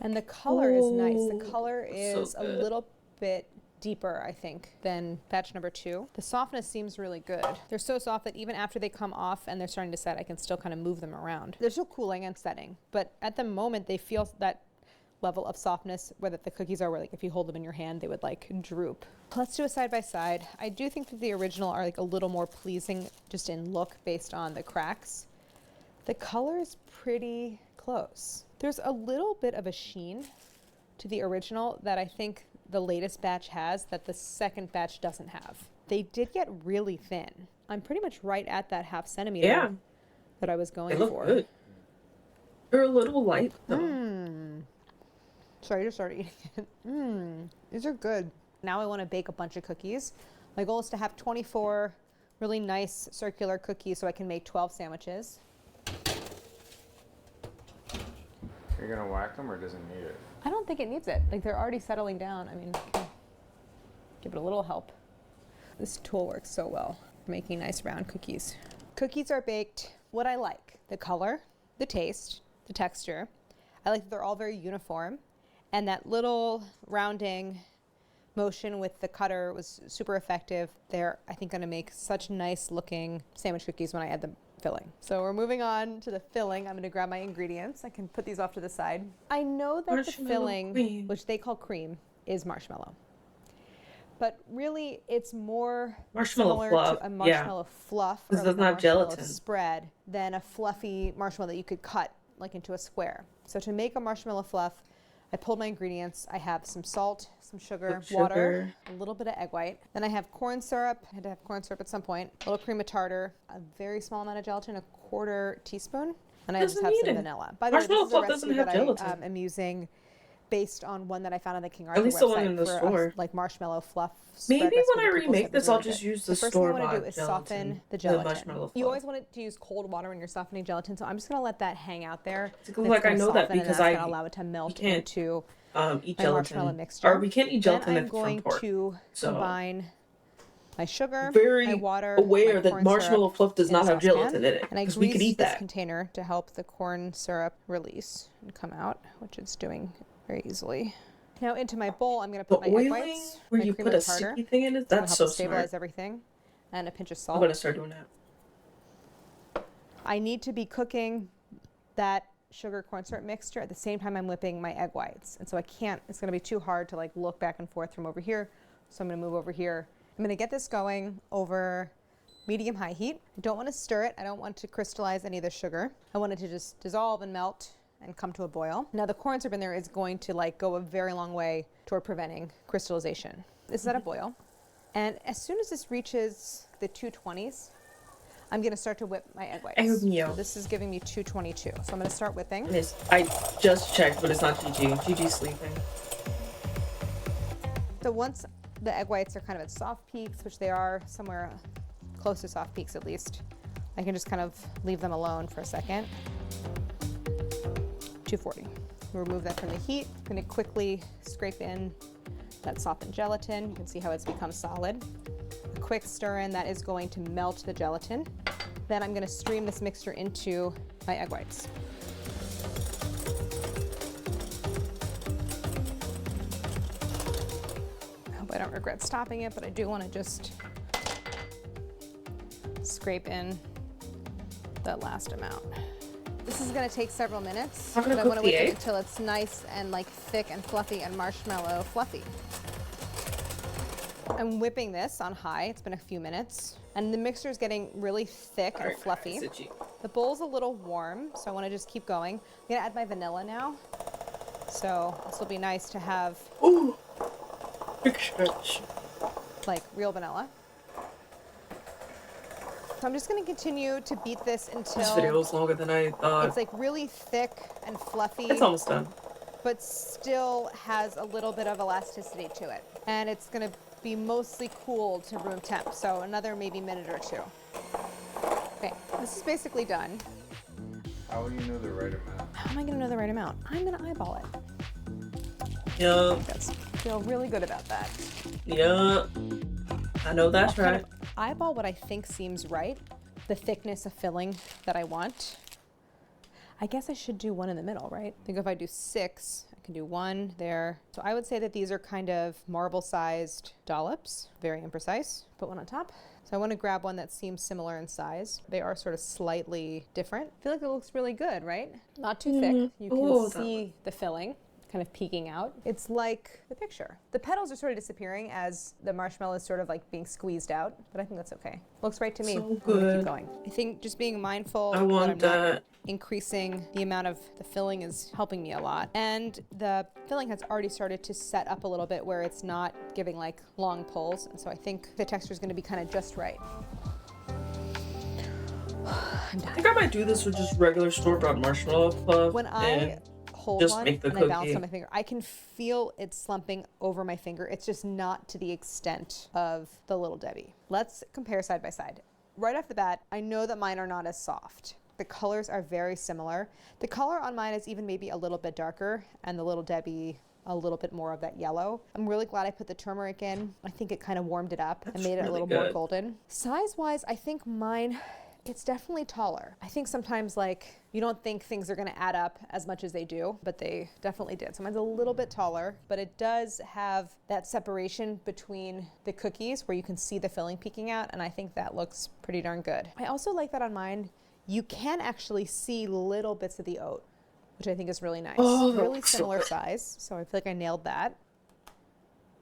And the color is nice. The Ooh, color so is a good. little bit deeper, I think, than batch number 2. The softness seems really good. They're so soft that even after they come off and they're starting to set, I can still kind of move them around. They're still cooling and setting, but at the moment they feel that level of softness where the cookies are, where like if you hold them in your hand they would like droop. Let's do a side by side. I do think that the original are like a little more pleasing just in look based on the cracks. The color is pretty close. There's a little bit of a sheen to the original that I think the latest batch has that the second batch doesn't have. They did get really thin. I'm pretty much right at that 1/2 centimeter Yeah. that I was They going look for. good. They're a little light though. Sorry, I just started eating it. These are good. Now I want to bake a bunch of cookies. My goal is to have 24 really nice circular cookies so I can make 12 sandwiches. You're gonna whack them or does it need it? I don't think it needs it. Like they're already settling down. I mean, give it a little help. This tool works so well for making nice round cookies. Cookies are baked. What I like, the color, the taste, the texture. I like that they're all very uniform. And that little rounding motion with the cutter was super effective. They're, I think, gonna make such nice looking sandwich cookies when I add the filling. So we're moving on to the filling. I'm gonna grab my ingredients. I can put these off to the side. I know that the Marshmallow filling, cream. which they call cream, is marshmallow. But really, it's more Marshmallow similar fluff, to a yeah. marshmallow fluff or This like does a not marshmallow gelatin. spread than a fluffy marshmallow that you could cut like into a square. So to make a marshmallow fluff, I pulled my ingredients. I have some salt, some sugar, Some water, sugar. a little bit of egg white. Then I have corn syrup. I had to have corn syrup at some point. A little cream of tartar, a very small amount of gelatin, 1/4 teaspoon. And I just Doesn't have need some it. vanilla. By the way, this Marshmallow is a fluff recipe doesn't have that I gelatin. am using based on one that I found on the King At Arthur least the one website in the for store. like marshmallow fluff Maybe spread recipe when I that people remake said was this, I'll really just good. use The the first thing I want to do store-bought is gelatin, soften the the gelatin. marshmallow You fluff. always want to use cold water when you're softening gelatin, so I'm just going to let that hang out there. Because, like, I know that because I'm going to allow it to melt can't, into eat my marshmallow gelatin, mixture. or we can't eat gelatin then I'm if it's from going pork. to So combine my sugar, very my water, aware my that corn marshmallow syrup fluff does in a not have saucepan, gelatin in it, and I because we could greased eat this that. container to help the corn syrup release and come out, which it's doing very easily. Now into my bowl, I'm going to put my egg oiling whites, where my you cream put of a tartar. sticky thing in it, It's gonna that's help so to stabilize smart. everything, and a pinch of I'm salt. gonna start doing that. I need to be cooking that sugar corn syrup mixture at the same time I'm whipping my egg whites, and so I can't. It's going to be too hard to like look back and forth from over here. So I'm going to move over here. I'm going to get this going over medium-high heat. I don't want to stir it. I don't want to crystallize any of the sugar. I want it to just dissolve and melt and come to a boil. Now the corn syrup in there is going to like go a very long way toward preventing crystallization. This is at a boil. And as soon as this reaches the 220s, I'm going to start to whip my egg whites. So this is giving me 222. So I'm going to start whipping. I just checked, but it's not Gigi. Gigi's sleeping. So once the egg whites are kind of at soft peaks, which they are somewhere close to soft peaks at least, I can just kind of leave them alone for a second. 240. Remove that from the heat. I'm going to quickly scrape in that softened gelatin. You can see how it's become solid. A quick stir in, that is going to melt the gelatin. Then I'm going to stream this mixture into my egg whites. I hope I don't regret stopping it, but I do want to just scrape in that last amount. This is going to take several minutes, but I want to whip it until it's nice and like thick and fluffy and marshmallow fluffy. I'm whipping this on high. It's been a few minutes, and the mixture is getting really thick and fluffy. The bowl's a little warm, so I want to just keep going. I'm going to add my vanilla now. So this will be nice to have like real vanilla. So I'm just going to continue to beat this until this video is longer than I thought. It's like really thick and fluffy. It's almost done. But still has a little bit of elasticity to it. And it's going to be mostly cooled to room temp, so another maybe minute or two. Okay, this is basically done. How will you know the right amount? How am I going to know the right amount? I'm going to eyeball it. Yeah. I feel really good about that. Yeah. I know that's I'll right. kind of eyeball what I think seems right, the thickness of filling that I want. I guess I should do one in the middle, right? I think if I do 6, I can do 1 there. So I would say that these are kind of marble-sized dollops, very imprecise. Put one on top. So I want to grab one that seems similar in size. They are sort of slightly different. I feel like it looks really good, right? Not too thick. You can see the filling kind of peeking out. It's like the picture. The petals are sort of disappearing as the marshmallow is sort of like being squeezed out, but I think that's okay. Looks right to me. So I'm gonna keep good. going. I think just being mindful I that want I'm that. not increasing the amount of the filling is helping me a lot. And the filling has already started to set up a little bit where it's not giving like long pulls. And so I think the texture is going to be kind of just right. I'm done. I think I might do this with just regular store-bought marshmallow fluff. When I hold just one make the and I balance cookie. on my finger, I can feel it slumping over my finger. It's just not to the extent of the Little Debbie. Let's compare side by side. Right off the bat, I know that mine are not as soft. The colors are very similar. The color on mine is even maybe a little bit darker, and the Little Debbie a little bit more of that yellow. I'm really glad I put the turmeric in. I think it kind of warmed it up and made it a little more golden. Size-wise, I think mine, it's definitely taller. I think sometimes like you don't think things are gonna add up as much as they do, but they definitely did. So mine's a little bit taller, but it does have that separation between the cookies where you can see the filling peeking out, and I think that looks pretty darn good. I also like that on mine, you can actually see little bits of the oat, which I think is really nice. Really similar size, so I feel like I nailed that.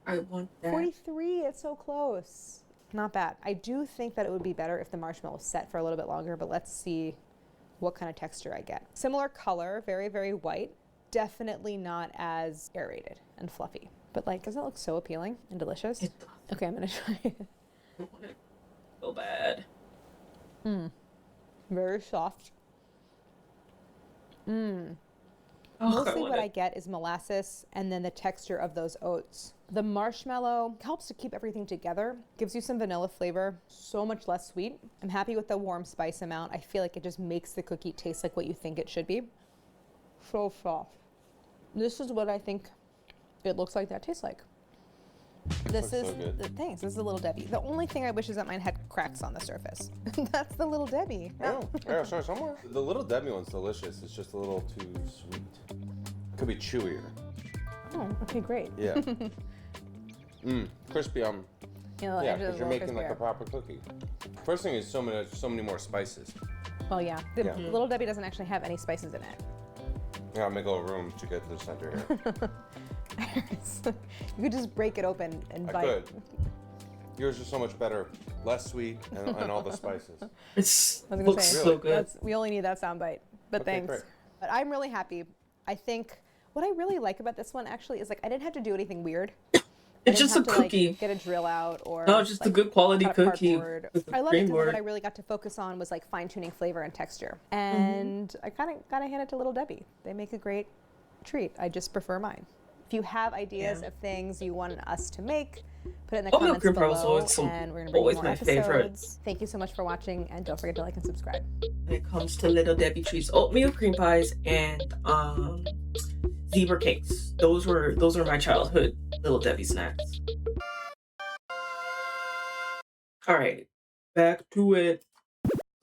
I want that. 43, it's so close. Not bad. I do think that it would be better if the marshmallow was set for a little bit longer, but let's see what kind of texture I get. Similar color, very, very white. Definitely not as aerated and fluffy. But like, doesn't it look so appealing and delicious? Okay, I'm gonna try it. I want it so bad. Very soft. Oh, Oh, Mostly want what it. I get is molasses and then the texture of those oats. The marshmallow helps to keep everything together, gives you some vanilla flavor, so much less sweet. I'm happy with the warm spice amount. I feel like it just makes the cookie taste like what you think it should be. So soft. This is what I think it looks like that tastes like. This Looks is so good. the thanks. This is a Little Debbie. The only thing I wish is that mine had cracks on the surface. That's the Little Debbie. Oh, yeah, sorry, somewhere. The Little Debbie one's delicious. It's just a little too sweet. Could be chewier. Oh, okay, great. Yeah. Crispy. You know, Yeah, edges because a you're little making like a crispier. proper cookie. First thing is so many more spices. Well, yeah. The Yeah. Little Debbie doesn't actually have any spices in it. Yeah, I'll make a little room to get to the center here. You could just break it open and I bite. could. Yours is so much better, less sweet, and all the spices. It I was gonna looks say, so good. we only need that sound bite. But Okay, thanks. great. But I'm really happy. I think what I really like about this one actually is like I didn't have to do anything weird. It's just a cookie. Like, get a drill out or No, just a good quality cut up cookie cardboard. with the I love it cream because what board. I really got to focus on was like fine tuning flavor and texture. And I kind of gotta hand it to Little Debbie. They make a great treat. I just prefer mine. If you have ideas of things you want us to make, put it in the Oatmeal comments cream pie below, was and we're gonna bring you always more my favorite. episodes. Thank you so much for watching, and don't forget to like and subscribe. When it comes to Little Debbie treats, oatmeal cream pies and zebra cakes. Those were my childhood Little Debbie snacks. All right, back to it.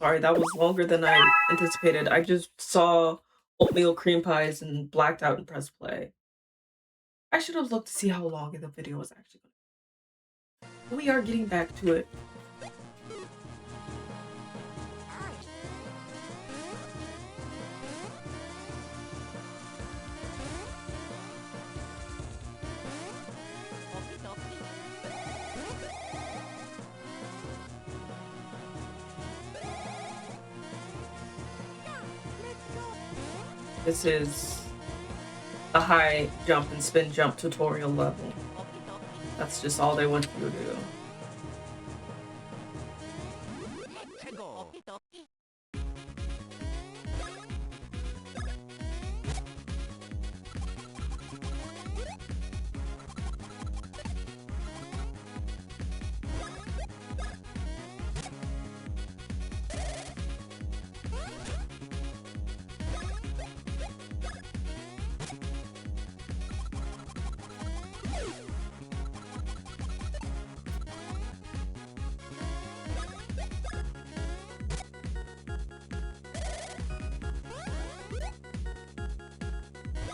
Sorry, that was longer than I anticipated. I just saw oatmeal cream pies and blacked out and pressed play. I should have looked to see how long the video was actually going to be. We are getting back to it. This is a high jump and spin jump tutorial level. That's just all they want you to do.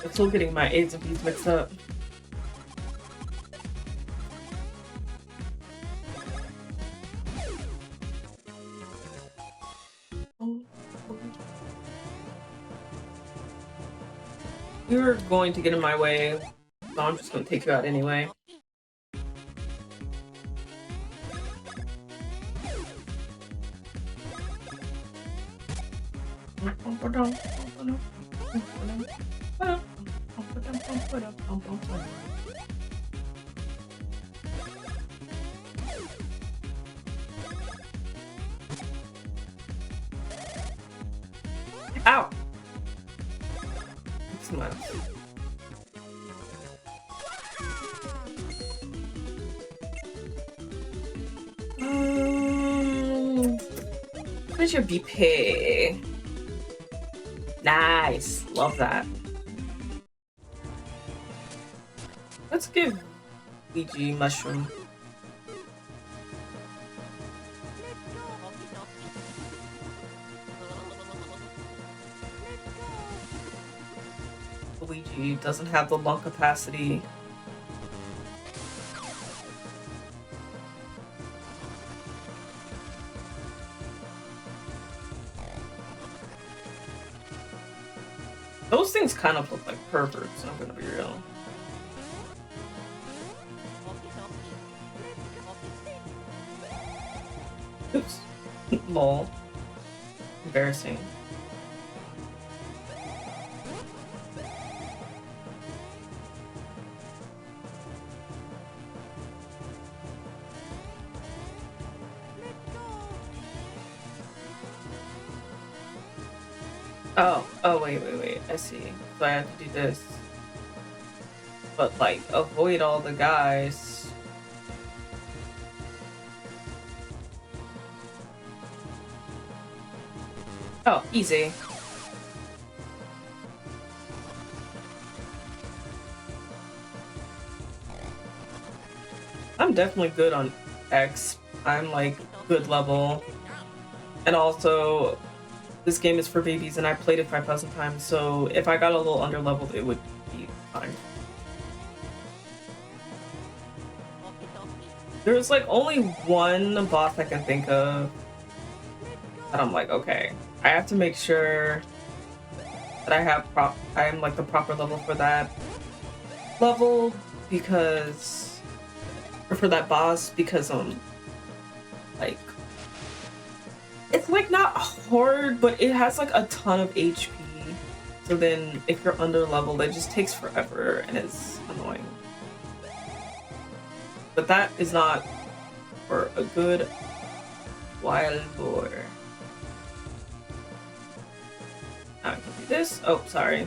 I'm still getting my A's and B's mixed up. You're going to get in my way, so I'm just going to take you out anyway. Ow! Smile. Where's your BP? Nice. Love that. Let's give Luigi mushroom. Luigi doesn't have the lung capacity. Those things kind of look like perverts, I'm gonna be real. Oops. Lol. Embarrassing. Oh, wait. I see. So I have to do this. But, like, avoid all the guys. Oh, easy. I'm definitely good on X. I'm, like, good level. And also, this game is for babies, and I played it 5,000 times, so if I got a little under-leveled, it would be fine. There's, like, only one boss I can think of that I'm like, okay, I have to make sure that I am, like, the proper level for that level, because... or for that boss, because, like... it's, like, not hard, but it has, like, a ton of HP. So then, if you're under-leveled, it just takes forever, and it's annoying. But that is not for a good while more. Now I can do this. Oh, sorry.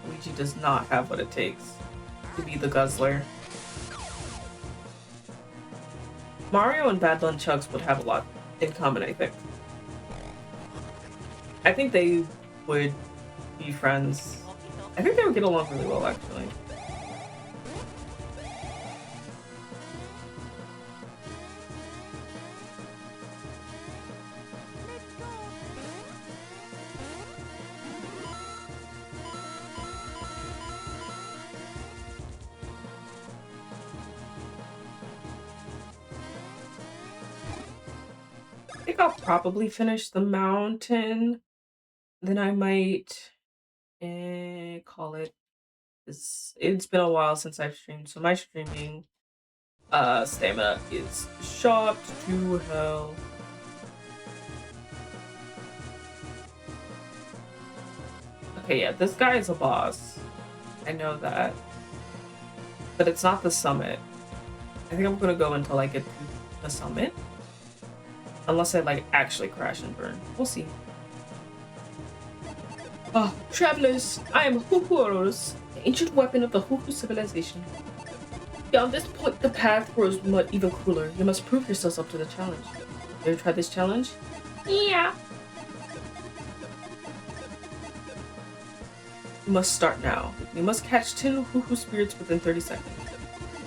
Luigi does not have what it takes to be the Guzzler. Mario and Bad Nunchucks would have a lot in common, I think. I think they would be friends. I think they would get along really well, actually. I think I'll probably finish the mountain. Then I might call it. It's been a while since I've streamed, so my streaming stamina is shot to hell. Okay, yeah, this guy is a boss. I know that. But it's not the summit. I think I'm gonna go until I get to the summit. Unless I, like, actually crash and burn. We'll see. Ah, travelers, I am Huhuros, the ancient weapon of the Huhu civilization. Beyond this point, the path grows even cooler. You must prove yourselves up to the challenge. Have you tried this challenge? Yeah. You must start now. You must catch 10 Huhu spirits within 30 seconds.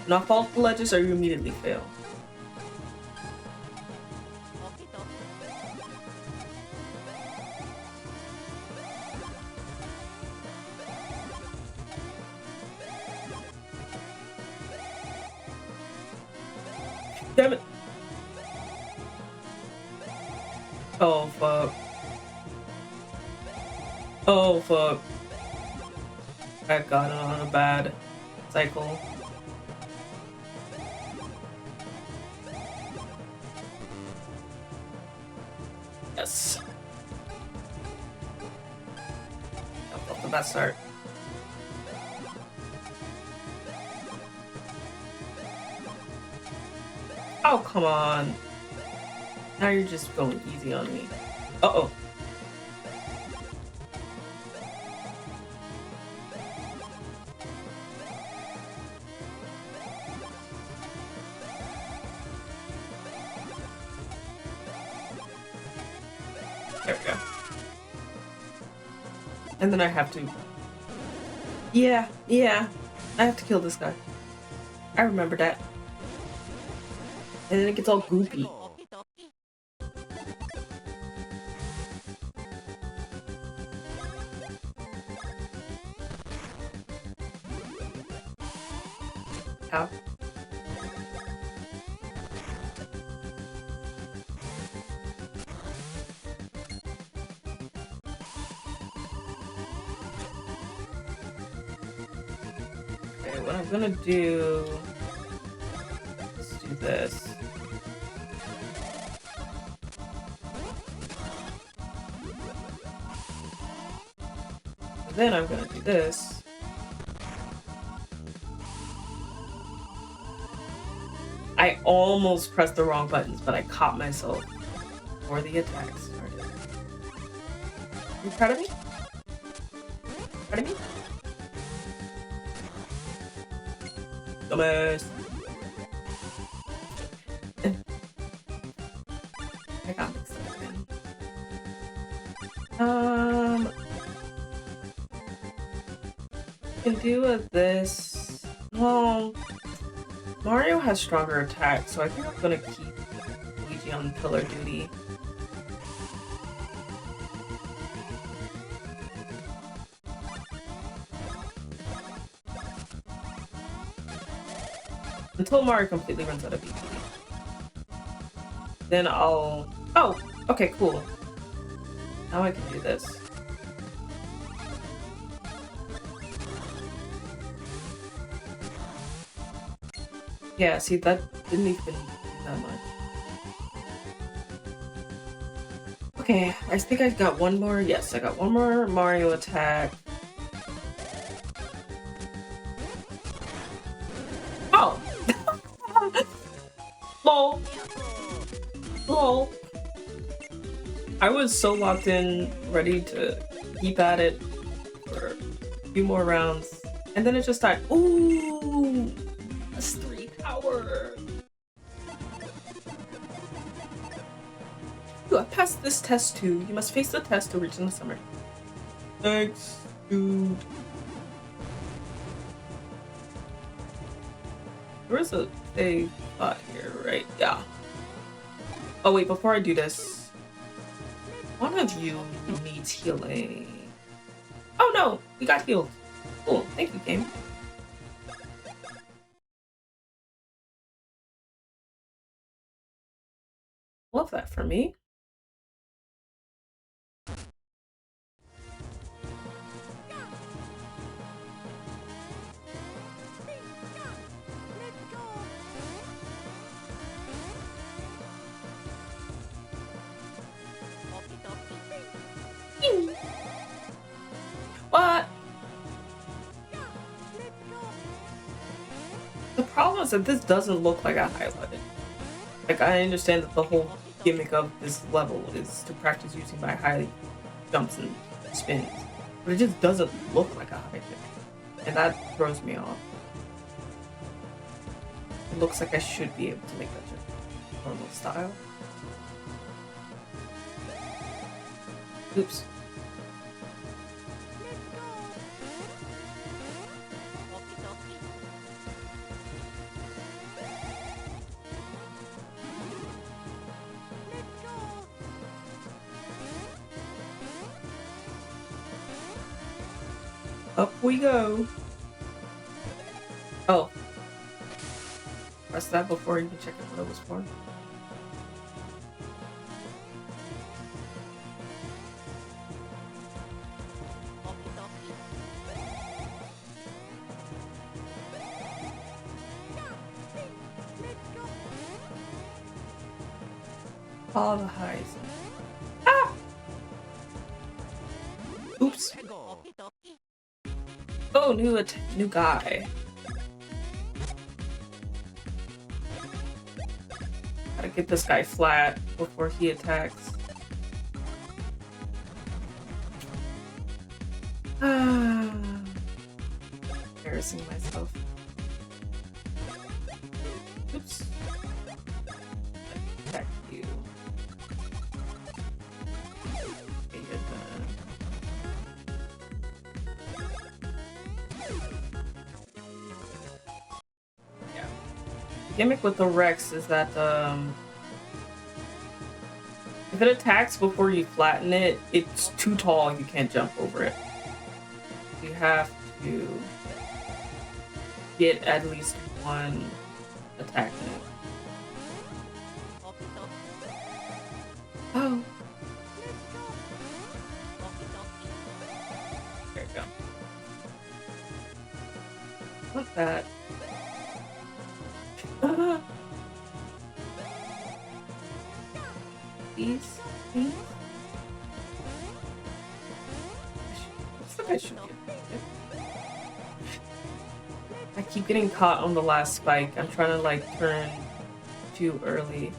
Do not fall off the ledges or you immediately fail. Damn it! Oh fuck. Oh fuck. I got it on a bad cycle. Yes. Got off the bad start. Oh, come on. Now you're just going easy on me. Uh-oh. There we go. And then I have to... Yeah. I have to kill this guy. I remember that. And then it gets all goopy. Ow. Okay, what I'm gonna do... let's do this. Then I'm gonna do this. I almost pressed the wrong buttons, but I caught myself before the attack started. You proud of me? Proud of me? Dumbass. I got mixed up again. Can do with this. Well, Mario has stronger attacks, so I think I'm gonna keep Luigi on pillar duty. Until Mario completely runs out of BP. Then I'll... Oh! Okay, cool. Now I can do this. Yeah, see, that didn't even do that much. Okay, I think I got one more. Yes, I got one more Mario attack. Oh! Lol. Lol. I was so locked in, ready to keep at it for a few more rounds. And then it just died. Ooh! That's 3 power. Ooh, I passed this test too. You must face the test to reach in the summer. Thanks, dude. There is a spot here, right? Yeah. Oh wait, before I do this, one of you needs healing. Oh no, we got healed. Cool, thank you, game. Love that for me. What? The problem is that this doesn't look like a highlighted. Like, I understand that the whole gimmick of this level is to practice using my high jumps and spins, but it just doesn't look like a high kick, and that throws me off. It looks like I should be able to make that jump normal style. Oops. Up we go. Oh. Press that before you can check out what it was for. All the highs. Ah! Oops. Oh, new guy. Gotta get this guy flat before he attacks. Embarrassing myself. Oops. Attack you. Okay, you're done. Yeah. The gimmick with the Rex is that if it attacks before you flatten it, it's too tall and you can't jump over it. You have to get at least one attack in it. Oh. There you go. Like that. Please, please. Looks like I should get it. I keep getting caught on the last spike. I'm trying to like turn too early.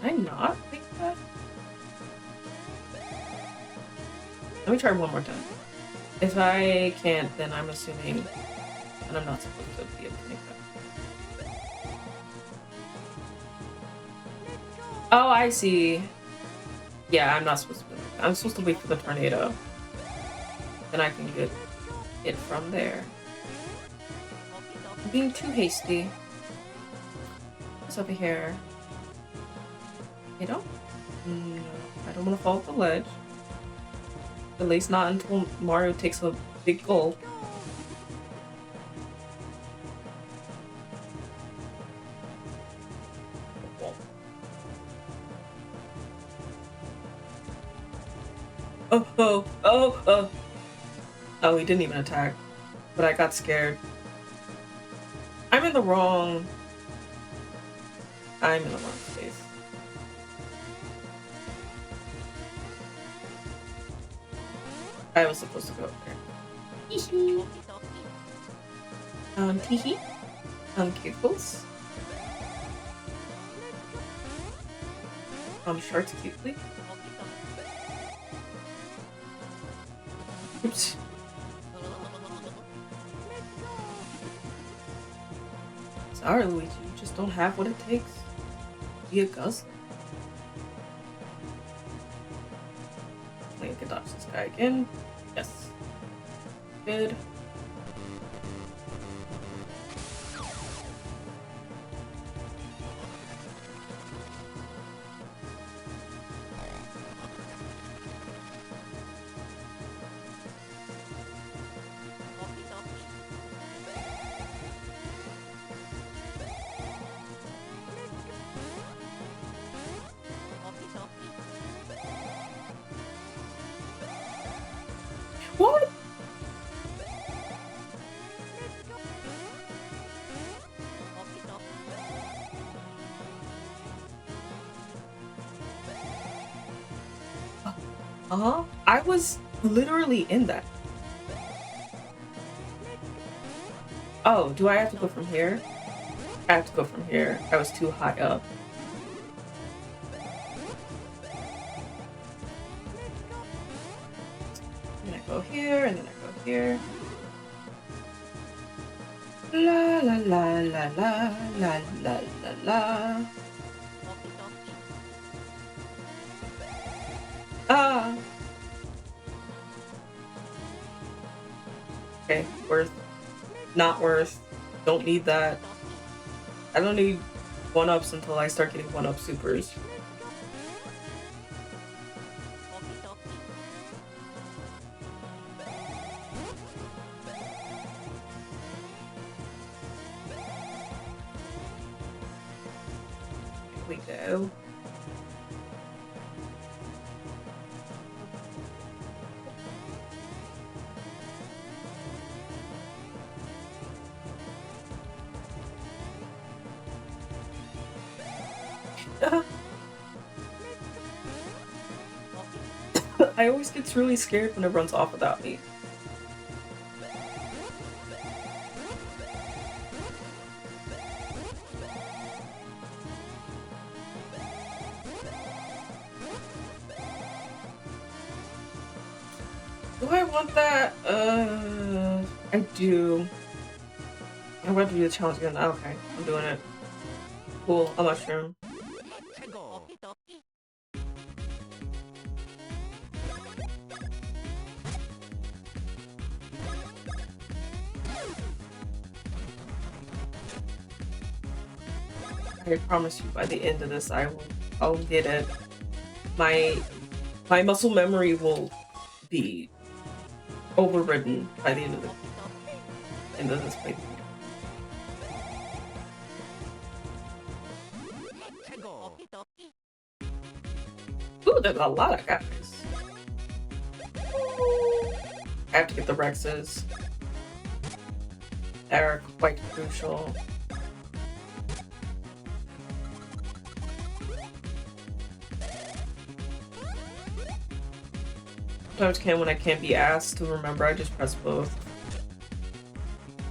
Did I not think that? Let me try one more time. If I can't, then I'm assuming that I'm not supposed to be able to make that. Oh, I see. Yeah, I'm not supposed to do that. I'm supposed to wait for the tornado. Then I can get it from there. I'm being too hasty. What's over here? You know? No, I don't want to fall off the ledge. At least not until Mario takes a big gulp. Oh, he didn't even attack. But I got scared. I'm in the wrong space. I was supposed to go up there. Teehee. Teehee. Giggles. Sharks cutely. Oops. Sorry, Luigi, you just don't have what it takes to be a guzzler. I can dodge this guy again. Yes. Good. What? I was literally in that. Oh, do I have to go from here? I have to go from here. I was too high up. And I go here, and then I go here. La la la la la la la la la. Ah. Okay, worth. Not worth. Don't need that. I don't need 1-ups until I start getting 1-up supers. Here we go. I always get really scared when it runs off without me. Do I want that? I do. I'm going to do the challenge again. Okay, I'm doing it. Cool, a mushroom. I promise you, by the end of this, I'll get it. My muscle memory will be overridden by the end of this playthrough. Ooh, there's a lot of guys. I have to get the Rexes. They're quite crucial. sometimes can when I can't be asked to remember. I just press both.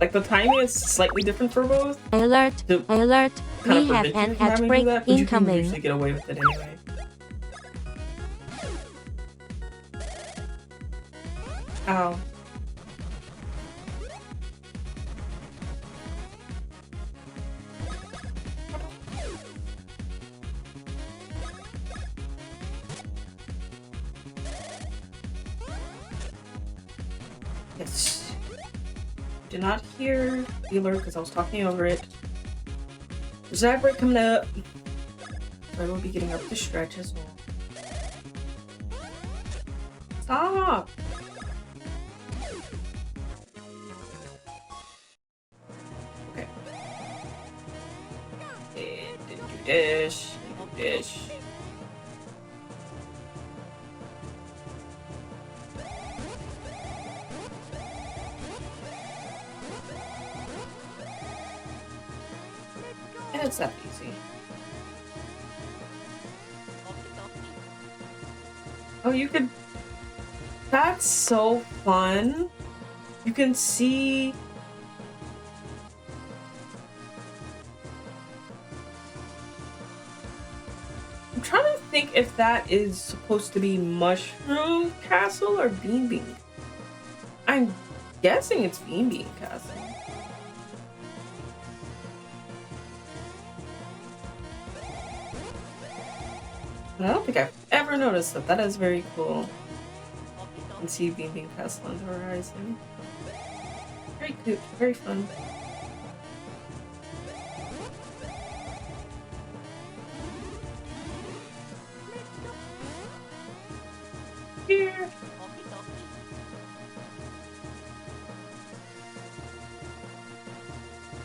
Like the timing is slightly different for both. Alert! To Alert! kind We of have prevent you an from ad having to do break that, but you can usually incoming. get away with it anyway. Ow. Yes. Did not hear the alert because I was talking over it. There's an ad break coming up. So I will be getting up the stretch as well. Stop! Okay. And then do this. And do this. And it's that easy. Oh, you could... That's so fun. You can see... I'm trying to think if that is supposed to be Mushroom Castle or Bean Bean. I'm guessing it's Bean Bean Castle. I don't think I've ever noticed that. That is very cool. You can see Bean Bean Castle on the horizon. Very cute, very fun. Here.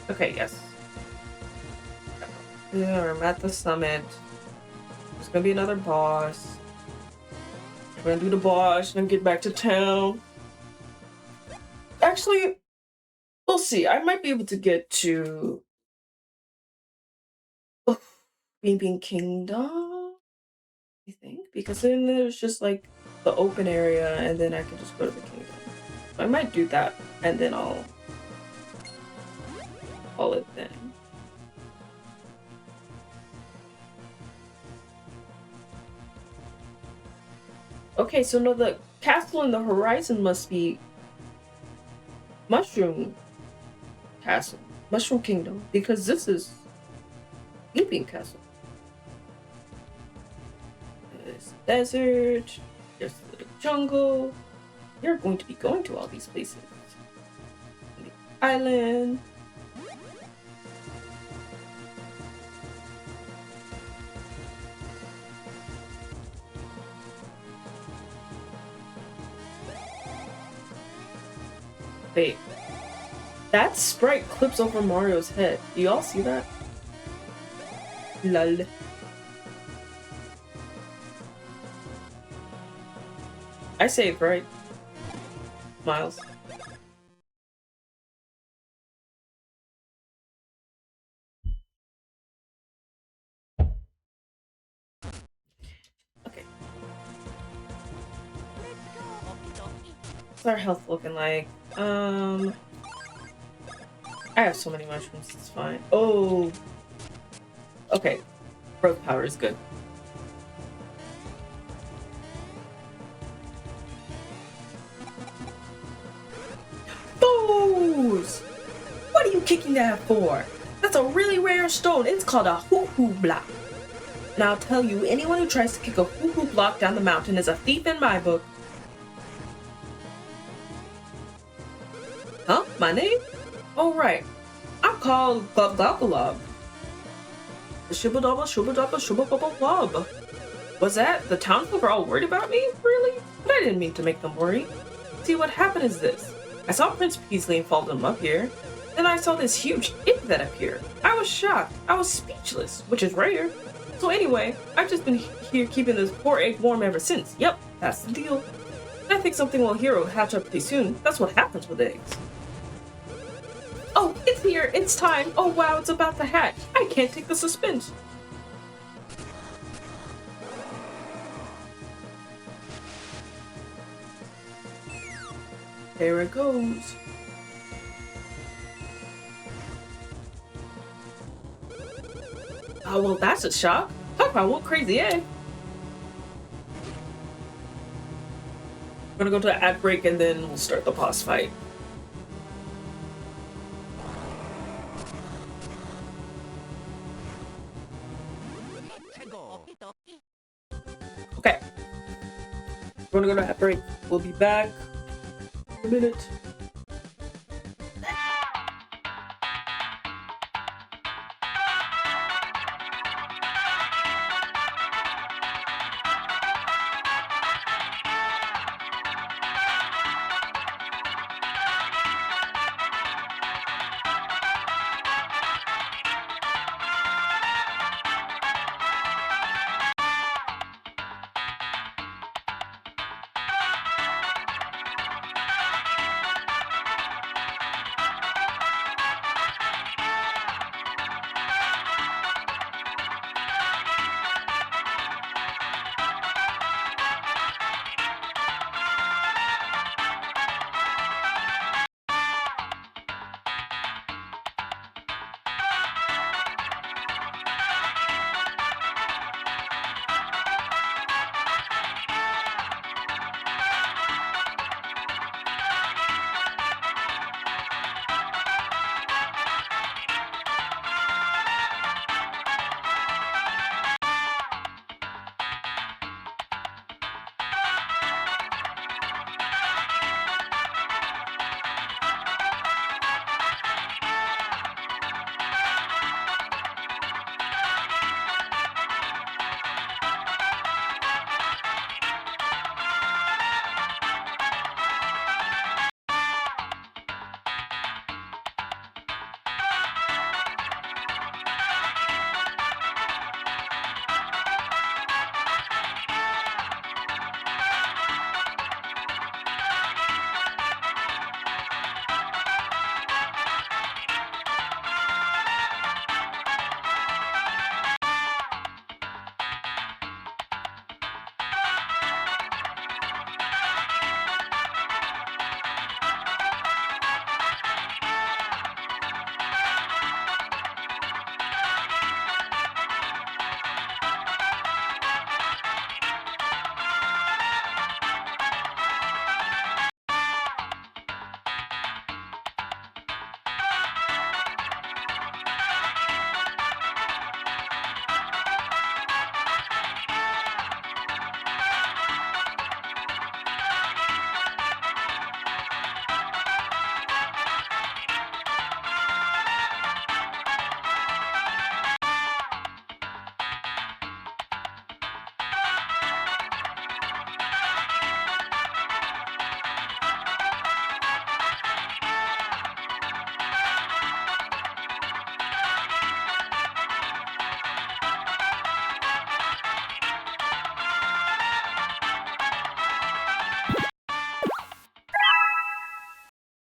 Okay, yes. Yeah, I'm at the summit. There's gonna be another boss. We're gonna do the boss and then get back to town. Actually, we'll see. I might be able to get to Bean Bean Kingdom, I think, because then there's just like the open area and then I can just go to the kingdom. So I might do that and then I'll call it then. Okay, so no, the castle in the horizon must be Mushroom Castle, Mushroom Kingdom, because this is Bean Bean Castle. There's the desert, there's the jungle. You're going to be going to all these places. The island. Wait, that sprite clips over Mario's head. Do y'all see that? Lol. I saved, right? Miles. Okay. What's our health looking like? I have so many mushrooms, it's fine. Oh. Okay. Growth power is good. Fools! What are you kicking that for? That's a really rare stone. It's called a hoo-hoo block. And I'll tell you, anyone who tries to kick a hoo-hoo block down the mountain is a thief in my book. Huh? My name? Oh, right. I'm called Glub Globalob. Shibba-dabba, shubba-dabba, shubba-bubba-wub. Was that? The townsfolk are all worried about me? Really? But I didn't mean to make them worry. See, what happened is this. I saw Prince Peasley and followed him up here. Then I saw this huge imp that appeared. I was shocked. I was speechless, which is rare. So anyway, I've just been here keeping this poor egg warm ever since. Yep, that's the deal. I think something will hatch up pretty soon. That's what happens with eggs. Oh, it's here! It's time! Oh wow, it's about to hatch! I can't take the suspense! There it goes. Oh, well, that's a shock. Talk about one crazy egg. We're gonna go to the ad break and then we'll start the boss fight. Okay. We're gonna go to ad break. We'll be back in a minute.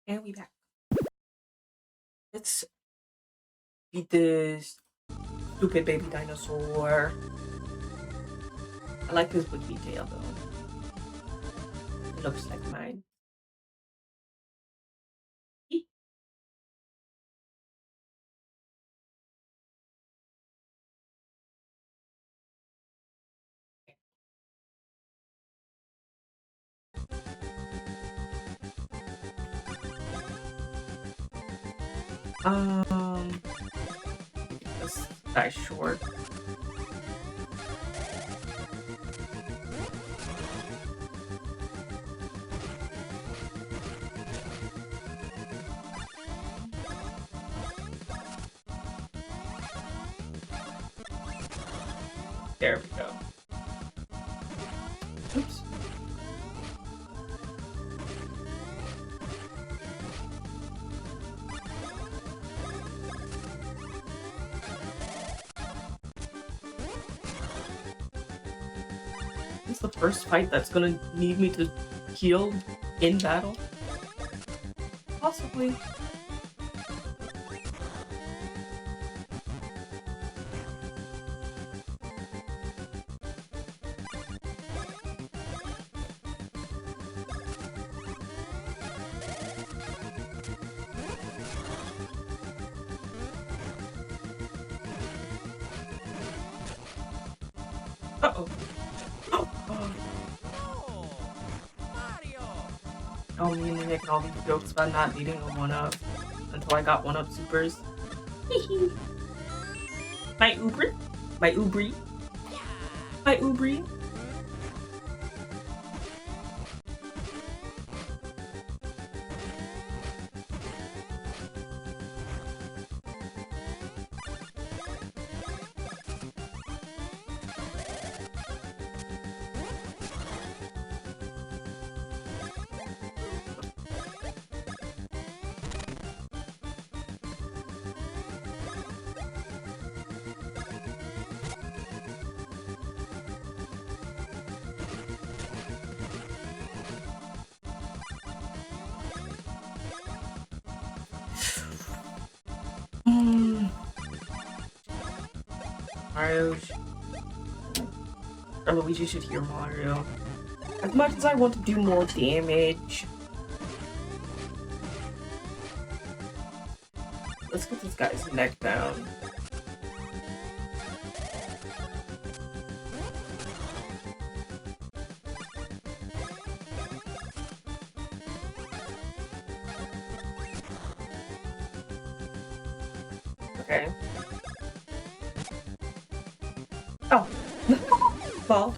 And we back. Let's beat this stupid baby dinosaur. I like his with detail though. It looks like mine. Eek. This guy's short. There we go. Oops. This is the first fight that's gonna need me to heal in battle. Possibly. Uh-oh. Oh, me and me making all these jokes about not needing a 1-up until I got 1-up supers. My Ubri? My Ubri? My Ubri? Mario or Luigi should hear Mario. As much as I want to do more damage. Let's get this guy's neck down. Okay. Oh. Ball.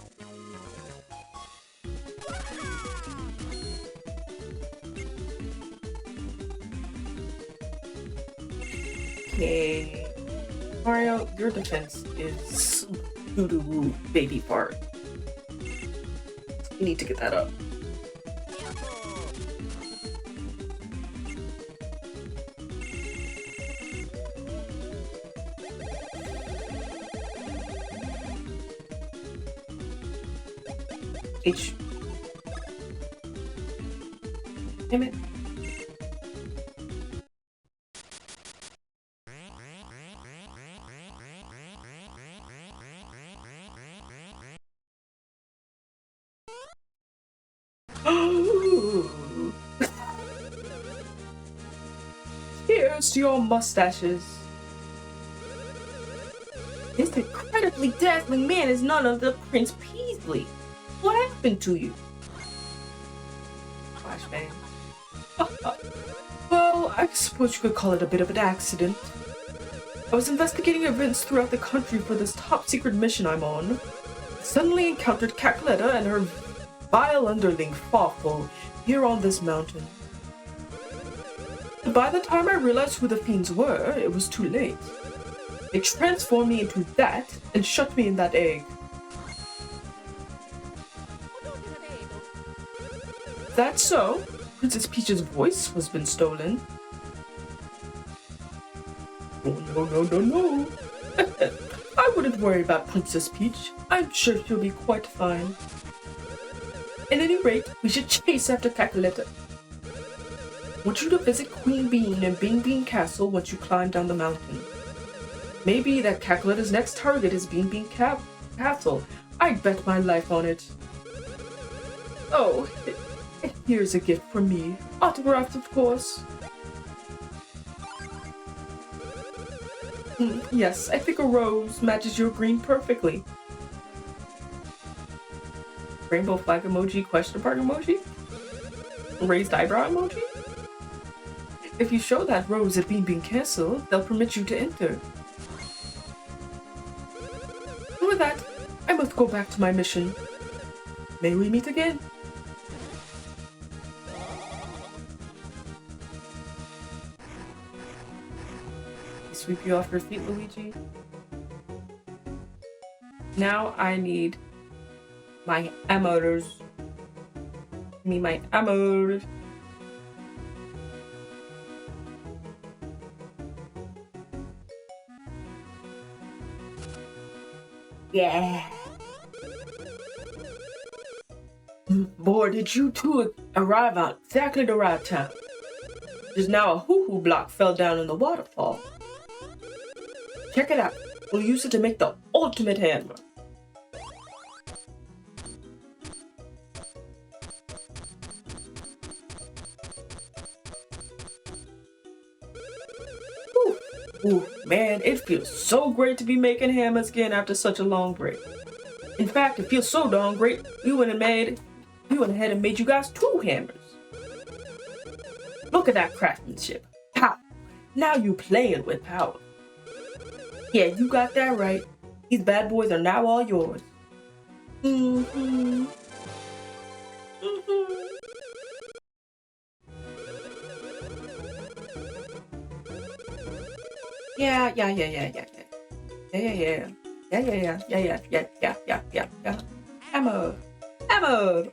Okay. Mario, your defense is doo-doo baby fart. You need to get that up. H. Damn it. Here's to your mustaches. This incredibly dazzling man is none other than Prince Peasley. What happened to you? Flashbang. Well, I suppose you could call it a bit of an accident. I was investigating events throughout the country for this top-secret mission I'm on. I suddenly encountered Cackletta and her vile underling, Fawful, here on this mountain. By the time I realized who the fiends were, it was too late. They transformed me into that and shut me in that egg. That's so. Princess Peach's voice has been stolen. Oh, no. I wouldn't worry about Princess Peach. I'm sure she'll be quite fine. At any rate, we should chase after Cackletta. I want you to visit Queen Bean and Bean Bean Castle once you climb down the mountain. Maybe that Cackletta's next target is Bean Bean Castle. I'd bet my life on it. Oh, here's a gift from me. Autographed, of course. Yes, I think a rose matches your green perfectly. Rainbow flag emoji, question mark emoji? Raised eyebrow emoji? If you show that rose at Bean Bean Castle, they'll permit you to enter. And with that, I must go back to my mission. May we meet again? Sweep you off your feet, Luigi. Now I need my emmers. I need my emmers. Yeah. Boy, did you two arrive at exactly the right time. There's now a hoo-hoo block fell down in the waterfall. Check it out. We'll use it to make the ultimate hammer. Ooh, man, it feels so great to be making hammers again after such a long break. In fact, it feels so darn great, we went ahead and made you guys 2 hammers. Look at that craftsmanship. Pow! Now you playing with power. Yeah, you got that right. These bad boys are now all yours. Mm-hmm. Mm-hmm. Yeah. Hammer. Hammer.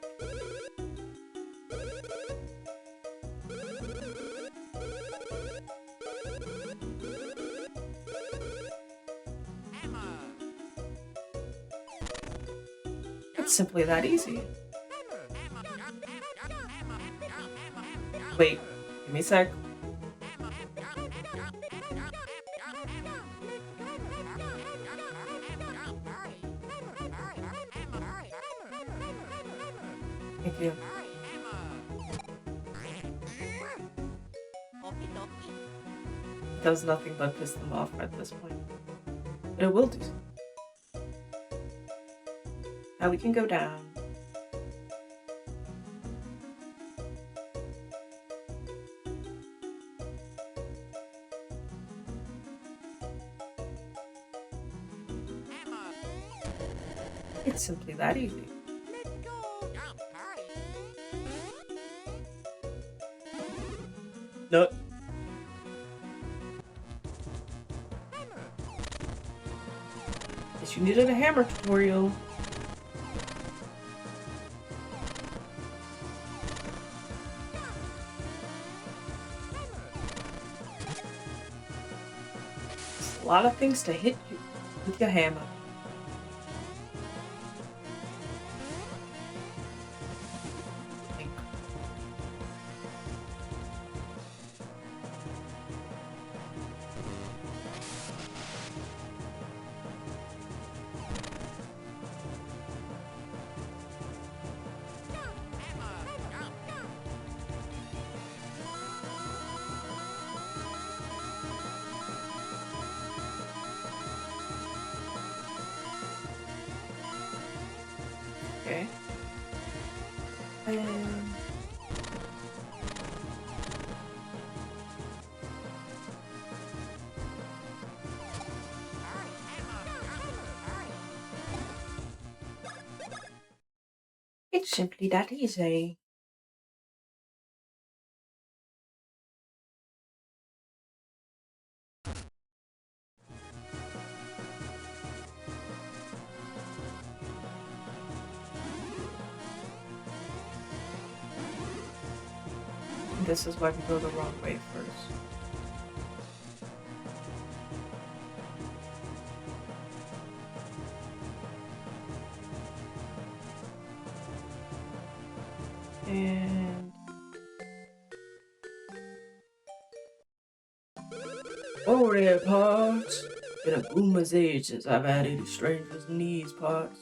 It's simply that easy. Wait, give me a sec. Thank you. It does nothing but piss them off at this point. But it will do so. Now we can go down. It's simply that easy. No. Guess you needed a hammer tutorial. There's a lot of things to hit you with your hammer. Okay. It's simply that easy. This is why we go the wrong way first. And oh there, parts. Been a boomer's age since I've had any strangers in these parts.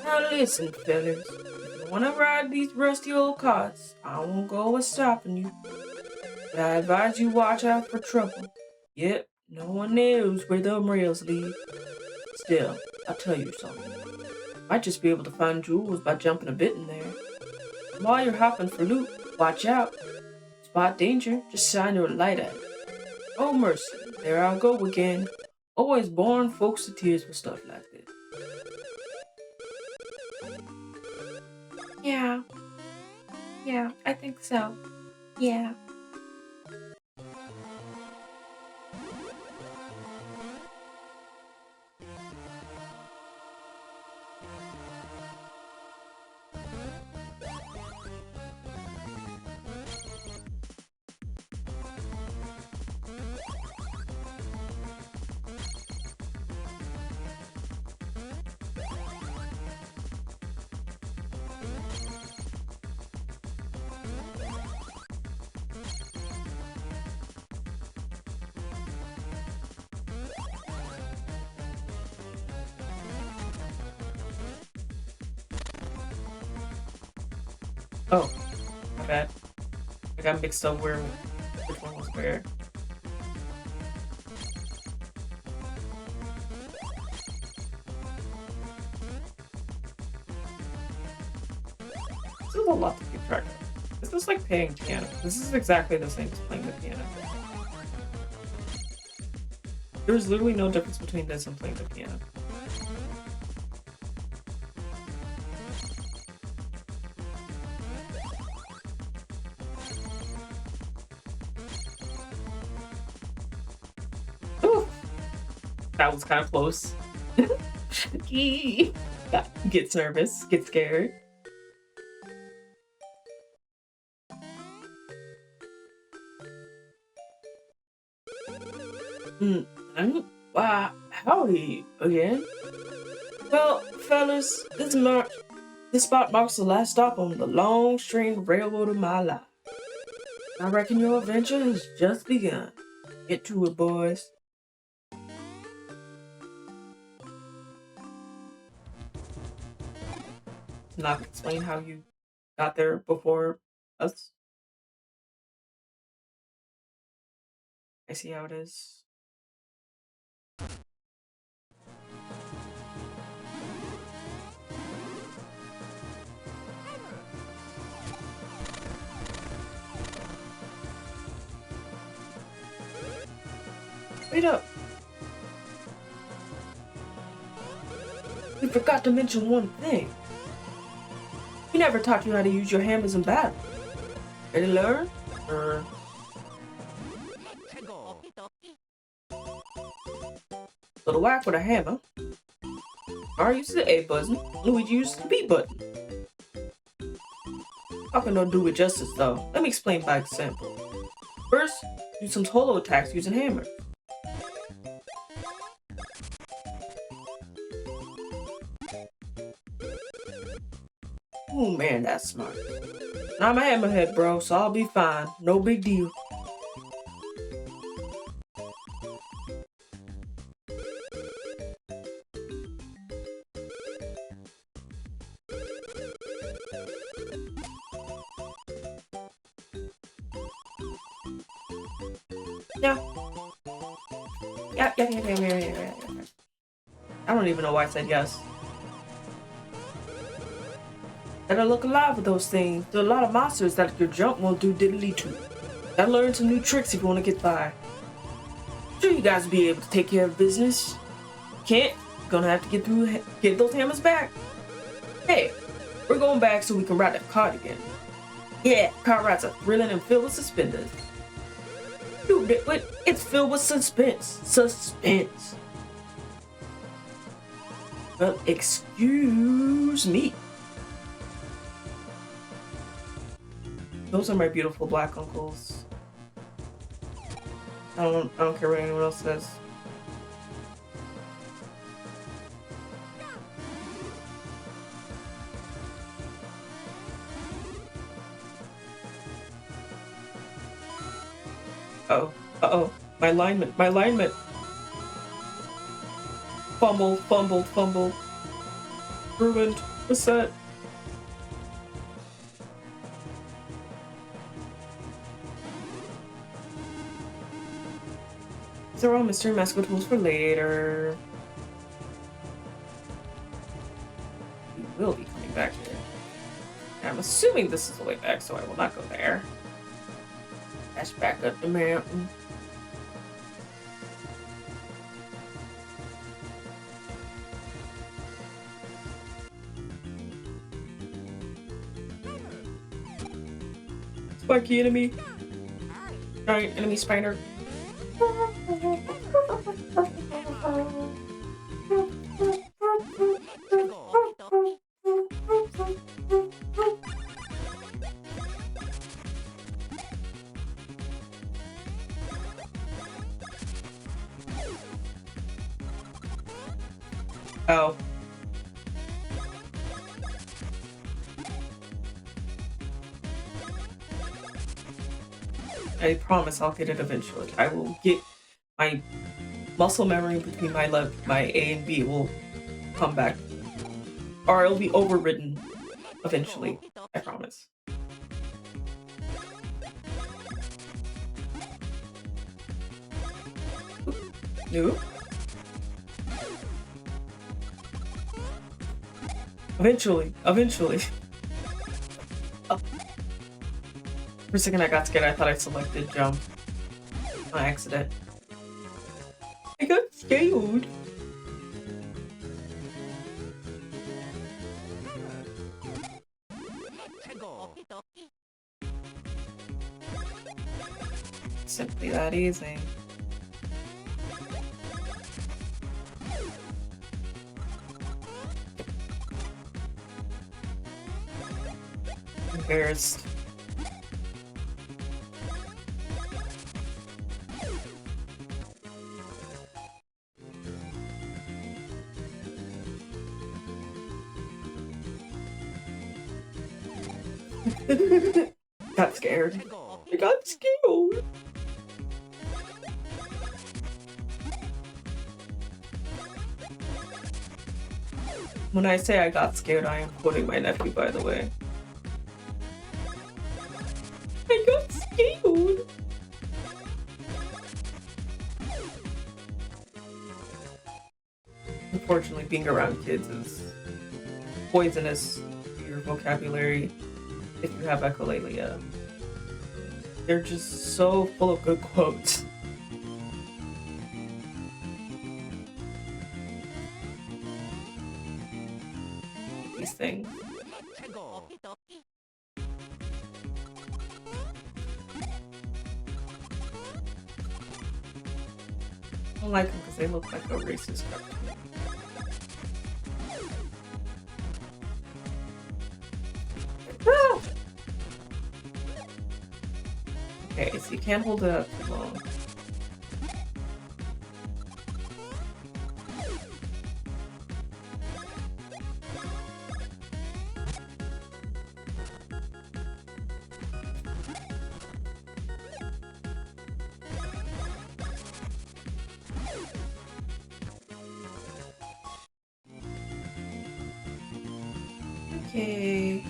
Now listen, fellas. If you wanna ride these rusty old carts, I won't go with stopping you. But I advise you watch out for trouble. Yep, no one knows where them rails lead. Still, I'll tell you something. Might just be able to find jewels by jumping a bit in there. And while you're hopping for loot, watch out. Spot danger, just shine your light at it. Oh mercy, there I go again. Always boring folks to tears with stuff like this. Yeah, I think so. Yeah. Oh, my bad. I got mixed up where which one was where. a lot to keep track of. This is like playing piano. This is exactly the same as playing the piano. There's literally no difference between this and playing the piano. Ooh, that was kind of close. Get nervous, get scared. Wow, howdy again. Well, fellas, this spot marks the last stop on the long string railroad of my life. I reckon your adventure has just begun. Get to it, boys. Not explain how you got there before us. I see how it is. Wait up. We forgot to mention one thing. We never taught you how to use your hammers in battle. Ready to learn? Little whack with a hammer. Mario uses the A button. Luigi uses the B button. Talking don't do it justice though. Let me explain by example. First, do some solo attacks using hammer. Ooh man, that's smart. Now I'm a hammerhead, bro, so I'll be fine. No big deal. Yeah. I don't even know why I said yes. Gotta look alive with those things. There are a lot of monsters that your jump won't do diddly to. Gotta learn some new tricks if you want to get by. Sure, you guys will be able to take care of business. Can't? Gonna have to get those hammers back. Hey, we're going back so we can ride the cart again. Yeah, car rides are thrilling and filled with suspenders. Dude, it's filled with suspense. Suspense. Well, excuse me. Those are my beautiful black uncles. I don't care what anyone else says. Uh-oh. My alignment. Fumble. Ruined. Reset. These are all mystery mascot tools for later. We will be coming back here. I'm assuming this is the way back, so I will not go there. Dash back up the mountain. Spiky enemy. Giant enemy spider. Oh. I promise I'll get it eventually. I will get my muscle memory between my A and B will come back. Or it'll be overridden eventually. I promise. No. Eventually. For a second I got scared. I thought I selected jump on accident. I got scared. Simply that easy. Embarrassed. Got scared. I got scared. When I say I got scared, I am quoting my nephew, by the way. I got scared. Unfortunately, being around kids is poisonous to your vocabulary if you have echolalia. They're just so full of good quotes. These things. I don't like them because they look like a racist cartoon. Ah! Okay, so you can't hold it up too long. Okay.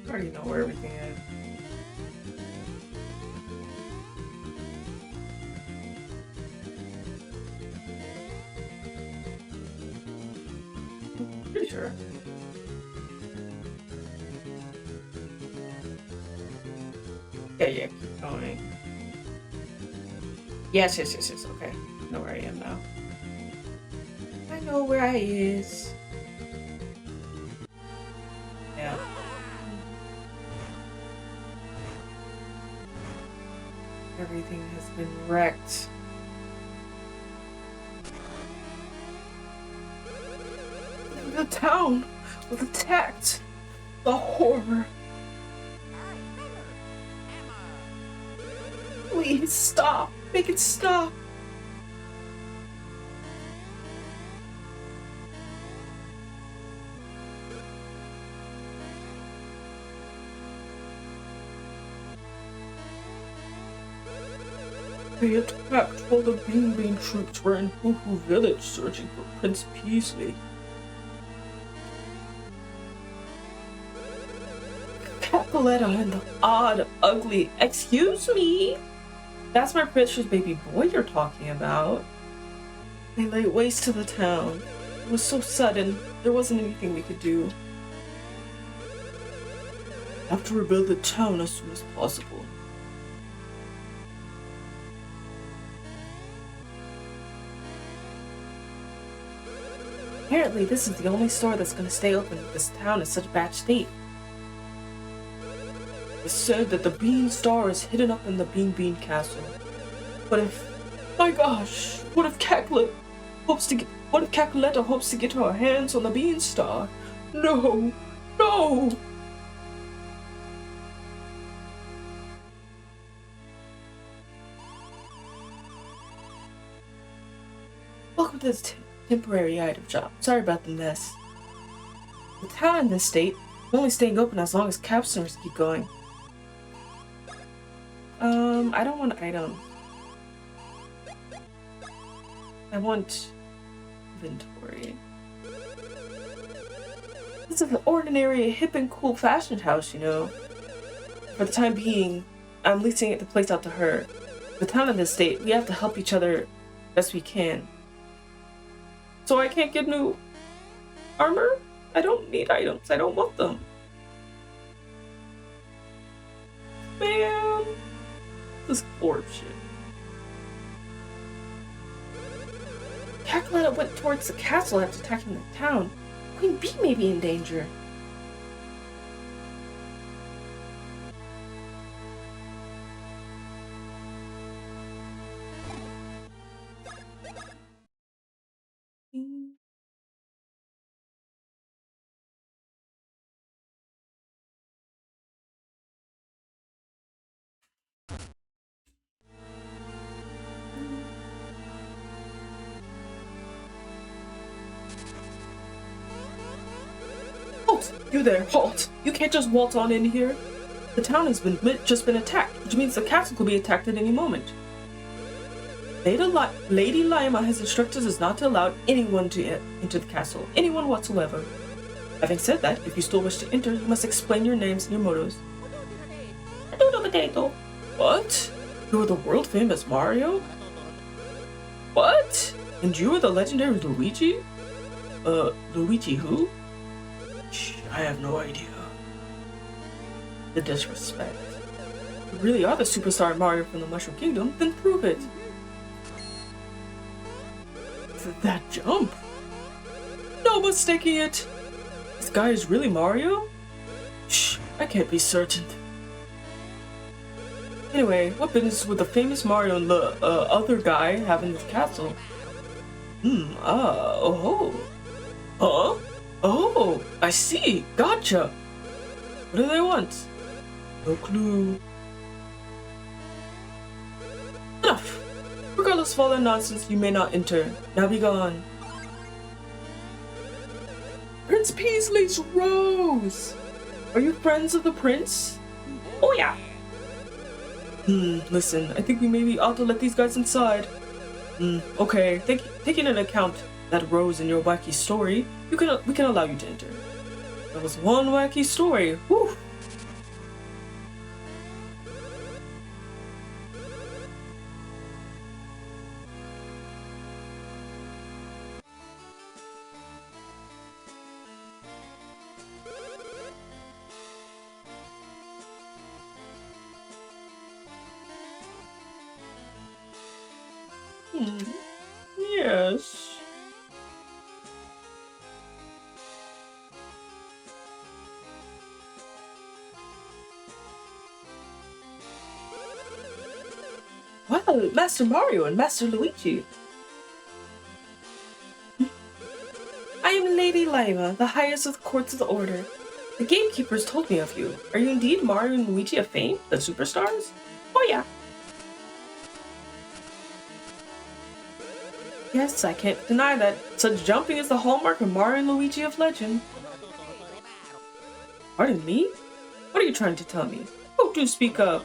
I already know where everything is. Pretty sure. Yeah, keep going. Yes, okay. I know where I am now. I know where I is. Yeah. Everything has been wrecked. The town was attacked. The horror. Please stop. Make it stop. They attacked while the Bean troops were in Hoo-Hoo village searching for Prince Peasley. Capuletta and the odd, ugly, excuse me? That's my precious baby boy you're talking about. They laid waste to the town. It was so sudden, there wasn't anything we could do. I have to rebuild the town as soon as possible. Apparently, this is the only store that's going to stay open if this town is such a bad state. It's said that the Bean Star is hidden up in the Bean Castle. But if, my gosh, what if Caculetta hopes to get her hands on the Bean Star? No, no! Welcome to this temporary item shop. Sorry about the mess. The town in this state is only staying open as long as customers keep going. I don't want items. I want inventory. This is an ordinary, hip and cool fashion house, you know. For the time being, I'm leasing the place out to her. the town in this state, we have to help each other best we can. So I can't get new armor? I don't need items. I don't want them. Man, this is bullshit. Cackletta went towards the castle after attacking the town. Queen Bee may be in danger. Halt! You there, halt! You can't just waltz on in here. The town has just been attacked, which means the castle could be attacked at any moment. Lady Lima has instructed us not to allow anyone to enter the castle, anyone whatsoever. Having said that, if you still wish to enter, you must explain your names and your motives. What? You are the world-famous Mario? What? And you are the legendary Luigi? Luigi who? Shh, I have no idea. The disrespect. If you really are the superstar Mario from the Mushroom Kingdom, then prove it. That jump? No mistaking it! This guy is really Mario? Shh, I can't be certain. Anyway, what business would the famous Mario and the other guy have in this castle? Oh. Huh? Oh, I see. Gotcha. What do they want? No clue. Enough. Regardless of all that nonsense, you may not enter. Now be gone. Prince Peasley's Rose! Are you friends of the prince? Oh yeah. Listen, I think we maybe ought to let these guys inside. Okay, taking into account that Rose in your wacky story, we can allow you to enter. That was one wacky story. Whew. Yes. Wow, Master Mario and Master Luigi. I am Lady Lima, the highest of the courts of the Order. The gamekeepers told me of you. Are you indeed Mario and Luigi of fame, the superstars? Oh yeah. Yes, I can't deny that. Such jumping is the hallmark of Mario and Luigi of legend. Pardon me? What are you trying to tell me? Oh, do speak up.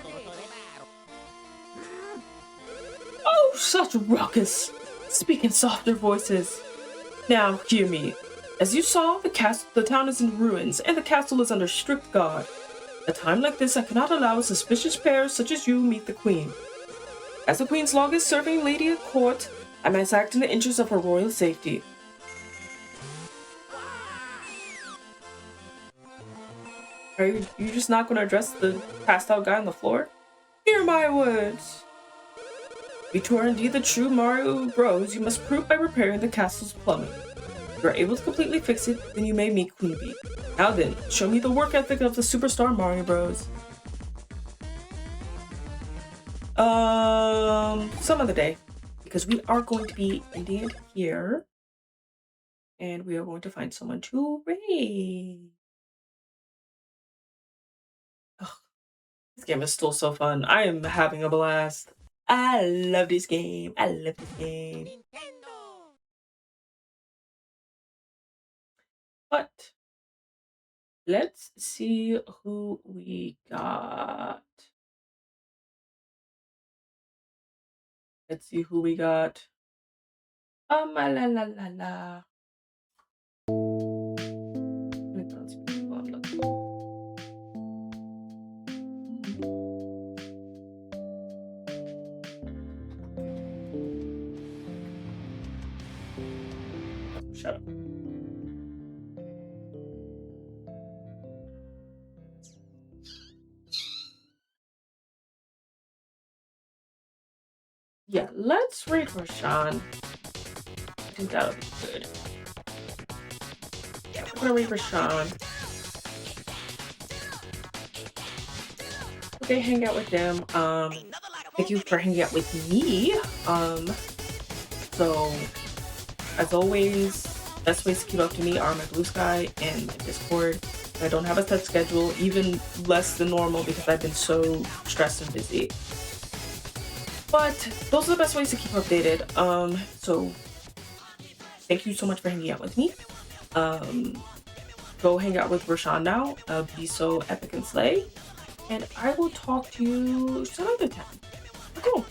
Oh, such ruckus! Speak in softer voices. Now, hear me. As you saw, the town is in ruins, and the castle is under strict guard. At a time like this, I cannot allow a suspicious pair such as you meet the Queen. As the Queen's longest serving lady at court, I must act in the interest of her royal safety. Are you just not going to address the passed out guy on the floor? Hear my words! If you are indeed the true Mario Bros, you must prove by repairing the castle's plumbing. If you are able to completely fix it, then you may meet Queen Bee. Now then, show me the work ethic of the superstar Mario Bros. Some other day. Because we are going to be ending it here. And we are going to find someone to raid. Oh, this game is still so fun. I am having a blast. I love this game. I love this game. But let's see who we got. Let's see who we got. La la la la la. Shut up. Yeah, let's raid Roshan. I think that'll be good. Yeah, we're gonna raid Roshan. Okay, hang out with them. Thank you for hanging out with me. So as always, best ways to keep up to me are my Blue Sky and my Discord. I don't have a set schedule, even less than normal because I've been so stressed and busy. But those are the best ways to keep updated. So thank you so much for hanging out with me. Go hang out with Roshan now. Be so epic and slay. And I will talk to you some other time. Cool.